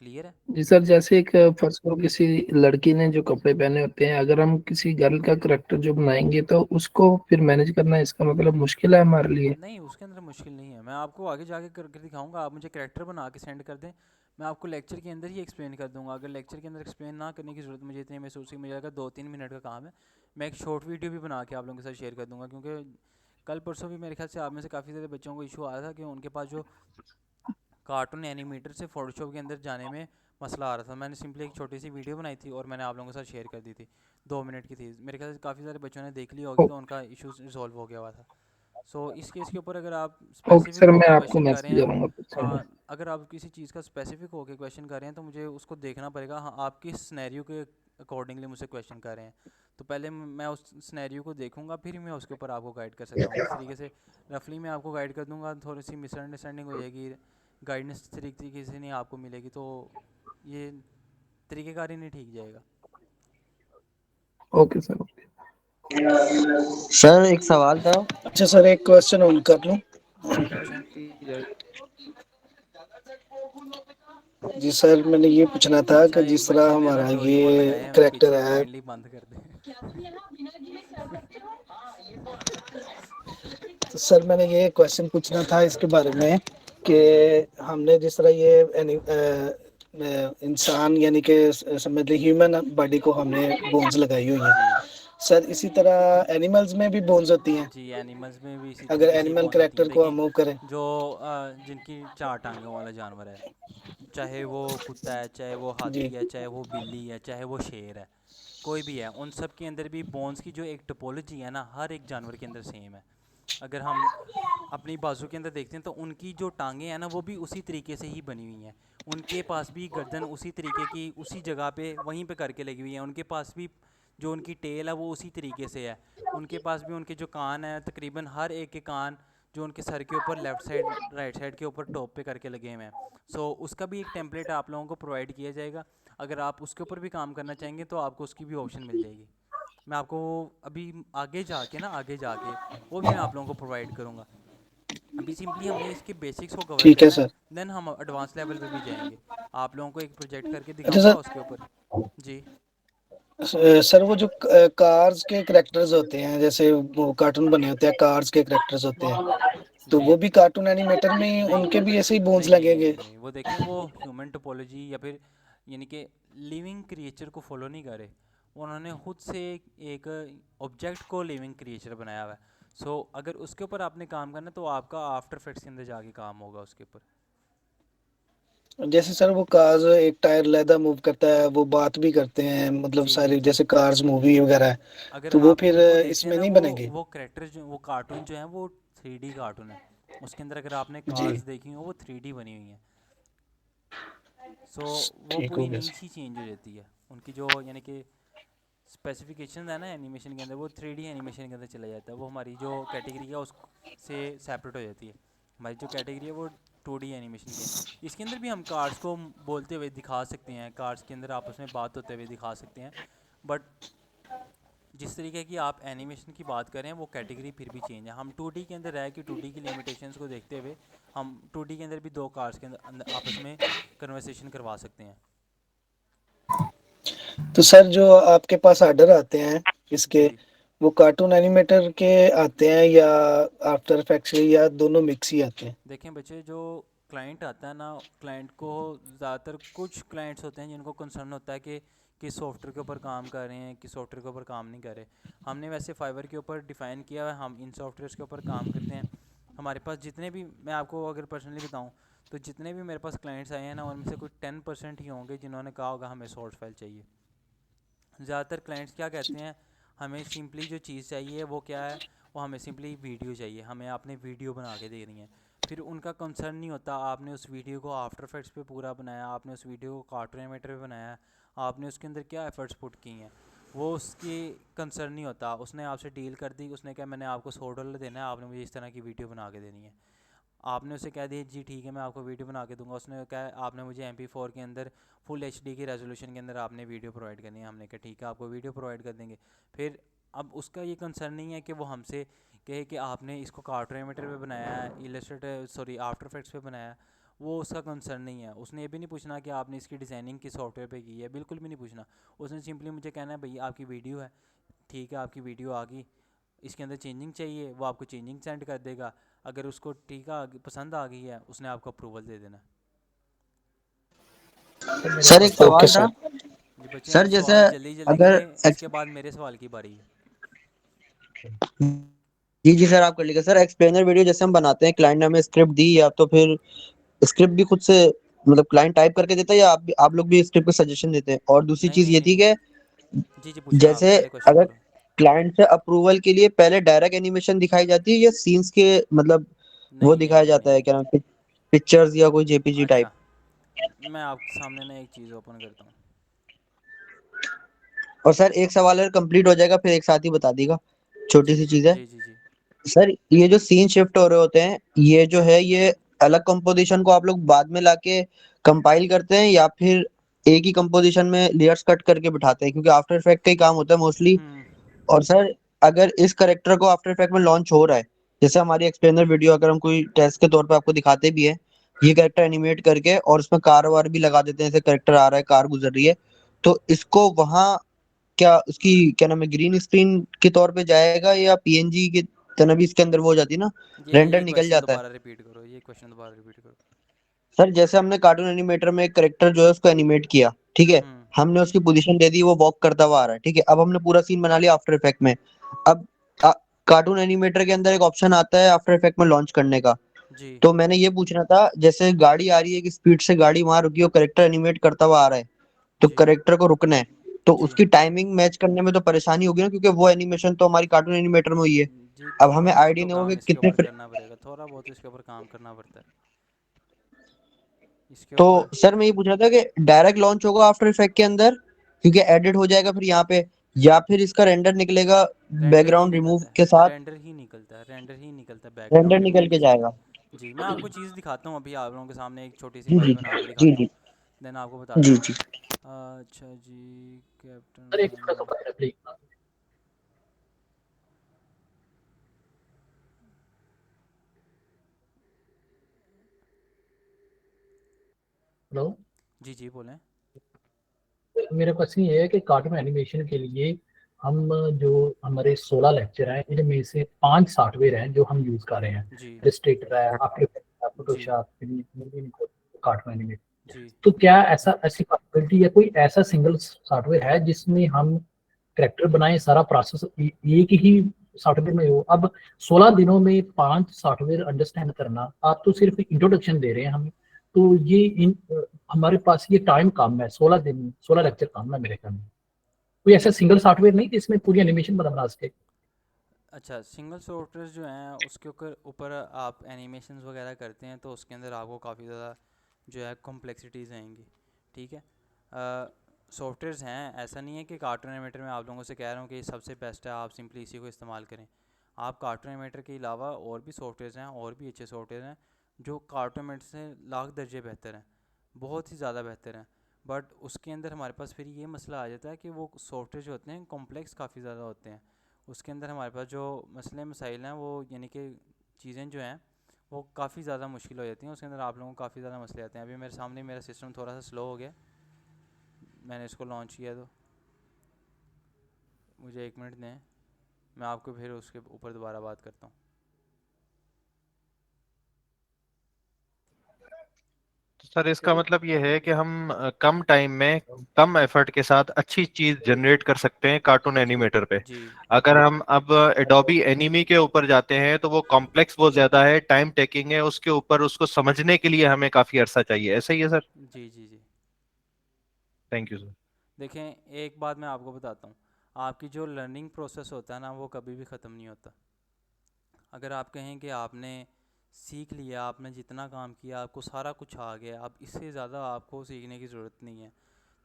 क्लियर है?
जी सर, जैसे एक फर्ज करो किसी लड़की ने जो कपड़े पहने होते हैं, अगर हम किसी गर्ल का करेक्टर जो बनाएंगे तो उसको फिर मैनेज करना, इसका मतलब मुश्किल है हमारे लिए?
नहीं, उसके अंदर मुश्किल नहीं है, मैं आपको आगे जाके करके दिखाऊंगा, आप मुझे कैरेक्टर बना के सेंड कर दें, मैं आपको लेक्चर के अंदर ही एक्सप्लेन कर दूंगा। अगर लेक्चर के अंदर एक्सप्लेन ना करने की ज़रूरत मुझे इतनी महसूस हुई, मुझे लगा 2-3 मिनट का काम है, मैं एक शॉर्ट वीडियो भी बना के आप लोगों के साथ शेयर कर दूंगा, क्योंकि कल परसों भी मेरे ख्याल से आप में से काफ़ी सारे बच्चों को इशू आया था कि उनके पास जो कार्टून एनिमेटर से फोटोशॉप के अंदर जाने में मसला आ रहा था। मैंने सिंपली एक छोटी सी वीडियो बनाई थी और मैंने आप लोगों के साथ शेयर कर दी थी, 2 मिनट की थी, मेरे ख्याल से काफ़ी सारे बच्चों ने देख ली होगी, तो उनका इशू रिजॉल्व हो गया हुआ था। सो इस केस के ऊपर अगर आप
ओके
स्पेसिफिक
सर, मैं
होकर
आपको
क्वेश्चन कर रहे
मैसेज
हैं,
करूंगा फिर से।
हाँ, अगर आप किसी चीज़ का स्पेसिफिक होकर क्वेश्चन कर रहे हैं तो मुझे उसको देखना पड़ेगा, हाँ आप किस सिनेरियो के अकॉर्डिंगली मुझसे क्वेश्चन कर रहे हैं, तो पहले मैं उस सिनेरियो को देखूंगा, फिर मैं उसके ऊपर आपको गाइड कर सकता हूँ। इस तरीके से रफली मैं आपको गाइड कर दूंगा, थोड़ी सी मिसअंडरस्टैंडिंग हो जाएगी, गाइडेंस तरीके से नहीं आपको मिलेगी, तो ये तरीक़ेकार ही नहीं ठीक जाएगा।
Okay sir.
सर एक सवाल था।
अच्छा सर, एक क्वेश्चन और कर लूं?
जी पूछें।
जी सर, मैंने ये पूछना था
अच्छा
कि
एक
जिस तरह
बच्चे ने ना
हमारा
डोरेमोन लगाए
ये
हैं
करेक्टर
पीछे,
है,
काइंडली बंद कर दे।
तो सर मैंने ये क्वेश्चन पूछना था इसके बारे में कि हमने जिस तरह इंसान यानी कि समझ लीजिए ह्यूमन बॉडी को हमने बोन्स लगाई हुई हैं,
जी
सर इसी तरह एनिमल्स में भी बोन्स होती हैं?
जी, एनिमल्स में भी इसी
अगर
तरीके से ही
एनिमल
बोन्स होती हैं।
करेक्टर को हम
देखें,
मूव करें।
जो जिनकी 4 टांगों वाला जानवर है, चाहे वो कुत्ता है, चाहे वो
जी।
हाथी है, चाहे वो बिल्ली है, चाहे वो शेर है, कोई भी है, उन सब के अंदर भी बोन्स की जो एक टोपोलॉजी है ना, हर एक जानवर के अंदर सेम है। अगर हम अपनी बाजू के अंदर देखते हैं तो उनकी जो टांगें हैं ना, वो भी उसी तरीके से ही बनी हुई हैं। उनके पास भी गर्दन उसी तरीके की, उसी जगह पे वहीं पे करके लगी हुई है। उनके पास भी जो उनकी टेल है वो उसी तरीके से है। उनके पास भी उनके जो कान हैं, तकरीबन हर एक के कान जो उनके सर के ऊपर लेफ़्ट साइड राइट साइड के ऊपर टॉप पे करके लगे हुए हैं। सो उसका भी एक टेम्पलेट आप लोगों को प्रोवाइड किया जाएगा। अगर आप उसके ऊपर भी काम करना चाहेंगे तो आपको उसकी भी ऑप्शन मिल जाएगी। मैं आपको अभी आगे जाके वो भी मैं आप लोगों को प्रोवाइड करूँगा। अभी सिंपली हमने इसके बेसिक्स को कवर
ठीक है
करना है,
सर।
देन हम एडवांस लेवल पे भी जाएंगे। आप लोगों को एक प्रोजेक्ट करके
अच्छा
दिखाऊंगा
सर,
उसके ऊपर। जी
सर वो जो कार्स के करेक्टर्स होते हैं, जैसे वो कार्टून बने होते हैं, कार्स के करेक्टर्स होते हैं, तो
जी
वो भी कार्टून एनिमेटर में
नहीं
उनके भी ऐसे ही बोन्स
नहीं नहीं
लगेंगे?
नहीं नहीं, वो देखें वो ह्यूमन टोपोलॉजी या फिर यानी कि लिविंग क्रिएचर को फॉलो नहीं करे। उन्होंने खुद से एक ऑब्जेक्ट को लिविंग क्रिएचर बनाया हुआ है। सो अगर उसके ऊपर आपने काम करना तो आपका आफ्टर इफेक्ट्स के अंदर जाके काम होगा उसके ऊपर।
जैसे सर वो कार्स एक टायर लैदा मूव करता है, वो बात भी करते हैं, मतलब
जी जी
सारी
जी,
जैसे कार्स मूवी वगैरह है,
अगर
तो वो
आप
फिर
उनको देखते हैं
इसमें
ना,
नहीं
वो
बनेंगे?
वो करेक्टर जो वो कार्टून जो है वो 3D कार्टून है। उसके अंदर अगर आपने
जी।
कार्स देखी हो वो 3D बनी हुई हैं। सो वो
ठीक हो
पूरी
गया
नीच
सर।
ही चेंज हो जाती है उनकी जो यानी कि स्पेसिफिकेशन है ना एनिमेशन के अंदर, वो 3D एनिमेशन के अंदर चला जाता है। वो हमारी जो कैटेगरी है उससे सेपरेट हो जाती है। हमारी जो कैटेगरी है वो 2D एनिमेशन की है। इसके अंदर भी हम कार्ड्स को बोलते हुए दिखा सकते हैं, कार्ड्स के अंदर आपस में बात होते हुए दिखा सकते हैं। बट जिस तरीके की आप एनिमेशन की बात करें वो कैटेगरी फिर भी चेंज है। हम 2D के अंदर रह कि 2D की लिमिटेशंस को देखते हुए हम 2D के अंदर भी दो कार्ड्स के अंदर आपस में कन्वर्सेशन करवा सकते हैं।
तो सर जो आपके पास ऑर्डर आते हैं इसके,
जी
वो कार्टून एनिमेटर के आते हैं या आफ्टर इफेक्ट्स के, या दोनों मिक्स ही आते हैं?
देखें बच्चे, जो क्लाइंट आता है ना, क्लाइंट को ज़्यादातर कुछ क्लाइंट्स होते हैं जिनको कंसर्न होता है कि किस सॉफ्टवेयर के ऊपर काम कर रहे हैं, किस सॉफ्टवेयर के ऊपर काम नहीं कर रहे। हमने वैसे फाइवर के ऊपर डिफ़ाइन किया हुआ है, हम इन सॉफ्टवेयर्स के ऊपर काम करते हैं। हमारे पास जितने भी, मैं आपको अगर पर्सनली बताऊं तो जितने भी मेरे पास क्लाइंट्स आए हैं ना, उनमें से कुछ 10% ही होंगे जिन्होंने कहा होगा हमें सोर्स फाइल चाहिए। ज़्यादातर क्लाइंट्स क्या कहते हैं, हमें सिंपली जो चीज़ चाहिए वो क्या है, वो हमें सिंपली वीडियो चाहिए, हमें आपने वीडियो बना के देनी है। फिर उनका कंसर्न नहीं होता आपने उस वीडियो को आफ्टर इफेक्ट्स पे पूरा बनाया, आपने उस वीडियो को कार्टून एनिमेटर पे बनाया, आपने उसके अंदर क्या एफर्ट्स पुट किए हैं, वो उसकी कंसर्न नहीं होता। उसने आपसे डील कर दी, उसने कहा मैंने आपको $100 देना है, आपने मुझे इस तरह की वीडियो बना के देनी है। आपने उसे कह दिया जी ठीक है मैं आपको वीडियो बना के दूंगा, उसने कहा आपने मुझे MP4 के अंदर फुल HD की रेजोल्यूशन के अंदर आपने वीडियो प्रोवाइड करनी है। हमने कहा ठीक है आपको वीडियो प्रोवाइड कर देंगे। फिर अब उसका ये कंसर्न नहीं है कि वो हमसे कहे कि आपने इसको कार्टून एनिमेटर पे बनाया है, इलस्ट्रेटर सॉरी आफ्टर इफेक्ट्स पे बनाया है। वो उसका कंसर्न नहीं है। उसने ये भी नहीं पूछना कि आपने इसकी डिज़ाइनिंग किस सॉफ्टवेयर पे की है, बिल्कुल भी नहीं पूछना। उसने सिंपली मुझे कहना है भैया आपकी वीडियो है, ठीक है आपकी वीडियो आ गई, इसके अंदर चेंजिंग चाहिए, वो आपको चेंजिंग सेंड कर देगा। अगर उसको ठीक है पसंद आ गई है, उसने आपको अप्रूवल दे देना।
सर मेरा
सर एक
क्वेश्चन।
ओके
सवाल था।
सर।
जी बच्चे
सर
आप
जैसे
सवाल जल्दी जल्दी
अगर
करें, इसके बाद मेरे सवाल की बारी है।
जी जी सर आप कर लीजिए। सर एक्सप्लेनर वीडियो जैसे हम बनाते हैं, क्लाइंट ने हमें स्क्रिप्ट दी, या तो फिर स्क्रिप्ट भी खुद से मतलब क्लाइंट टाइप करके देता है, या आप लोग भी स्क्रिप्ट का सजेशन देते हैं? और दूसरी
नहीं
चीज
नहीं
ये
नहीं
थी कि
जी जी पूछें, आप
जैसे
पहले क्वेश्चन
अगर
करो।
क्लाइंट से अप्रूवल के लिए पहले डायरेक्ट एनिमेशन दिखाई जाती है, या सीन्स के मतलब वो
नहीं नहीं
दिखाया
नहीं
जाता
नहीं
है,
नहीं।
क्या नाम, पिक्चर्स या कोई जेपीजी टाइप?
अच्छा, मैं आपके सामने ना एक चीज़ ओपन करता हूँ।
और सर एक सवाल अगर कंप्लीट हो जाएगा फिर एक साथ ही बता दीजिएगा, छोटी
जी
सी चीज है।
जी जी जी।
सर ये जो सीन शिफ्ट हो रहे होते हैं, ये जो है ये अलग कंपोजिशन को आप लोग बाद में लाके कंपाइल करते हैं, या फिर एक ही कंपोजिशन में लेयर्स कट करके बिठाते हैं? क्योंकि आफ्टर इफेक्ट का ही काम होता है मोस्टली।
हम्म
और सर अगर इस करेक्टर को आफ्टर इफेक्ट में लॉन्च हो रहा है, जैसे हमारी एक्सप्लेनर वीडियो अगर हम कोई टेस्ट के तौर पे आपको दिखाते भी है, ये कैरेक्टर एनिमेट करके और उसमें कार वार भी लगा देते हैं, जैसे कैरेक्टर आ रहा है, कार गुजर रही है, तो इसको वहां क्या उसकी क्या नाम है ग्रीन स्क्रीन के तौर पे जाएगा या पीएनजी की तरह भी इसके अंदर वो हो जाती है ना, रेंडर
ये
निकल
क्वेश्चन
जाता है।
दोबारा रिपीट करो, ये क्वेश्चन दोबारा रिपीट करो।
सर जैसे हमने कार्टून एनिमेटर में एक करेक्टर जो है उसको एनिमेट किया, ठीक है,
हम्म।
हमने उसकी पोजीशन दे दी, वो वॉक करता हुआ आ रहा है, ठीक है, अब हमने पूरा सीन बना लिया आफ्टर इफेक्ट में। अब कार्टून एनिमेटर के अंदर एक ऑप्शन आता है आफ्टर इफेक्ट में लॉन्च करने का,
जी
तो मैंने ये पूछना था, जैसे गाड़ी आ रही है कि स्पीड से गाड़ी वहां रुकी, वो करेक्टर एनिमेट करता हुआ आ रहा है, तो
जी
करेक्टर को रुकना है, तो
जी
उसकी टाइमिंग मैच करने में तो परेशानी होगी ना, क्योंकि वो एनिमेशन तो हमारी कार्टून एनिमेटर में हुई है।
जी,
अब हमें
थोड़ा बहुत
आइडिया
तो
नहीं होगा
काम
कि
इसके
कितने
ऊपर करना पड़ेगा, थोड़ा बहुत इसके ऊपर काम करना पड़ता है इसके
तो
ऊपर।
सर मैं ये पूछ रहा था कि डायरेक्ट लॉन्च होगा आफ्टर इफेक्ट के अंदर, क्योंकि एडिट हो जाएगा फिर यहाँ पे, या फिर इसका रेंडर निकलेगा
रेंडर ही
बैकग्राउंड रिमूव
निकलता
के
है,
साथ,
रेंडर ही निकलता है, रेंडर ही निकलता है
रेंडर
बैकग्राउंड रिमूव
निकल
के
के
साथ।
जाएगा।
जी, मैं आपको चीज़ दिखाता हूँ अभी आप लोगों के सामने, एक छोटी सी
जी
फाइल
जी
बना के
जी
दिखाता
जी
हूँ, देन आपको बताता
जी
हूँ।
जी।
अच्छा जी,
सर एक छोटा सा
कैप्टन।
बात है प्लीज। हेलो।
जी जी बोलें।
मेरा क्वेश्चन ये है कि कार्टून एनिमेशन के लिए हम जो हमारे 16 लेक्चर हैं, इनमें से 5 सॉफ्टवेयर हैं जो हम यूज कर रहे हैं।
जी
इलस्ट्रेटर है, आफ्टर इफेक्ट्स है,
जी
फोटोशॉप, कार्टून एनिमेशन।
जी।
तो क्या ऐसी पॉसिबिलिटी है, कोई ऐसा सिंगल सॉफ्टवेयर है जिसमें हम करेक्टर बनाए, सारा प्रोसेस एक ही सॉफ्टवेयर में हो? अब 16 दिनों में 5 सॉफ्टवेयर अंडरस्टैंड करना, आप तो सिर्फ इंट्रोडक्शन दे रहे हैं हमें, तो ये हमारे पास ये टाइम कम है, 16 दिन 16 लेक्चर कम है मेरे ख्याल में। कोई ऐसा सिंगल सॉफ्टवेयर नहीं जिसमें पूरी एनिमेशन बना सके?
अच्छा, सिंगल सॉफ्टवेयर जो हैं उसके ऊपर ऊपर आप एनिमेशंस वगैरह करते हैं तो उसके अंदर आपको काफ़ी ज़्यादा जो है कॉम्प्लेक्सिटीज़ आएंगी, ठीक है। सॉफ्टवेयर्स हैं, ऐसा नहीं है कि कार्टून एनिमेटर में आप लोगों से कह रहा हूँ कि ये सबसे बेस्ट है, आप सिंपली इसी को इस्तेमाल करें। आप कार्टून एनिमेटर के अलावा और भी सॉफ्टवेयर्स हैं, और भी अच्छे सॉफ्टवेयर हैं जो कार्टून एनिमेटर से लाख दर्जे बेहतर हैं, बहुत ही ज़्यादा बेहतर हैं। बट उसके अंदर हमारे पास फिर ये मसला आ जाता है कि वो सॉफ्टवेयर जो होते हैं कॉम्प्लेक्स काफ़ी ज़्यादा होते हैं, उसके अंदर हमारे पास जो मसले मसाइल हैं वो यानी कि चीज़ें जो हैं वो काफ़ी ज़्यादा मुश्किल हो जाती हैं, उसके अंदर आप लोगों को काफ़ी ज़्यादा मसले आते हैं। अभी मेरे सामने मेरा सिस्टम थोड़ा सा स्लो हो गया, मैंने इसको लॉन्च किया, तो मुझे 1 मिनट दें, मैं आपको फिर उसके ऊपर दोबारा बात करता हूँ।
तो सर इसका मतलब ये है कि हम कम टाइम में कम एफर्ट के साथ अच्छी चीज जनरेट कर सकते हैं कार्टून एनिमेटर पे।
जी
अगर हम अब एडोबी एनिमी के ऊपर जाते हैं तो वो कॉम्प्लेक्स बहुत ज्यादा है, टाइम टेकिंग है, उसके ऊपर उसको समझने के लिए हमें काफी अरसा चाहिए। ऐसा ही है सर?
जी जी जी।
Thank you sir.
देखें, एक बात मैं आपको बताता हूँ, आपकी जो लर्निंग प्रोसेस होता है ना वो कभी भी ख़त्म नहीं होता। अगर आप कहें कि आपने सीख लिया, आपने जितना काम किया आपको सारा कुछ आ गया, अब इससे ज़्यादा आपको सीखने की ज़रूरत नहीं है,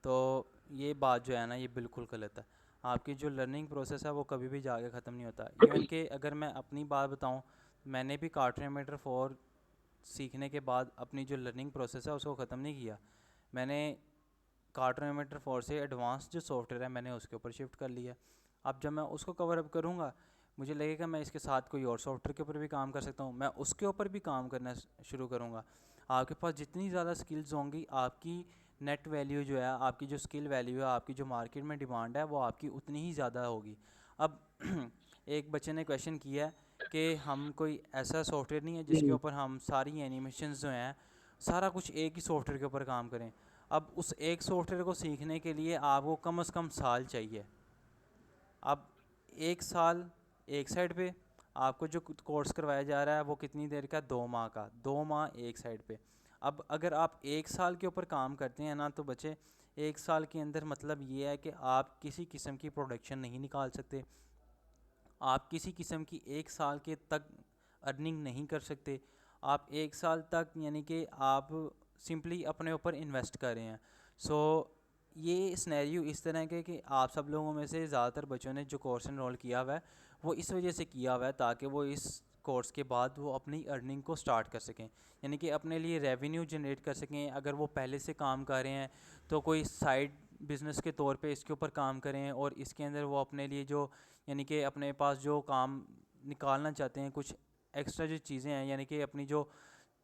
तो ये बात जो है ना ये बिल्कुल गलत है। आपकी जो लर्निंग प्रोसेस है वो कभी भी जाके ख़त्म नहीं होता। इवन कि अगर मैं अपनी बात बताऊँ, मैंने भी कार्टून एनिमेटर 4 सीखने के बाद अपनी जो लर्निंग प्रोसेस है उसको ख़त्म नहीं किया। मैंने कार्टून एनिमेटर 4 से एडवांस जो सॉफ्टवेयर है मैंने उसके ऊपर शिफ्ट कर लिया। अब जब मैं उसको कवर अप करूँगा, मुझे लगेगा मैं इसके साथ कोई और सॉफ्टवेयर के ऊपर भी काम कर सकता हूँ, मैं उसके ऊपर भी काम करना शुरू करूँगा। आपके पास जितनी ज़्यादा स्किल्स होंगी, आपकी नेट वैल्यू जो है, आपकी जो स्किल वैल्यू है, आपकी जो मार्केट में डिमांड है वो आपकी उतनी ही ज़्यादा होगी। अब एक बच्चे ने क्वेश्चन किया है कि हम कोई ऐसा सॉफ्टवेयर नहीं है जिसके ऊपर हम सारी एनिमेशंस जो हैं सारा कुछ एक ही सॉफ्टवेयर के ऊपर काम करें। अब उस एक सॉफ्टवेयर को सीखने के लिए आपको कम से कम साल चाहिए। अब 1 साल एक साइड पे, आपको जो कोर्स करवाया जा रहा है वो कितनी देर का, 2 माह का, 2 माह एक साइड पे। अब अगर आप 1 साल के ऊपर काम करते हैं ना तो बच्चे, 1 साल के अंदर मतलब ये है कि आप किसी किस्म की प्रोडक्शन नहीं निकाल सकते, आप किसी किस्म की 1 साल के तक अर्निंग नहीं कर सकते। आप 1 साल तक यानी कि आप सिंपली अपने ऊपर इन्वेस्ट कर रहे हैं। सो ये सिनेरियो इस तरह के कि आप सब लोगों में से ज़्यादातर बच्चों ने जो कोर्स इनरोल किया हुआ है वो इस वजह से किया हुआ है ताकि वो इस कोर्स के बाद वो अपनी अर्निंग को स्टार्ट कर सकें, यानी कि अपने लिए रेवेन्यू जनरेट कर सकें। अगर वो पहले से काम कर रहे हैं तो कोई साइड बिज़नेस के तौर पे इसके ऊपर काम करें, और इसके अंदर वो अपने लिए जो यानी कि अपने पास जो काम निकालना चाहते हैं, कुछ एक्स्ट्रा जो चीज़ें हैं, यानी कि अपनी जो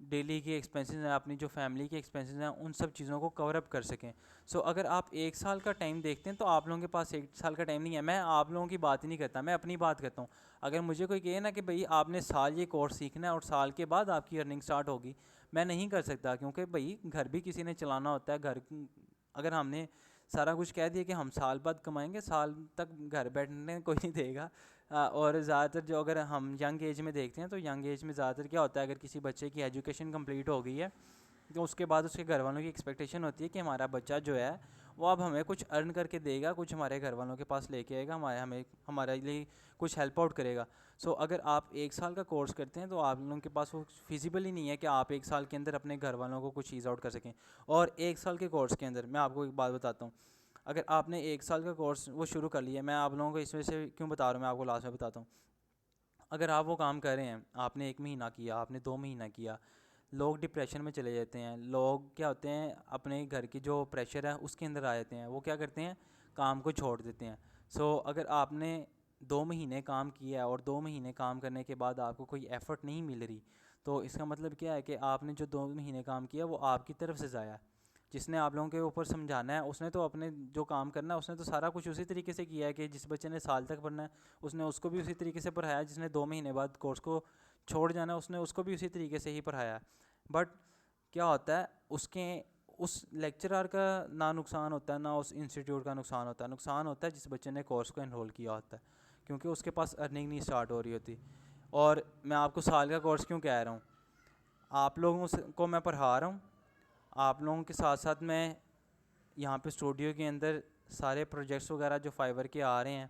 डेली के एक्सपेंसेस हैं, अपनी जो फैमिली के एक्सपेंसेस हैं, उन सब चीज़ों को कवर अप कर सकें। सो अगर आप 1 साल का टाइम देखते हैं तो आप लोगों के पास 1 साल का टाइम नहीं है। मैं आप लोगों की बात ही नहीं करता, मैं अपनी बात करता हूँ। अगर मुझे कोई कहे ना कि भाई आपने साल ये कोर्स सीखना है और साल के बाद आपकी अर्निंग स्टार्ट होगी, मैं नहीं कर सकता, क्योंकि भाई घर भी किसी ने चलाना होता है। घर अगर हमने सारा कुछ कह दिया कि हम साल बाद कमाएंगे, साल तक घर बैठने कोई नहीं देगा। और ज़्यादातर जो अगर हम यंग एज में देखते हैं तो यंग एज में ज़्यादातर क्या होता है, अगर किसी बच्चे की एजुकेशन कंप्लीट हो गई है तो उसके बाद उसके घर वालों की एक्सपेक्टेशन होती है कि हमारा बच्चा जो है वो अब हमें कुछ अर्न करके देगा, कुछ हमारे घर वालों के पास लेके आएगा, हमारे लिए कुछ हेल्प आउट करेगा। सो अगर आप 1 साल का कोर्स करते हैं तो आप लोगों के पास वो फिजिबल ही नहीं है कि आप 1 साल के अंदर अपने घर वालों को कुछ चीज़ आउट कर सकें। और 1 साल के कोर्स के अंदर मैं आपको एक बात बताता हूँ, अगर आपने 1 साल का कोर्स वो शुरू कर लिया, मैं आप लोगों को इस वजह से क्यों बता रहा हूँ, मैं आपको लास्ट में बताता हूँ। अगर आप वो काम कर रहे हैं, आपने 1 महीना किया, आपने 2 महीना किया, लोग डिप्रेशन में चले जाते हैं। लोग क्या होते हैं, अपने घर की जो प्रेशर है उसके अंदर आ जाते हैं, वो क्या करते हैं, काम को छोड़ देते हैं। सो अगर आपने 2 महीने काम किया है और 2 महीने काम करने के बाद आपको कोई एफ़र्ट नहीं मिल रही, तो इसका मतलब क्या है कि आपने जो 2 महीने काम किया वो आपकी तरफ से ज़ाया है। जिसने आप लोगों के ऊपर समझाना है उसने तो अपने जो काम करना है उसने तो सारा कुछ उसी तरीके से किया है कि जिस बच्चे ने साल तक पढ़ना है उसने उसको भी उसी तरीके से पढ़ाया, जिसने 2 महीने बाद कोर्स को छोड़ जाना है उसने उसको भी उसी तरीके से ही पढ़ाया। बट क्या होता है, उसके उस लेक्चरर का ना नुकसान होता है ना उस इंस्टीट्यूट का नुकसान होता है। नुकसान होता है जिस बच्चे ने कोर्स को एनरोल किया होता है, क्योंकि उसके पास अर्निंग नहीं स्टार्ट हो रही होती। और मैं आपको साल का कोर्स क्यों कह रहा हूँ, आप लोगों को मैं पढ़ा रहा हूँ, आप लोगों के साथ साथ मैं यहाँ पे स्टूडियो के अंदर सारे प्रोजेक्ट्स वगैरह जो फाइवर के आ रहे हैं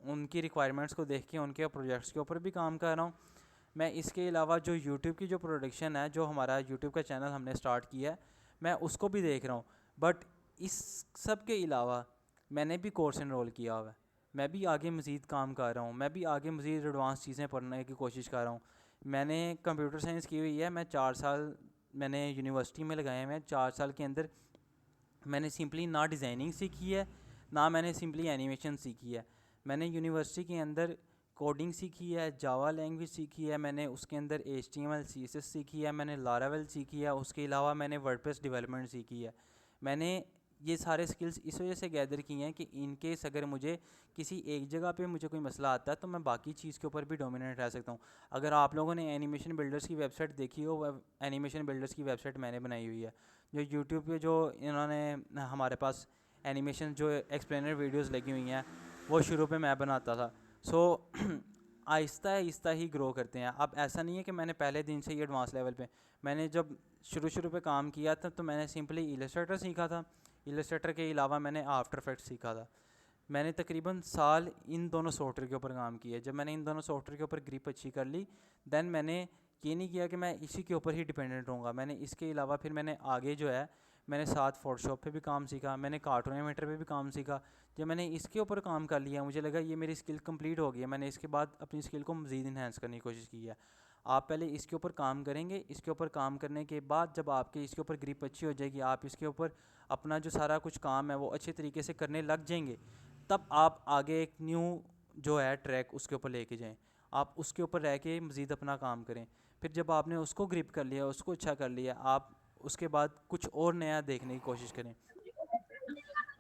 उनकी रिक्वायरमेंट्स को देख के उनके प्रोजेक्ट्स के ऊपर भी काम कर रहा हूँ। मैं इसके अलावा जो यूट्यूब की जो प्रोडक्शन है, जो हमारा यूट्यूब का चैनल हमने स्टार्ट किया है, मैं उसको भी देख रहा हूँ। बट इस सब के अलावा मैंने भी कोर्स एनरोल किया हुआ है, मैं भी आगे मज़ीद काम कर रहा हूँ, मैं भी आगे मज़ीद एडवांस चीज़ें पढ़ने की कोशिश कर रहा हूँ। मैंने कंप्यूटर साइंस की हुई है, मैं 4 साल मैंने यूनिवर्सिटी में लगाए हैं। 4 साल के अंदर मैंने सिंपली ना डिज़ाइनिंग सीखी है, ना मैंने सिंपली एनिमेशन सीखी है। मैंने यूनिवर्सिटी के अंदर कोडिंग सीखी है, जावा लैंग्वेज सीखी है, मैंने उसके अंदर HTML CSS सीखी है, मैंने लारावेल सीखी है, उसके अलावा मैंने वर्डप्रेस डेवलपमेंट सीखी है। मैंने ये सारे स्किल्स इस वजह से गैदर किए हैं कि इन केस अगर मुझे किसी एक जगह पे मुझे कोई मसला आता है तो मैं बाकी चीज़ के ऊपर भी डोमिनेट रह सकता हूँ। अगर आप लोगों ने एनिमेशन बिल्डर्स की वेबसाइट देखी हो, एनिमेशन बिल्डर्स की वेबसाइट मैंने बनाई हुई है। जो यूट्यूब पे जो इन्होंने हमारे पास एनिमेशन जो एक्सप्लेनर वीडियोस लगी हुई हैं वो शुरू पे मैं बनाता था। सो आहिस्ता आहिस्ता ही ग्रो करते हैं। अब ऐसा नहीं है कि मैंने पहले दिन से ही एडवांस लेवल पे, मैंने जब शुरू पे काम किया था तो मैंने सिंपली इलस्ट्रेटर सीखा था। इलस्ट्रेटर के अलावा मैंने आफ्टर इफेक्ट्स सीखा था। मैंने तकरीबन साल इन दोनों सॉफ्टवेयर के ऊपर काम किया है। जब मैंने इन दोनों सॉफ्टवेयर के ऊपर ग्रिप अच्छी कर ली, देन मैंने ये नहीं किया कि मैं इसी के ऊपर ही डिपेंडेंट रहूँगा। मैंने इसके अलावा फिर मैंने आगे जो है मैंने साथ फोटोशॉप पे भी काम सीखा, मैंने कार्टून एनिमेटर पे भी काम सीखा। जब मैंने इसके ऊपर काम कर लिया मुझे लगा ये मेरी स्किल कंप्लीट हो गई है, मैंने इसके बाद अपनी स्किल को मज़ीद इन्हेंस करने की कोशिश की है। आप पहले इसके ऊपर काम करेंगे, इसके ऊपर काम करने के बाद जब आपके इसके ऊपर ग्रिप अच्छी हो जाएगी, आप इसके ऊपर अपना जो सारा कुछ काम है वो अच्छे तरीके से करने लग जाएंगे, तब आप आगे एक न्यू जो है ट्रैक उसके ऊपर लेके जाएं। आप उसके ऊपर रह के मज़ीद अपना काम करें। फिर जब आपने उसको ग्रिप कर लिया, उसको अच्छा कर लिया, आप उसके बाद कुछ और नया देखने की कोशिश करें।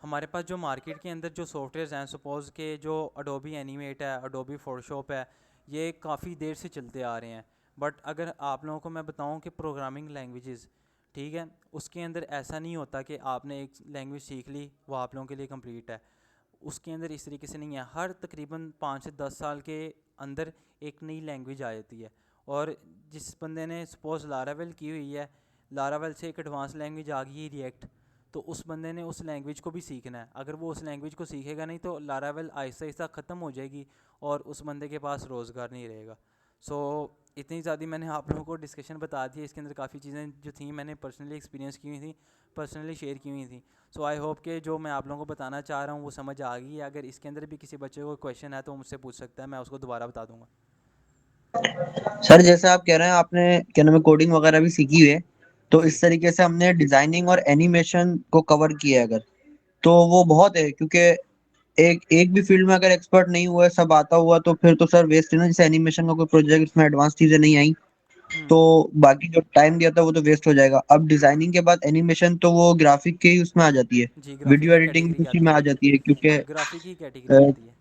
हमारे पास जो मार्केट के अंदर जो सॉफ्टवेयर्स हैं, सपोज़ के जो अडोबी एनिमेट है, अडोबी फोटोशॉप है, ये काफ़ी देर से चलते आ रहे हैं। बट अगर आप लोगों को मैं बताऊं कि प्रोग्रामिंग लैंग्वेजेस, ठीक है, उसके अंदर ऐसा नहीं होता कि आपने एक लैंग्वेज सीख ली वो आप लोगों के लिए कंप्लीट है। उसके अंदर इस तरीके से नहीं है। हर तकरीबन 5 से 10 साल के अंदर एक नई लैंग्वेज आ जाती है। और जिस बंदे ने सपोज़ लारावेल की हुई है, लारावेल से एक एडवांस लैंग्वेज आ गई है रिएक्ट, तो उस बंदे ने उस लैंग्वेज को भी सीखना है। अगर वो उस लैंग्वेज को सीखेगा नहीं तो लारावेल आहिस्ता आहिस्ता ख़त्म हो जाएगी और उस बंदे के पास रोज़गार नहीं रहेगा। सो इतनी ज़्यादा मैंने आप लोगों को डिस्कशन बता दी है। इसके अंदर काफ़ी चीज़ें जो थी मैंने पर्सनली एक्सपीरियंस की हुई थी, पर्सनली शेयर की हुई थी। सो आई होप कि जो मैं आप लोगों को बताना चाह रहा हूँ वो समझ आ गई है। अगर इसके अंदर भी किसी बच्चे को क्वेश्चन है तो मुझसे पूछ सकता है, मैं उसको दोबारा बता दूँगा।
सर जैसे आप कह रहे हैं आपने क्या नाम है कोडिंग वगैरह भी सीखी हुई है, तो इस तरीके से हमने डिजाइनिंग और एनिमेशन को कवर किया है अगर, तो वो बहुत है। क्योंकि एक एक भी फील्ड में अगर एक्सपर्ट नहीं हुआ है, सब आता हुआ, तो फिर तो सर वेस्ट है ना। जैसे एनिमेशन का कोई प्रोजेक्ट इसमें एडवांस चीजें नहीं आई तो बाकी जो टाइम दिया था वो तो वेस्ट हो जाएगा। अब डिजाइनिंग के बाद एनिमेशन तो वो ग्राफिक के ही उसमें आ जाती है,
जी, ग्राफिक
वीडियो
की
एडिटिंग
कैटेगरी
उसी
आती
में
है।
आ जाती है क्योंकि
ग्राफिक की कैटेगरी आती है।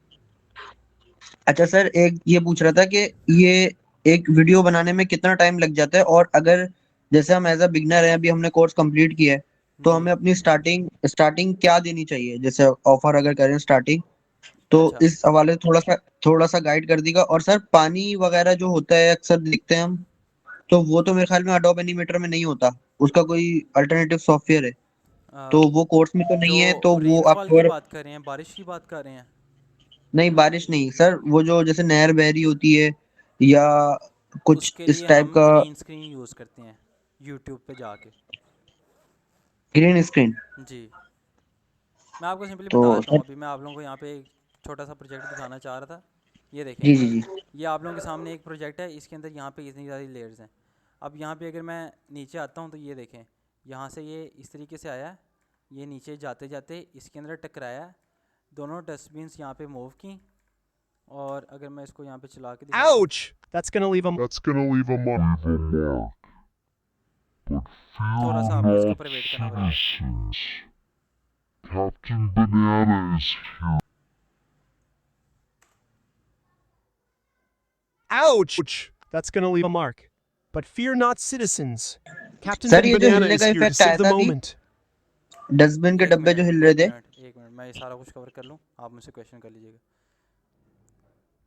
अच्छा सर, एक ये पूछ रहा था कि ये एक वीडियो बनाने में कितना टाइम लग जाता है, और अगर जैसे हम एज अ बिगनर हैं, अभी हमने कोर्स कंप्लीट किया है, तो
जी।
हमें अपनी स्टार्टिंग स्टार्टिंग क्या देनी चाहिए, जैसे ऑफर अगर करें स्टार्टिंग, तो
अच्छा।
इस हवाले से थोड़ा सा गाइड कर दीजिएगा। और सर पानी वगैरह जो होता है अक्सर देखते हैं हम, तो वो तो मेरे ख्याल में अडोब एनिमेटर में नहीं होता, उसका कोई अल्टरनेटिव सॉफ्टवेयर है,
अ,
तो वो कोर्स में तो
जो
नहीं है, तो वो आप
रेनफॉल की
अगर
बात कर रहे हैं, बारिश की बात कर रहे हैं?
नहीं, बारिश नहीं सर, वो जो जैसे नहर बह रही होती है या कुछ
उसके
इस
लिए
टाइप
हम
का।
ग्रीन स्क्रीन यूज़ करते हैं यूट्यूब पे जाके।
Green screen.
जी, मैं आपको सिंपली
तो
बता देता हूँ।
सर
अभी मैं आप लोगों को यहाँ पे एक छोटा सा प्रोजेक्ट दिखाना चाह रहा था। ये देखें,
जी जी जी।
ये आप लोगों के सामने एक प्रोजेक्ट है, इसके अंदर यहाँ पे इतनी सारी लेयर्स हैं। अब यहाँ पे अगर मैं नीचे आता हूँ तो ये देखें, यहाँ से ये इस तरीके से आया, ये नीचे जाते जाते इसके अंदर टकराया, दोनों डस्टबिन्स यहाँ पे मूव की, और अगर मैं इसको यहाँ पे चला के दिखाता हूँ,
Ouch! That's gonna leave a mark. But
थोड़ा सा
fear
आपको इसके
not
ऊपर वेट करना पड़ेगा।
citizens. Captain Banana is here. Ouch! That's gonna leave a mark. But fear not, citizens. Captain
sir ये जो
Banana
हिलने
is
का
here to
इफेक्ट आया
save the
था अभी,
moment.
डस्टबिन के
एक
डब्बे जो
मिनट,
हिल रहे
एक
थे।
मिनट, एक मिनट, मैं ये सारा कुछ कवर कर लूँ, आप मुझसे क्वेश्चन कर लीजिएगा,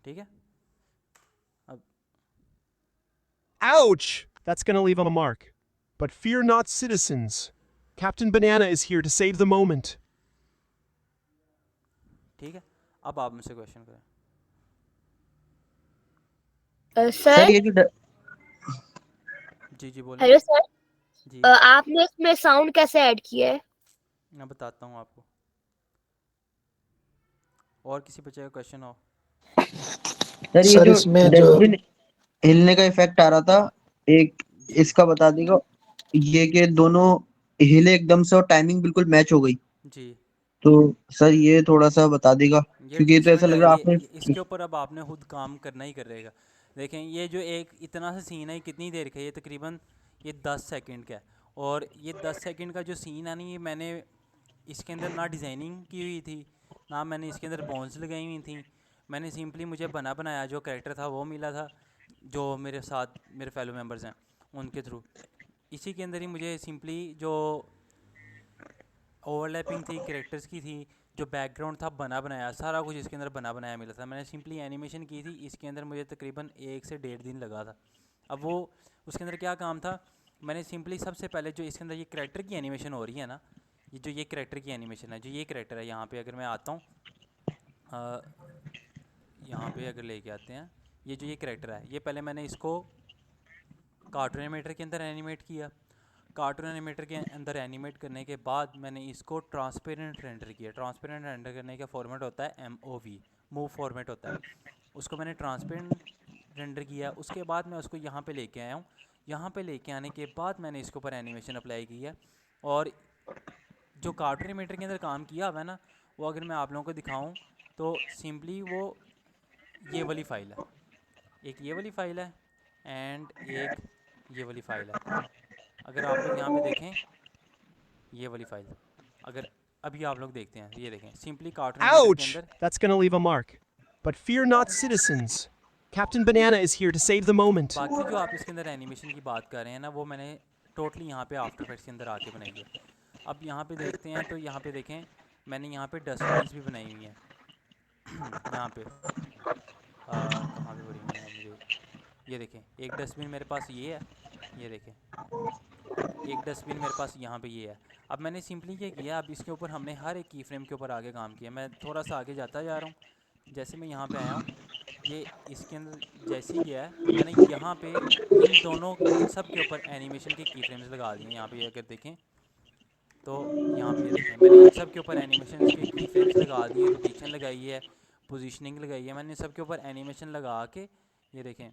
ठीक है? अब
Ouch! That's gonna leave a mark. But fear not, citizens. Captain Banana is here to save the moment.
ठीक है, अब आप मुझसे क्वेश्चन करें।
सर
सर
ये जो
जी जी बोलें।
हेलो सर,
जी,
आपने इसमें साउंड कैसे ऐड किया है?
मैं बताता हूँ आपको। और किसी बच्चे का क्वेश्चन हो?
सर ये
सर
जो
इसमें जो
डस्टबिन हिलने का इफेक्ट आ रहा था, एक
जी
इसका बता देगा, ये कि दोनों हिले एकदम से और टाइमिंग बिल्कुल मैच हो गई,
जी,
तो सर ये थोड़ा सा बता देगा,
ये
क्योंकि ये तो ऐसा
ट्विस्टमेंट
लग
है,
रहा
ये,
आपने।
ये इसके ऊपर अब आपने खुद काम करना ही कर रहेगा। देखें, ये जो एक इतना सा सीन है, कितनी देर का है? ये तकरीबन ये 10 सेकंड का है। और ये 10 सेकंड का जो सीन है ना, ये मैंने इसके अंदर ना डिज़ाइनिंग की हुई थी, ना मैंने इसके अंदर बॉन्स लगाई हुई थी। मैंने सिंपली, मुझे बना बनाया जो कैरेक्टर था वो मिला था, जो मेरे साथ मेरे फेलो मेम्बर्स हैं उनके थ्रू। इसी के अंदर ही मुझे सिंपली जो ओवरलैपिंग थी कैरेक्टर्स की थी, जो बैकग्राउंड था बना बनाया, सारा कुछ इसके अंदर बना बनाया मिला था। मैंने सिंपली एनिमेशन की थी, इसके अंदर मुझे तकरीबन 1 से 1.5 दिन लगा था। अब वो उसके अंदर क्या काम था, मैंने सिंपली सबसे पहले जो इसके अंदर ये कैरेक्टर की एनिमेशन हो रही है ना, ये जो ये कैरेक्टर की एनिमेशन है, जो ये कैरेक्टर है, यहाँ पे अगर मैं आता हूँ, यहाँ पे अगर लेके आते हैं, ये जो ये कैरेक्टर है, ये पहले मैंने इसको कार्टून एनिमेटर के अंदर एनिमेट किया। कार्टून एनिमेटर के अंदर एनिमेट करने के बाद मैंने इसको ट्रांसपेरेंट रेंडर किया। ट्रांसपेरेंट रेंडर करने का फॉर्मेट होता है MOV, मूव फॉर्मेट होता है। उसको मैंने ट्रांसपेरेंट रेंडर किया, उसके बाद मैं उसको यहाँ पे लेके आया हूँ। यहाँ पे लेके आने के बाद मैंने इसके ऊपर एनिमेशन अप्लाई किया, और जो कार्टून एनिमेटर के अंदर काम किया हुआ है ना, वो अगर मैं आप लोगों को दिखाऊँ तो सिंपली वो ये वाली फ़ाइल है, एक ये वाली फ़ाइल है, एंड एक ये वाली फ़ाइल है। अगर आप लोग यहाँ पे देखें, ये वाली फ़ाइल, अगर अभी आप लोग देखते हैं, ये देखें, सिंपली कार्टून एनिमेटर के
Ouch!
अंदर
That's gonna leave a mark. But fear not, citizens. Captain Banana is here to save the moment.
बाकी जो आप इसके अंदर एनिमेशन की बात कर रहे हैं ना, वो मैंने टोटली यहाँ पे आफ्टर इफेक्ट्स के अंदर आके बनाई है। अब यहाँ पे देखते हैं तो यहाँ पे देखें, मैंने यहाँ पे डस्टबिन्स भी बनाई हुई हैं। यहाँ पे कहाँ पे बनी हुई है मुझे, ये देखें, एक डस्टबिन मेरे पास ये है, ये देखें, एक डस्टबिन मेरे पास यहाँ पे ये है। अब मैंने सिंपली क्या किया, अब इसके ऊपर हमने हर एक की फ्रेम के ऊपर आगे काम किया। मैं थोड़ा सा आगे जाता जा रहा हूँ, जैसे मैं यहाँ पे आया हूँ, ये इसके अंदर जैसे ही गया है, मैंने यहाँ पे इन दोनों, इन सब के ऊपर एनिमेशन के की फ्रेम्स लगा दिए। यहाँ पे अगर देखें तो यहाँ पे ये देखें, मैंने इन सब के ऊपर एनिमेशन के की फ्रेम्स लगा दिए, रोटेशन लगाई है, पोजीशनिंग लगाई है, मैंने सब के ऊपर एनिमेशन लगा के, ये देखें,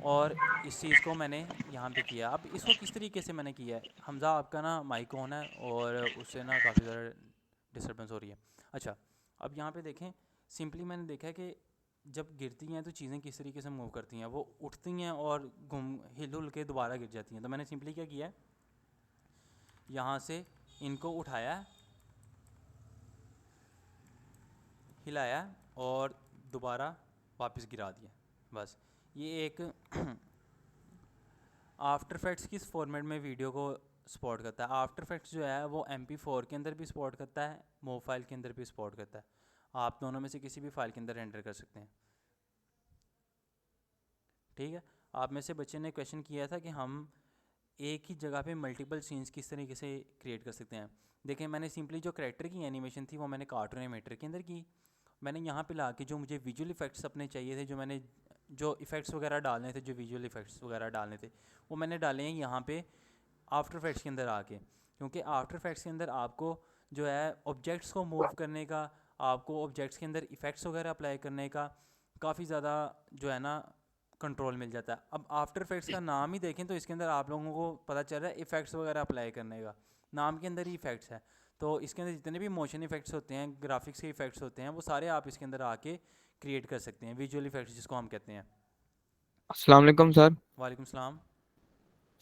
और इस चीज़ को मैंने यहाँ पे किया। अब इसको किस तरीके से मैंने किया है, हमज़ा आपका ना माइक ऑन है और उससे ना काफ़ी ज़्यादा डिस्टर्बेंस हो रही है। अच्छा, अब यहाँ पे देखें, सिंपली मैंने देखा है कि जब गिरती हैं तो चीज़ें किस तरीके से मूव करती हैं, वो उठती हैं और घूम हिल हुल के दोबारा गिर जाती हैं। तो मैंने सिंपली क्या किया है, यहाँ से इनको उठाया, हिलाया और दोबारा वापस गिरा दिया, बस। ये एक आफ्टर इफेक्ट्स किस फॉर्मेट में वीडियो को सपोर्ट करता है। आफ्टर इफेक्ट्स जो है वो MP4 के अंदर भी सपोर्ट करता है, मूव फाइल के अंदर भी सपोर्ट करता है। आप दोनों में से किसी भी फाइल के अंदर रेंडर कर सकते हैं, ठीक है। आप में से बच्चे ने क्वेश्चन किया था कि हम एक ही जगह पे मल्टीपल सीन्स किस तरीके से क्रिएट कर सकते हैं। देखिए, मैंने सिंपली जो कैरेक्टर की एनिमेशन थी वो मैंने कार्टून एनिमेटर के अंदर की। मैंने यहाँ पे ला के जो मुझे विजुअल इफेक्ट्स अपने चाहिए थे, जो इफ़ेक्ट्स वगैरह डालने थे, जो विजुअल इफेक्ट्स वगैरह डालने थे, वो मैंने डाले हैं यहाँ पे आफ्टर इफेक्ट्स के अंदर आके। क्योंकि आफ्टर इफेक्ट्स के अंदर आपको जो है ऑब्जेक्ट्स को मूव करने का, आपको ऑब्जेक्ट्स के अंदर इफ़ेक्ट्स वगैरह अप्लाई करने का काफ़ी ज़्यादा जो है ना कंट्रोल मिल जाता है। अब आफ्टर इफेक्ट्स का नाम ही देखें तो इसके अंदर आप लोगों को पता चल रहा है इफ़ेक्ट्स वगैरह अप्लाई करने का, नाम के अंदर ही इफ़ेक्ट्स है। तो इसके अंदर जितने भी मोशन इफ़ेक्ट्स होते हैं, ग्राफिक्स के इफ़ेक्ट्स होते हैं, वो सारे आप इसके अंदर आके क्रिएट कर सकते हैं, विजुअल इफ़ेक्ट्स जिसको हम कहते हैं।
अस्सलाम वालेकुम सर।
वालेकुम सलाम।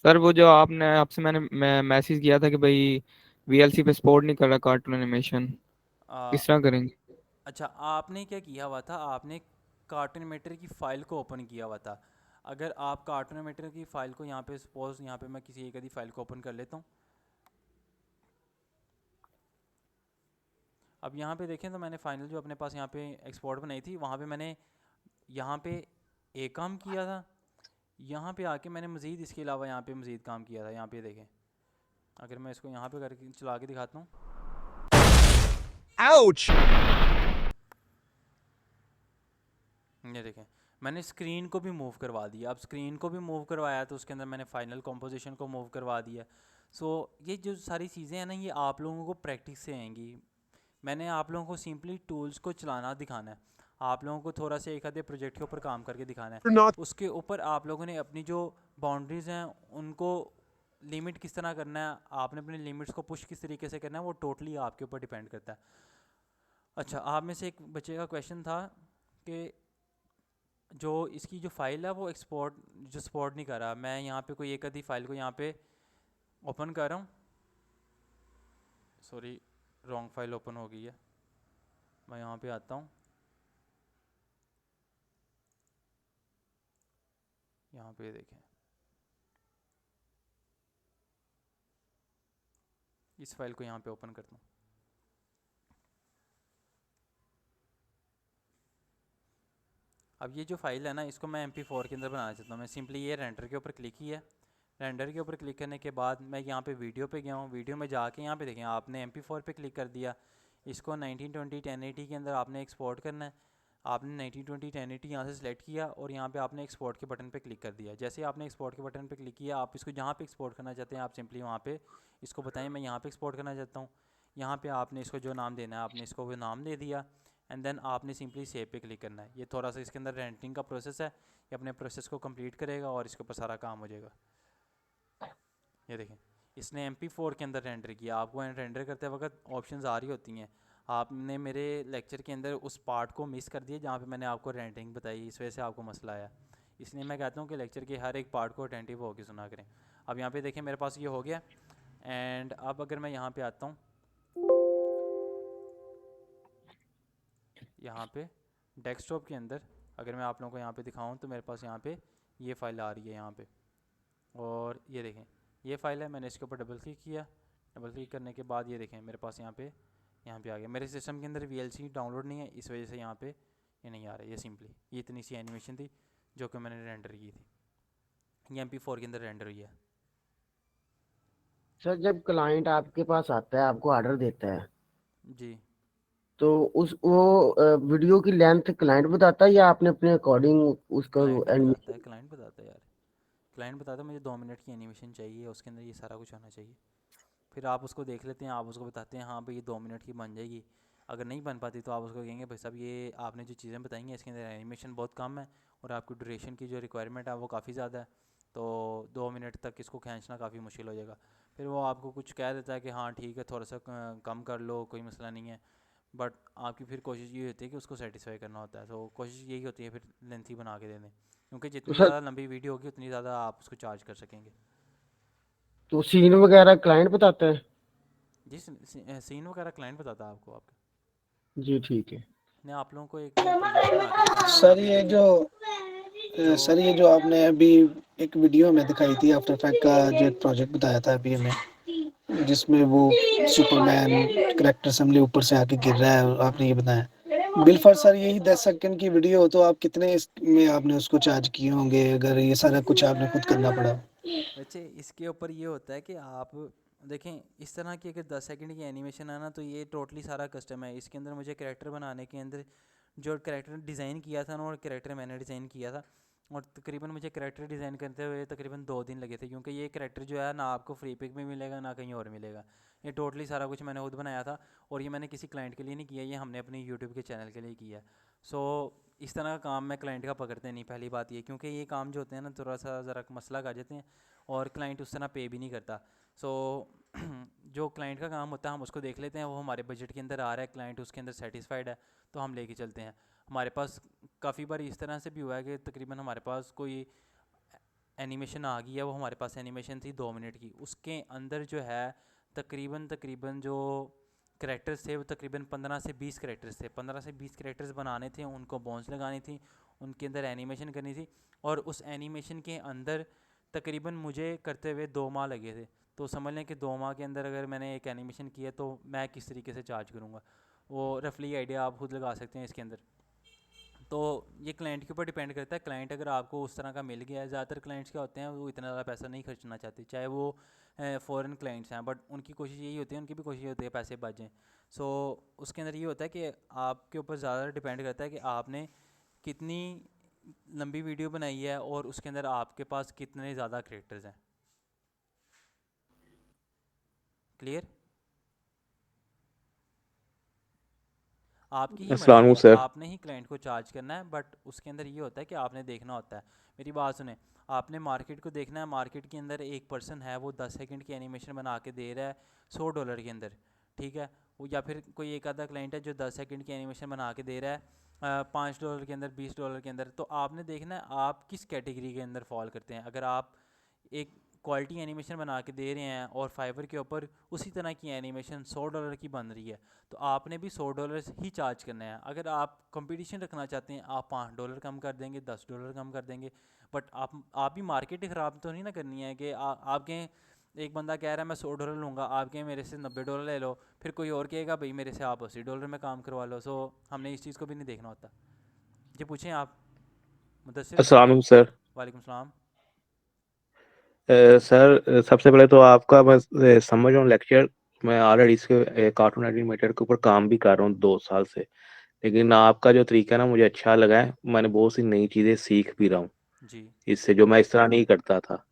सर वो जो आपसे मैं मैसेज किया था कि भाई VLC पे सपोर्ट नहीं कर रहा कार्टून एनिमेशन,
आ,
किस तरह करेंगे?
अच्छा, आपने क्या किया हुआ था, आपने कार्टून एनिमेटर की फ़ाइल को ओपन किया हुआ था। अगर आप कार्टून एनिमेटर की फ़ाइल को यहाँ पे सपोज यहाँ पे मैं किसी एक आधी फ़ाइल को ओपन कर लेता हूँ। अब यहाँ पे देखें तो मैंने फाइनल जो अपने पास यहाँ पे एक्सपोर्ट बनाई थी, वहाँ पे मैंने यहाँ पे एक काम किया था, यहाँ पे आके मैंने मज़ीद इसके अलावा यहाँ पे मज़ीद काम किया था। यहाँ पे देखें, अगर मैं इसको यहाँ पे करके चला के दिखाता हूँ,
Ouch!
ये देखें मैंने स्क्रीन को भी मूव करवा दिया। अब स्क्रीन को भी मूव करवाया तो उसके अंदर मैंने फाइनल कंपोजिशन को मूव करवा दिया। सो ये जो सारी चीज़ें हैं ना, ये आप लोगों को प्रैक्टिस से आएंगी। मैंने आप लोगों को सिंपली टूल्स को चलाना दिखाना है, आप लोगों को थोड़ा सा एक आधे प्रोजेक्ट के ऊपर काम करके दिखाना है।
Not
उसके ऊपर आप लोगों ने अपनी जो बाउंड्रीज़ हैं उनको लिमिट किस तरह करना है, आपने अपने लिमिट्स को पुश किस तरीके से करना है, वो टोटली आपके ऊपर डिपेंड करता है। अच्छा, आप में से एक बच्चे का क्वेश्चन था कि जो इसकी जो फ़ाइल है वो सपोर्ट नहीं कर रहा। मैं यहाँ पे कोई एक आधी फ़ाइल को यहाँ पे ओपन कर रहा हूँ, सॉरी रॉन्ग फाइल ओपन हो गई है। मैं यहाँ पे आता हूँ, यहाँ पे देखें, इस फाइल को यहाँ पे ओपन करता हूँ। अब ये जो फाइल है ना, इसको मैं MP4 के अंदर बनाना चाहता हूँ। मैं सिंपली ये रेंडर के ऊपर क्लिक किया है। रेंडर के ऊपर क्लिक करने के बाद मैं यहाँ पे वीडियो पे गया हूँ। वीडियो में जाके यहाँ पे देखें, आपने MP4 पे क्लिक कर दिया। इसको 1920 1080 के अंदर आपने एक्सपोर्ट करना है। आपने 1920 1080 यहाँ से सिलेक्ट किया और यहाँ पे आपने एक्सपोर्ट के बटन पे क्लिक कर दिया। जैसे ही आपने एक्सपोर्ट के बटन पे क्लिक किया, आप इसको जहाँ पे एक्सपोर्ट करना चाहते हैं आप सिंपली वहाँ पे इसको बताएं मैं यहाँ पे एक्सपोर्ट करना चाहता हूँ। यहाँ पे आपने इसको जो नाम देना है आपने इसको वो नाम दे दिया एंड देन आपने सिंपली सेव पे क्लिक करना है। ये थोड़ा सा इसके अंदर रेंडरिंग का प्रोसेस है, ये अपने प्रोसेस को कंप्लीट करेगा और इसके ऊपर सारा काम हो जाएगा। ये देखें, इसने MP4 के अंदर रेंडर किया। आपको रेंडर करते वक्त ऑप्शंस आ रही होती हैं। आपने मेरे लेक्चर के अंदर उस पार्ट को मिस कर दिया जहाँ पे मैंने आपको रेंडरिंग बताई, इस वजह से आपको मसला आया। इसलिए मैं कहता हूँ कि लेक्चर के हर एक पार्ट को अटेंटिव होकर सुना करें। अब यहाँ पे देखें मेरे पास ये हो गया एंड अब अगर मैं यहाँ पे आता हूँ, यहाँ पे डेस्कटॉप के अंदर अगर मैं आप लोगों को यहाँ पे दिखाऊँ तो मेरे पास यहाँ पे ये फ़ाइल आ रही है यहाँ पे, और ये देखें ये फ़ाइल है। मैंने इसके ऊपर डबल क्लिक किया। डबल क्लिक करने के बाद ये देखें मेरे पास यहाँ पे आ गया। मेरे सिस्टम के अंदर VLC डाउनलोड नहीं है, इस वजह से यहाँ पे ये नहीं आ रहा है। ये सिंपली ये इतनी सी एनिमेशन थी जो कि मैंने रेंडर की थी, ये MP4 के अंदर रेंडर हुई है।
सर जब क्लाइंट आपके पास आता है, आपको ऑर्डर देता है,
जी,
तो वीडियो की लेंथ क्लाइंट बताता है या आपने अपने अकॉर्डिंग उसका
क्लाइंट ही बताता
एनिमेशन?
है, क्लाइंट बताता है यार। क्लाइंट बताता है मुझे 2 मिनट की एनिमेशन चाहिए, उसके अंदर ये सारा कुछ होना चाहिए। फिर आप उसको देख लेते हैं, आप उसको बताते हैं हाँ भाई ये 2 मिनट की बन जाएगी। अगर नहीं बन पाती तो आप उसको कहेंगे भाई साहब ये आपने जो चीज़ें बताई हैं इसके अंदर एनिमेशन बहुत कम है और आपकी ड्यूरेशन की जो रिक्वायरमेंट है वो काफ़ी ज़्यादा है, तो 2 मिनट तक इसको खींचना काफ़ी मुश्किल हो जाएगा। फिर वो आपको कुछ कह देता है कि हाँ ठीक है थोड़ा सा कम कर लो, कोई मसला नहीं है। बट आपकी फिर कोशिश ये होती है कि उसको सेटिस्फाई करना होता है, तो कोशिश यही होती है फिर लेंथी बना के देने, क्योंकि
तो
जितनी
सर
ज़्यादा लंबी वीडियो होगी उतनी ज़्यादा आप उसको चार्ज कर सकेंगे।
तो सीन वगैरह क्लाइंट बताते हैं?
जिस सीन वगैरह क्लाइंट बताता है आपको आपके।
जी ठीक है।
मैं आप लोगों को एक प्रोजेक्ट बना के दिखाऊंगा, वहाँ
सर
पे
ये
देखें
जो
जो
सर ये जो आपने अभी एक वीडियो में दिखाई थी आफ्टर इफेक्ट का जो एक प्रोजेक्ट बताया था अभी हमें, जिसमें वो सुपरमैन करेक्टर असेंबली ऊपर से आके गिर रहा है, आपने ये बताया बिल्फर सर यही 10 सेकंड की वीडियो हो तो आप कितने इसमें आपने उसको चार्ज किए होंगे अगर ये सारा कुछ आपने खुद करना पड़ा?
बच्चे इसके ऊपर ये होता है कि आप देखें, इस तरह की अगर 10 सेकंड की एनिमेशन है ना, तो ये टोटली सारा कस्टम है। इसके अंदर मुझे कैरेक्टर बनाने के अंदर जो कैरेक्टर डिज़ाइन किया था ना, और कैरेक्टर मैंने डिज़ाइन किया था, और तकरीबन मुझे कैरेक्टर डिज़ाइन करते हुए तकरीबन 2 दिन लगे थे, क्योंकि ये कैरेक्टर जो है ना आपको फ्री पिक में मिलेगा ना कहीं और मिलेगा। ये टोटली सारा कुछ मैंने खुद बनाया था, और ये मैंने किसी क्लाइंट के लिए नहीं किया, ये हमने अपने यूट्यूब के चैनल के लिए किया। सो इस तरह का काम मैं क्लाइंट का पकड़ते नहीं, पहली बात ये, क्योंकि ये काम जो होते हैं ना थोड़ा सा ज़रा मसला आ जाते हैं, और क्लाइंट उस तरह पे भी नहीं करता। सो जो क्लाइंट का काम होता है हम उसको देख लेते हैं, वो हमारे बजट के अंदर आ रहा है, क्लाइंट उसके अंदर सेटिस्फाइड है, तो हम लेके चलते हैं। हमारे पास काफ़ी बार इस तरह से भी हुआ है कि तकरीबन हमारे पास कोई एनिमेशन आ गई है, वो हमारे पास एनिमेशन थी 2 मिनट की, उसके अंदर जो है तकरीबन तकरीबन जो करेक्टर्स थे वो तकरीबन 15 से 20 करेक्टर्स थे। 15 से 20 करेक्टर्स बनाने थे, उनको बोन्स लगानी थी, उनके अंदर एनिमेशन करनी थी, और उस एनिमेशन के अंदर तकरीबन मुझे करते हुए 2 माह लगे थे। तो समझ लें कि 2 माह के अंदर अगर मैंने एक एनिमेशन किया तो मैं किस तरीके से चार्ज करूँगा, वो रफली आइडिया आप खुद लगा सकते हैं इसके अंदर। तो ये क्लाइंट के ऊपर डिपेंड करता है। क्लाइंट अगर आपको उस तरह का मिल गया है, ज़्यादातर क्लाइंट्स क्या होते हैं वो इतना ज़्यादा पैसा नहीं खर्चना चाहते, चाहे वो फ़ॉरेन क्लाइंट्स हैं, बट उनकी कोशिश यही होती है, उनकी भी कोशिश होती है पैसे बच जाएँ। सो उसके अंदर ये होता है कि आपके ऊपर ज़्यादा डिपेंड करता है कि आपने कितनी लंबी वीडियो बनाई है, और उसके अंदर आपके पास कितने ज़्यादा क्रिएटर्स हैं। क्लियर? आपकी ही
अस्सलाम
मर्ज़ी
वालेकुम
है,
सर।
आपने ही क्लाइंट को चार्ज करना है, बट उसके अंदर ये होता है कि आपने देखना होता है। मेरी बात सुने, आपने मार्केट को देखना है। मार्केट के अंदर एक पर्सन है, वो 10 सेकंड की एनिमेशन बना के दे रहा है $100 के अंदर, ठीक है वो, या फिर कोई एक आधा क्लाइंट है जो 10 सेकंड की एनिमेशन बना के दे रहा है $5 के अंदर, $20 के अंदर। तो आपने देखना है आप किस कैटेगरी के अंदर फॉल करते हैं। अगर आप एक क्वालिटी एनिमेशन बना के दे रहे हैं और फाइवर के ऊपर उसी तरह की एनिमेशन $100 की बन रही है, तो आपने भी $100 ही चार्ज करना है। अगर आप कंपटीशन रखना चाहते हैं, आप $5 कम कर देंगे, $10 कम कर देंगे, बट आप भी मार्केट ख़राब तो नहीं ना करनी है कि आपके एक बंदा कह रहा है मैं $100 लूँगा, आपके मेरे से $90 ले लो, फिर कोई और कहेगा भाई मेरे से आप $80 में काम करवा लो। सो हमने इस चीज़ को भी नहीं देखना होता। जी पूछें आप मुदस्सिर।
अस्सलाम वालेकुम सर।
वालेकुम सलाम।
सर सबसे पहले तो आपका मैं समझ रहा हूँ लेक्चर, मैं ऑलरेडी इसके कार्टून एनिमेटर के ऊपर काम भी कर रहा हूँ 2 साल से, लेकिन आपका जो तरीका है ना मुझे अच्छा लगा है, मैंने बहुत सी नई चीज़ें सीख भी रहा हूँ
जी
इससे, जो मैं इस तरह नहीं करता था।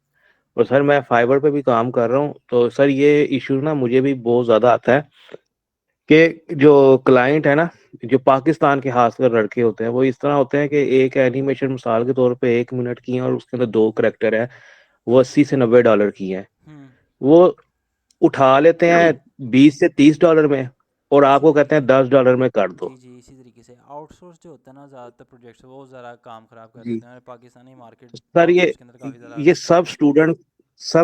और सर मैं फाइबर पे भी काम कर रहा हूँ, तो सर ये इशू ना मुझे भी बहुत ज़्यादा आता है कि जो क्लाइंट है ना, जो पाकिस्तान के खासकर लड़के होते हैं, वो इस तरह होते हैं कि एक एनिमेशन मिसाल के तौर पे 1 मिनट की है और उसके अंदर 2 करेक्टर है, वो $80 से $90 की है, वो उठा लेते हैं $20 से $30 में, और आपको कहते हैं $10 में कर दो।
जी जी इसी तरीके से आउटसोर्स जो होता है ना, ज़्यादातर प्रोजेक्ट्स वो ज़रा काम ख़राब कर
जी
देते हैं। पाकिस्तानी मार्केट
सर
आउटसोर्स के अंदर काफ़ी ज़्यादा
ये सब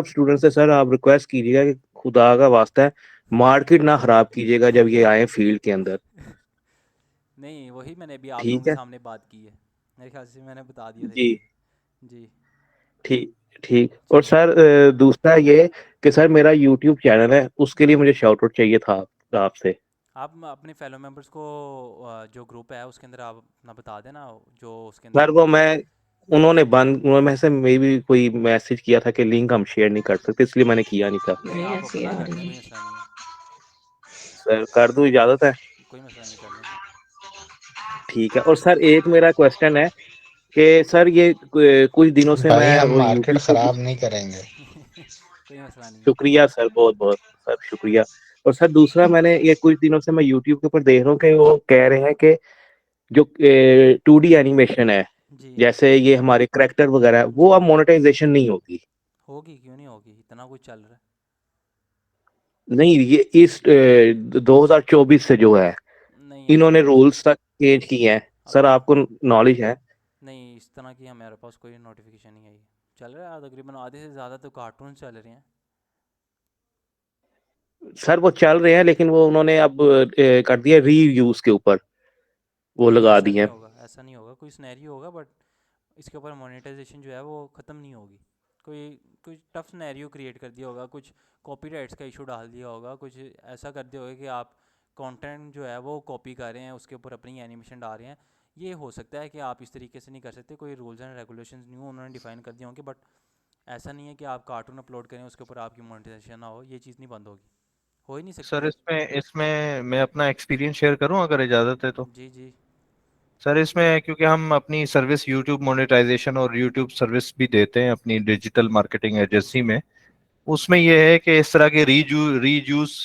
स्टूडेंट से सर आप रिक्वेस्ट कीजिएगा कि खुदा का वास्ता है मार्केट ना खराब कीजिएगा जब ये आए फील्ड के अंदर।
नहीं, वही मैंने अभी आप लोगों
ठीक
के
है
सामने बात की है, मेरे ख्याल से मैंने बता दिया था
जी।
इसलिए। जी
ठीक ठीक। और
चलें।
सर दूसरा ये कि सर मेरा यूट्यूब चैनल है, उसके लिए मुझे शाउट आउट चाहिए था आपसे।
आप अपने फेलो मेंबर्स को जो ग्रुप है उसके अंदर आप अपना बता देना, जो उसके
सर
अंदर
वो उन्होंने में से मे भी कोई मैसेज किया था कि लिंक हम शेयर नहीं कर सकते, इसलिए मैंने किया नहीं था।
नहीं, आप अपना कर लें, कोई मसला नहीं है।
सर कर दूं, इजाजत है?
कोई मसला नहीं, कर लें।
ठीक है। और सर एक मेरा क्वेश्चन है कि सर ये कुछ दिनों से
भाई
मैं
हम
वो
मार्केट
यूट्यूब पे
खराब नहीं करेंगे।
कोई मसला नहीं है।
शुक्रिया सर, बहुत बहुत सर शुक्रिया। और सर दूसरा, मैंने ये कुछ दिनों से मैं यूट्यूब के ऊपर देख रहा हूँ कि वो कह रहे हैं कि जो 2D एनिमेशन है,
जी
जैसे ये हमारे करेक्टर वगैरह, वो
जी
अब मोनेटाइजेशन नहीं होगी।
होगी, क्यों नहीं होगी, इतना कुछ चल रहा है।
नहीं, ये इस 2024 से जो है,
है
इन्होंने रूल्स तक चेंज किए हैं। सर
अभी
आपको नॉलेज है?
नहीं, इस तरह की हमारे पास कोई नोटिफिकेशन नहीं आई। चल रहा है तकरीबन आधे से ज़्यादा तो कार्टून चल रहे हैं।
सर वो चल रहे हैं लेकिन वो उन्होंने अब कर दिया रीयूज के ऊपर, वो
नहीं,
लगा
ऐसा
दिए
नहीं
हैं।
होगा, ऐसा नहीं होगा, कोई सिनेरियो होगा बट इसके ऊपर मोनेटाइजेशन जो है वो ख़त्म नहीं होगी। कोई कोई टफ सिनेरियो क्रिएट कर दिया होगा, कुछ कॉपीराइट्स का इशू डाल दिया होगा, कुछ ऐसा कर दिया होगा कि आप कंटेंट जो है वो कॉपी कर रहे हैं, उसके ऊपर अपनी एनिमेशन डाल रहे हैं। ये हो सकता है कि आप इस तरीके से नहीं कर सकते, कोई रूल्स एंड रेगुलेशंस न्यू उन्होंने डिफाइन कर दिए होंगे, बट ऐसा नहीं है कि आप कार्टून अपलोड करें उसके ऊपर आपकी मोनेटाइजेशन ना हो, ये चीज़ नहीं बंद होगी, हो ही नहीं सकती।
सर इसमें इसमें मैं अपना एक्सपीरियंस शेयर करूं अगर इजाज़त है तो?
जी जी।
सर इसमें क्योंकि हम अपनी सर्विस यूट्यूब मोनेटाइजेशन और यूट्यूब सर्विस भी देते हैं अपनी डिजिटल मार्केटिंग एजेंसी में, उसमें यह है कि इस तरह के रीयूज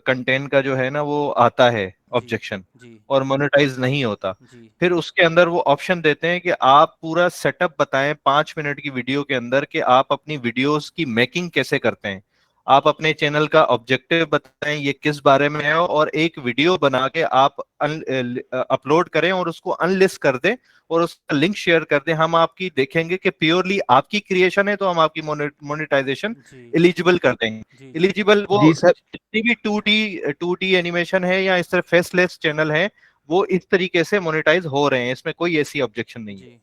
कंटेंट का जो है ना वो आता है
जी
ऑब्जेक्शन,
जी
और मोनेटाइज नहीं होता।
जी
फिर उसके अंदर वो ऑप्शन देते हैं कि आप पूरा सेटअप बताएं 5 मिनट की वीडियो के अंदर कि आप अपनी वीडियोस की मेकिंग कैसे करते हैं, आप अपने चैनल का ऑब्जेक्टिव बताएं ये किस बारे में है, और एक वीडियो बना के आप अपलोड करें और उसको अनलिस्ट कर दें और उसका लिंक शेयर कर दें। हम आपकी देखेंगे कि प्योरली आपकी क्रिएशन है तो हम आपकी मोनेटाइजेशन
जी
एलिजिबल कर देंगे।
जी जी
एलिजिबल वो
जी सर।
जितनी भी 2D एनिमेशन है या इस तरह फेसलेस चैनल है वो इस तरीके से मोनेटाइज हो रहे हैं, इसमें कोई ऐसी ऑब्जेक्शन नहीं है।
जी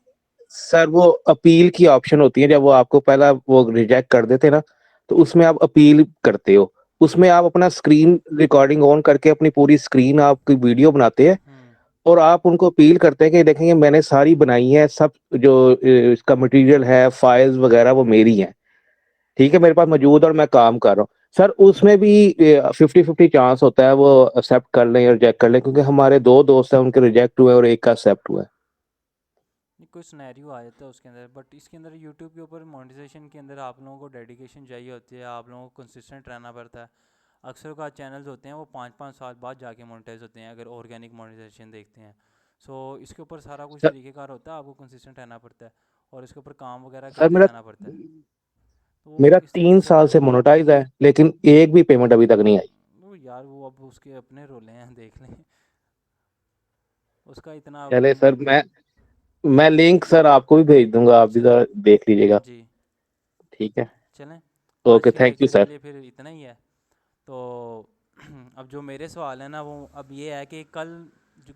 सर वो अपील की ऑप्शन होती है, जब वो आपको पहला वो रिजेक्ट कर देते ना, तो उसमें आप अपील करते हो, उसमें आप अपना स्क्रीन रिकॉर्डिंग ऑन करके अपनी पूरी स्क्रीन आपकी वीडियो बनाते हैं और आप उनको अपील करते हैं कि देखेंगे मैंने सारी बनाई है, सब जो इसका मटेरियल है फाइल्स वगैरह वो मेरी हैं, ठीक है, मेरे पास मौजूद और मैं काम कर रहा हूँ। सर उसमें भी 50-50 चांस होता है वो एक्सेप्ट कर लें या रिजेक्ट कर लें, क्योंकि हमारे 2 दोस्त हैं उनके रिजेक्ट हुए और एक का एक्सेप्ट हुआ है।
नहीं, कोई सिनेरियो आ जाता है उसके अंदर, बट इसके अंदर यूट्यूब के ऊपर मोनेटाइजेशन के अंदर आप लोगों को डेडिकेशन चाहिए होती है, आप लोगों को कंसिस्टेंट रहना पड़ता है। अक्सर का चैनल्स होते हैं वो 5-5 साल बाद जाके मोनेटाइज होते हैं अगर ऑर्गेनिक मोनेटाइजेशन देखते हैं। सो इसके ऊपर सारा कुछ
सर,
तरीक़ेकार होता है, आपको कंसिस्टेंट रहना पड़ता है और इसके ऊपर काम वगैरह
सर
करते
मेरा
रहना पड़ता है। तो
मेरा
इस तरीके
3 साल से मोनेटाइज है लेकिन एक भी पेमेंट अभी तक नहीं आई।
वो यार वो अब उसके अपने रोले हैं, देख लें उसका इतना अब
चले सर, मैं लिंक सर आपको भी भेज दूंगा, आप भी जरा देख लीजिएगा।
जी
ठीक है,
चलें। आज
ओके,
के
थैंक यू
लेक्चर के
सर।
लिए फिर इतना ही है। तो अब जो मेरे सवाल है ना वो अब ये है कि कल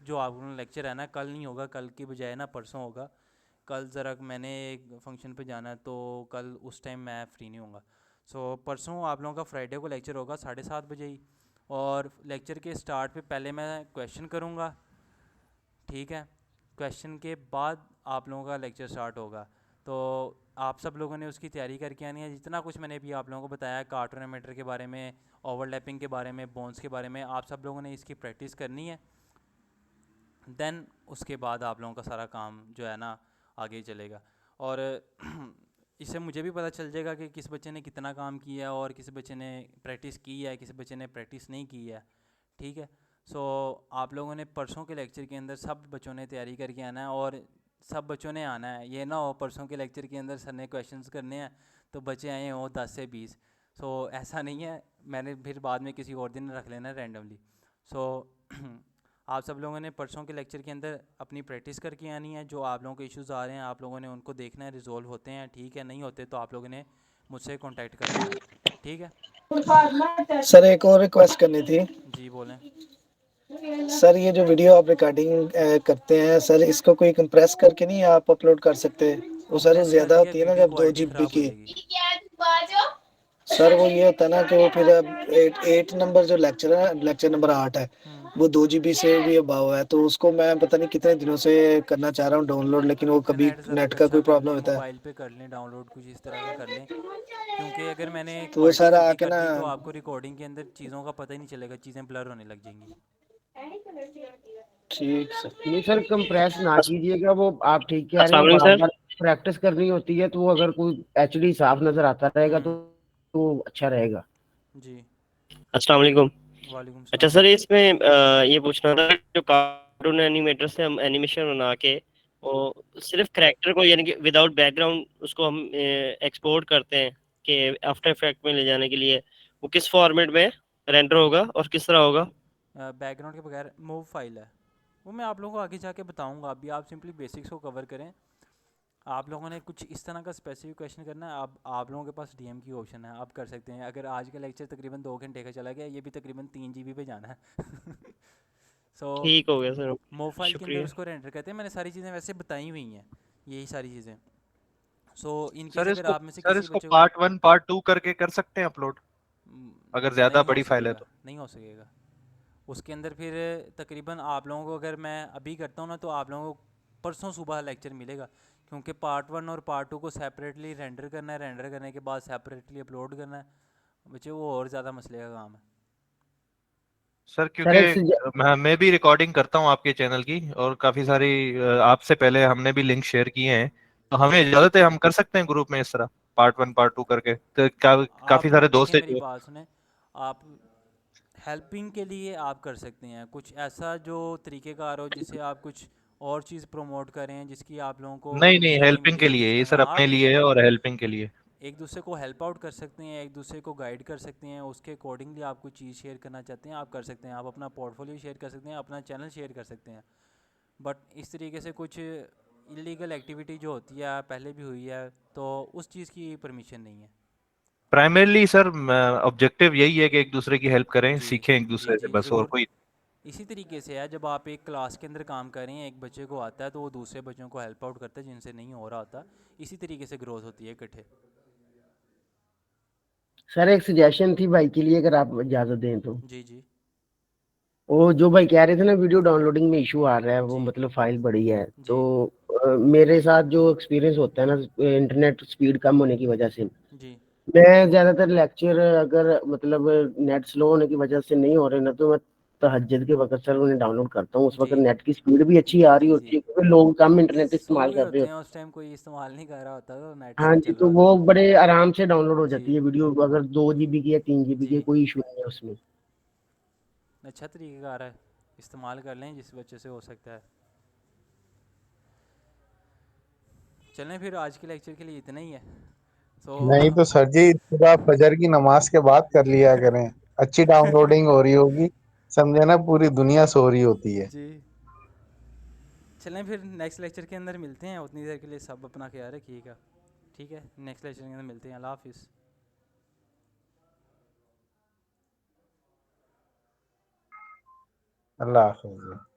जो आप लोगों लेक्चर है ना कल नहीं होगा, कल की बजाय ना परसों होगा। कल ज़रा मैंने एक फंक्शन पे जाना है तो कल उस टाइम मैं फ्री नहीं होऊंगा। सो परसों आप लोगों का फ्राइडे को लेक्चर होगा 7:30 बजे ही, और लेक्चर के स्टार्ट पे पहले मैं क्वेश्चन करूँगा, ठीक है, क्वेश्चन के बाद आप लोगों का लेक्चर स्टार्ट होगा। तो आप सब लोगों ने उसकी तैयारी करके आनी है, जितना कुछ मैंने भी आप लोगों को बताया कार्टून एनिमेटर के बारे में, ओवरलैपिंग के बारे में, बोन्स के बारे में, आप सब लोगों ने इसकी प्रैक्टिस करनी है। देन उसके बाद आप लोगों का सारा काम जो है ना आगे चलेगा, और इससे मुझे भी पता चल जाएगा कि किस बच्चे ने कितना काम किया है और किस बच्चे ने प्रैक्टिस की है, किस बच्चे ने प्रैक्टिस नहीं की है, ठीक है। सो आप लोगों ने परसों के लेक्चर के अंदर सब बच्चों ने तैयारी करके आना है और सब बच्चों ने आना है। ये ना हो परसों के लेक्चर के अंदर सर ने क्वेश्चंस करने हैं तो बच्चे आए हो 10 से 20। सो ऐसा नहीं है, मैंने फिर बाद में किसी और दिन रख लेना रैंडमली। सो आप सब लोगों ने परसों के लेक्चर के अंदर अपनी प्रैक्टिस करके आनी है। जो आप लोगों के इश्यूज़ आ रहे हैं आप लोगों ने उनको देखना है रिजॉल्व होते हैं, ठीक है, नहीं होते तो आप लोगों ने मुझसे कांटेक्ट कर लेना, ठीक है।
सर एक और रिक्वेस्ट करनी थी।
जी बोलें।
सर ये जो वीडियो आप रिकॉर्डिंग करते हैं सर, इसको कोई कंप्रेस करके नहीं आप अपलोड कर सकते? वो सर
कंप्रेस
ज्यादा
करके
होती है ना
वीडियो
जब 2
क्वालिटी
GB
ख़राब हो
की।
जाएगी।
सर वो ये होता है ना कि वो फिर 8 नंबर जो लेक्चर है, लेक्चर नंबर 8 है, वो 2 GB से भी अबाव है, तो उसको मैं पता नहीं कितने दिनों से करना चाह रहा हूँ डाउनलोड, लेकिन वो कभी
इंटरनेट ज़रा
नेट का
अच्छा
कोई
कर
प्रॉब्लम
लें,
होता है।
मोबाइल पे कर लें डाउनलोड, कुछ इस तरह का कर लें, क्योंकि अगर मैंने
तो वो
क्वालिटी
सर
हल्की
आके
कर
ना,
दी तो आपको रिकॉर्डिंग के अंदर चीज़ों का पता ही नहीं चलेगा, चीज़ें ब्लर होने लग जाएंगी।
ठीक सर।
नहीं सर कंप्रेस ना कीजिएगा, वो आप ठीक कह रहे
अस्सलाम
हैं,
वालेकुम
बार
सर।
बार प्रैक्टिस करनी होती है, तो वो अगर कोई एचडी साफ नजर आता रहेगा तो अच्छा रहेगा।
जी
अस्सलाम वालेकुम।
वालेकुम
अच्छा
सलाम।
सर इसमें ये पूछना था, जो कार्टून एनिमेटर से हम एनिमेशन बना के वो सिर्फ कैरेक्टर को यानी कि विदाउट बैकग्राउंड उसको हम एक्सपोर्ट करते हैं कि आफ्टर इफेक्ट में ले जाने के लिए, वो किस फॉर्मेट में रेंडर होगा और किस तरह होगा?
बैकग्राउंड के बगैर मूव फाइल है, वो मैं आप लोगों को आगे जाके बताऊंगा। अभी आप सिंपली बेसिक्स को कवर करें। आप लोगों ने कुछ इस तरह का स्पेसिफिक क्वेश्चन करना है, आप लोगों के पास डीएम की ऑप्शन है, आप कर सकते हैं। अगर आज का लेक्चर तकरीबन 2 घंटे का चला गया, ये भी तकरीबन 3 GB पे जाना है। सो
ठीक हो गया सर,
मूव फाइल के अंदर
शुक्रिया।
उसको रेंडर करते हैं। मैंने सारी चीज़ें वैसे बताई हुई हैं, यही सारी चीज़ें। सो इन केस
सर
अगर
इसको
आप में से
सर
किसी
इसको
बच्चे को
पार्ट 1 पार्ट 2 करके कर सकते हैं अपलोड, अगर ज्यादा
नहीं हो
बड़ी फाइल है
सकेगा,
तो?
नहीं हो सकेगा। उसके अंदर फिर तकरीबन आप लोगों को, अगर मैं अभी करता हूँ ना, तो आप लोगों को परसों सुबह लेक्चर मिलेगा, क्योंकि पार्ट 1 और पार्ट 2 को सेपरेटली रेंडर करना है, रेंडर करने के बाद सेपरेटली अपलोड करना है। बच्चे वो और ज़्यादा मसले का काम है।
सर
सर एक
क्योंकि मैं भी रिकॉर्डिंग करता हूँ आपके चैनल की, और काफी सारी आपसे पहले हमने भी लिंक शेयर किए हैं, तो हमें इजाजत है हम कर सकते हैं ग्रुप में इस तरह पार्ट 1 पार्ट 2 करके? तो काफी
आप
सारे दोस्त
देखें,
हैं
मेरी
जो।
बात सुने, आप हेल्पिंग के लिए आप कर सकते हैं कुछ ऐसा जो तरीक़ेकार हो, जिससे आप कुछ और चीज़ प्रमोट करें, जिसकी आप लोगों को
नहीं नहीं,
निशानी
हेल्पिंग के
मिलेगी
लिए,
जिससे।
ये सर
हाँ,
अपने लिए है और हेल्पिंग के लिए।
एक दूसरे को हेल्प आउट कर सकते हैं, एक दूसरे को गाइड कर सकते हैं, उसके अकॉर्डिंगली आप कोई चीज़ शेयर करना चाहते हैं आप कर सकते हैं। आप अपना पोर्टफोलियो शेयर कर सकते हैं, अपना चैनल शेयर कर सकते हैं। बट इस तरीके से कुछ इलीगल एक्टिविटी जो होती है, पहले भी हुई है, तो उस चीज़ की परमिशन नहीं है।
प्राइमरली सर ऑब्जेक्टिव यही है कि एक दूसरे की हेल्प करें,
जी
सीखें एक
जी
दूसरे से,
जी,
बस और
ज़रूर।
कोई।
इसी तरीके से है, जब आप एक क्लास के अंदर काम कर रहे हैं, एक बच्चे को आता है तो वो दूसरे बच्चों को हेल्प आउट करता है जिनसे नहीं हो रहा होता। इसी तरीके से ग्रोथ होती है इकट्ठे।
सर एक सजेशन थी भाई के लिए, अगर आप इजाजत दें तो।
जी जी
वो जो भाई कह रहे थे ना, वीडियो डाउनलोडिंग में इशू आ रहा है, वो
जी
मतलब फाइल बड़ी है,
जी
तो मेरे साथ जो एक्सपीरियंस होता है ना, इंटरनेट स्पीड कम होने की वजह से,
जी
मैं ज्यादातर लेक्चर अगर मतलब नेट स्लो होने की वजह से नहीं हो रहे ना, तो मैं तहज्जुद के वक्त सर उन्हें डाउनलोड करता हूँ। उस वक्त
जी
नेट की स्पीड भी अच्छी
जी
आ रही
जी जी।
होती है, क्योंकि लोग कम
ये
इंटरनेट
सो
इस्तेमाल
रहे
कर रहे
होते हैं,
होते
उस टाइम कोई इस्तेमाल नहीं कर रहा होता, तो नेट
हैं। हाँ जी,
चल
तो
रहा
वो
होता है।
बड़े आराम से डाउनलोड हो
जी
जाती है वीडियो, अगर 2 GB की या 3 GB की,
जी,
कोई इशू नहीं है उसमें।
अच्छा तरीक़ेकार है, इस्तेमाल कर लें जिस बच्चे से हो सकता है। चलें फिर, आज के लेक्चर के लिए इतना ही है। तो
नहीं तो सर जी, सुबह फजर की नमाज के बाद कर लिया करें, अच्छी डाउनलोडिंग हो रही होगी, समझे ना, पूरी दुनिया सो रही होती है।
जी, चलें फिर नेक्स्ट लेक्चर के अंदर मिलते हैं। उतनी देर के लिए सब अपना ख्याल रखिएगा। ठीक है, नेक्स्ट लेक्चर के अंदर मिलते हैं। अल्लाह हाफिज़।
अल्लाह हाफिज़।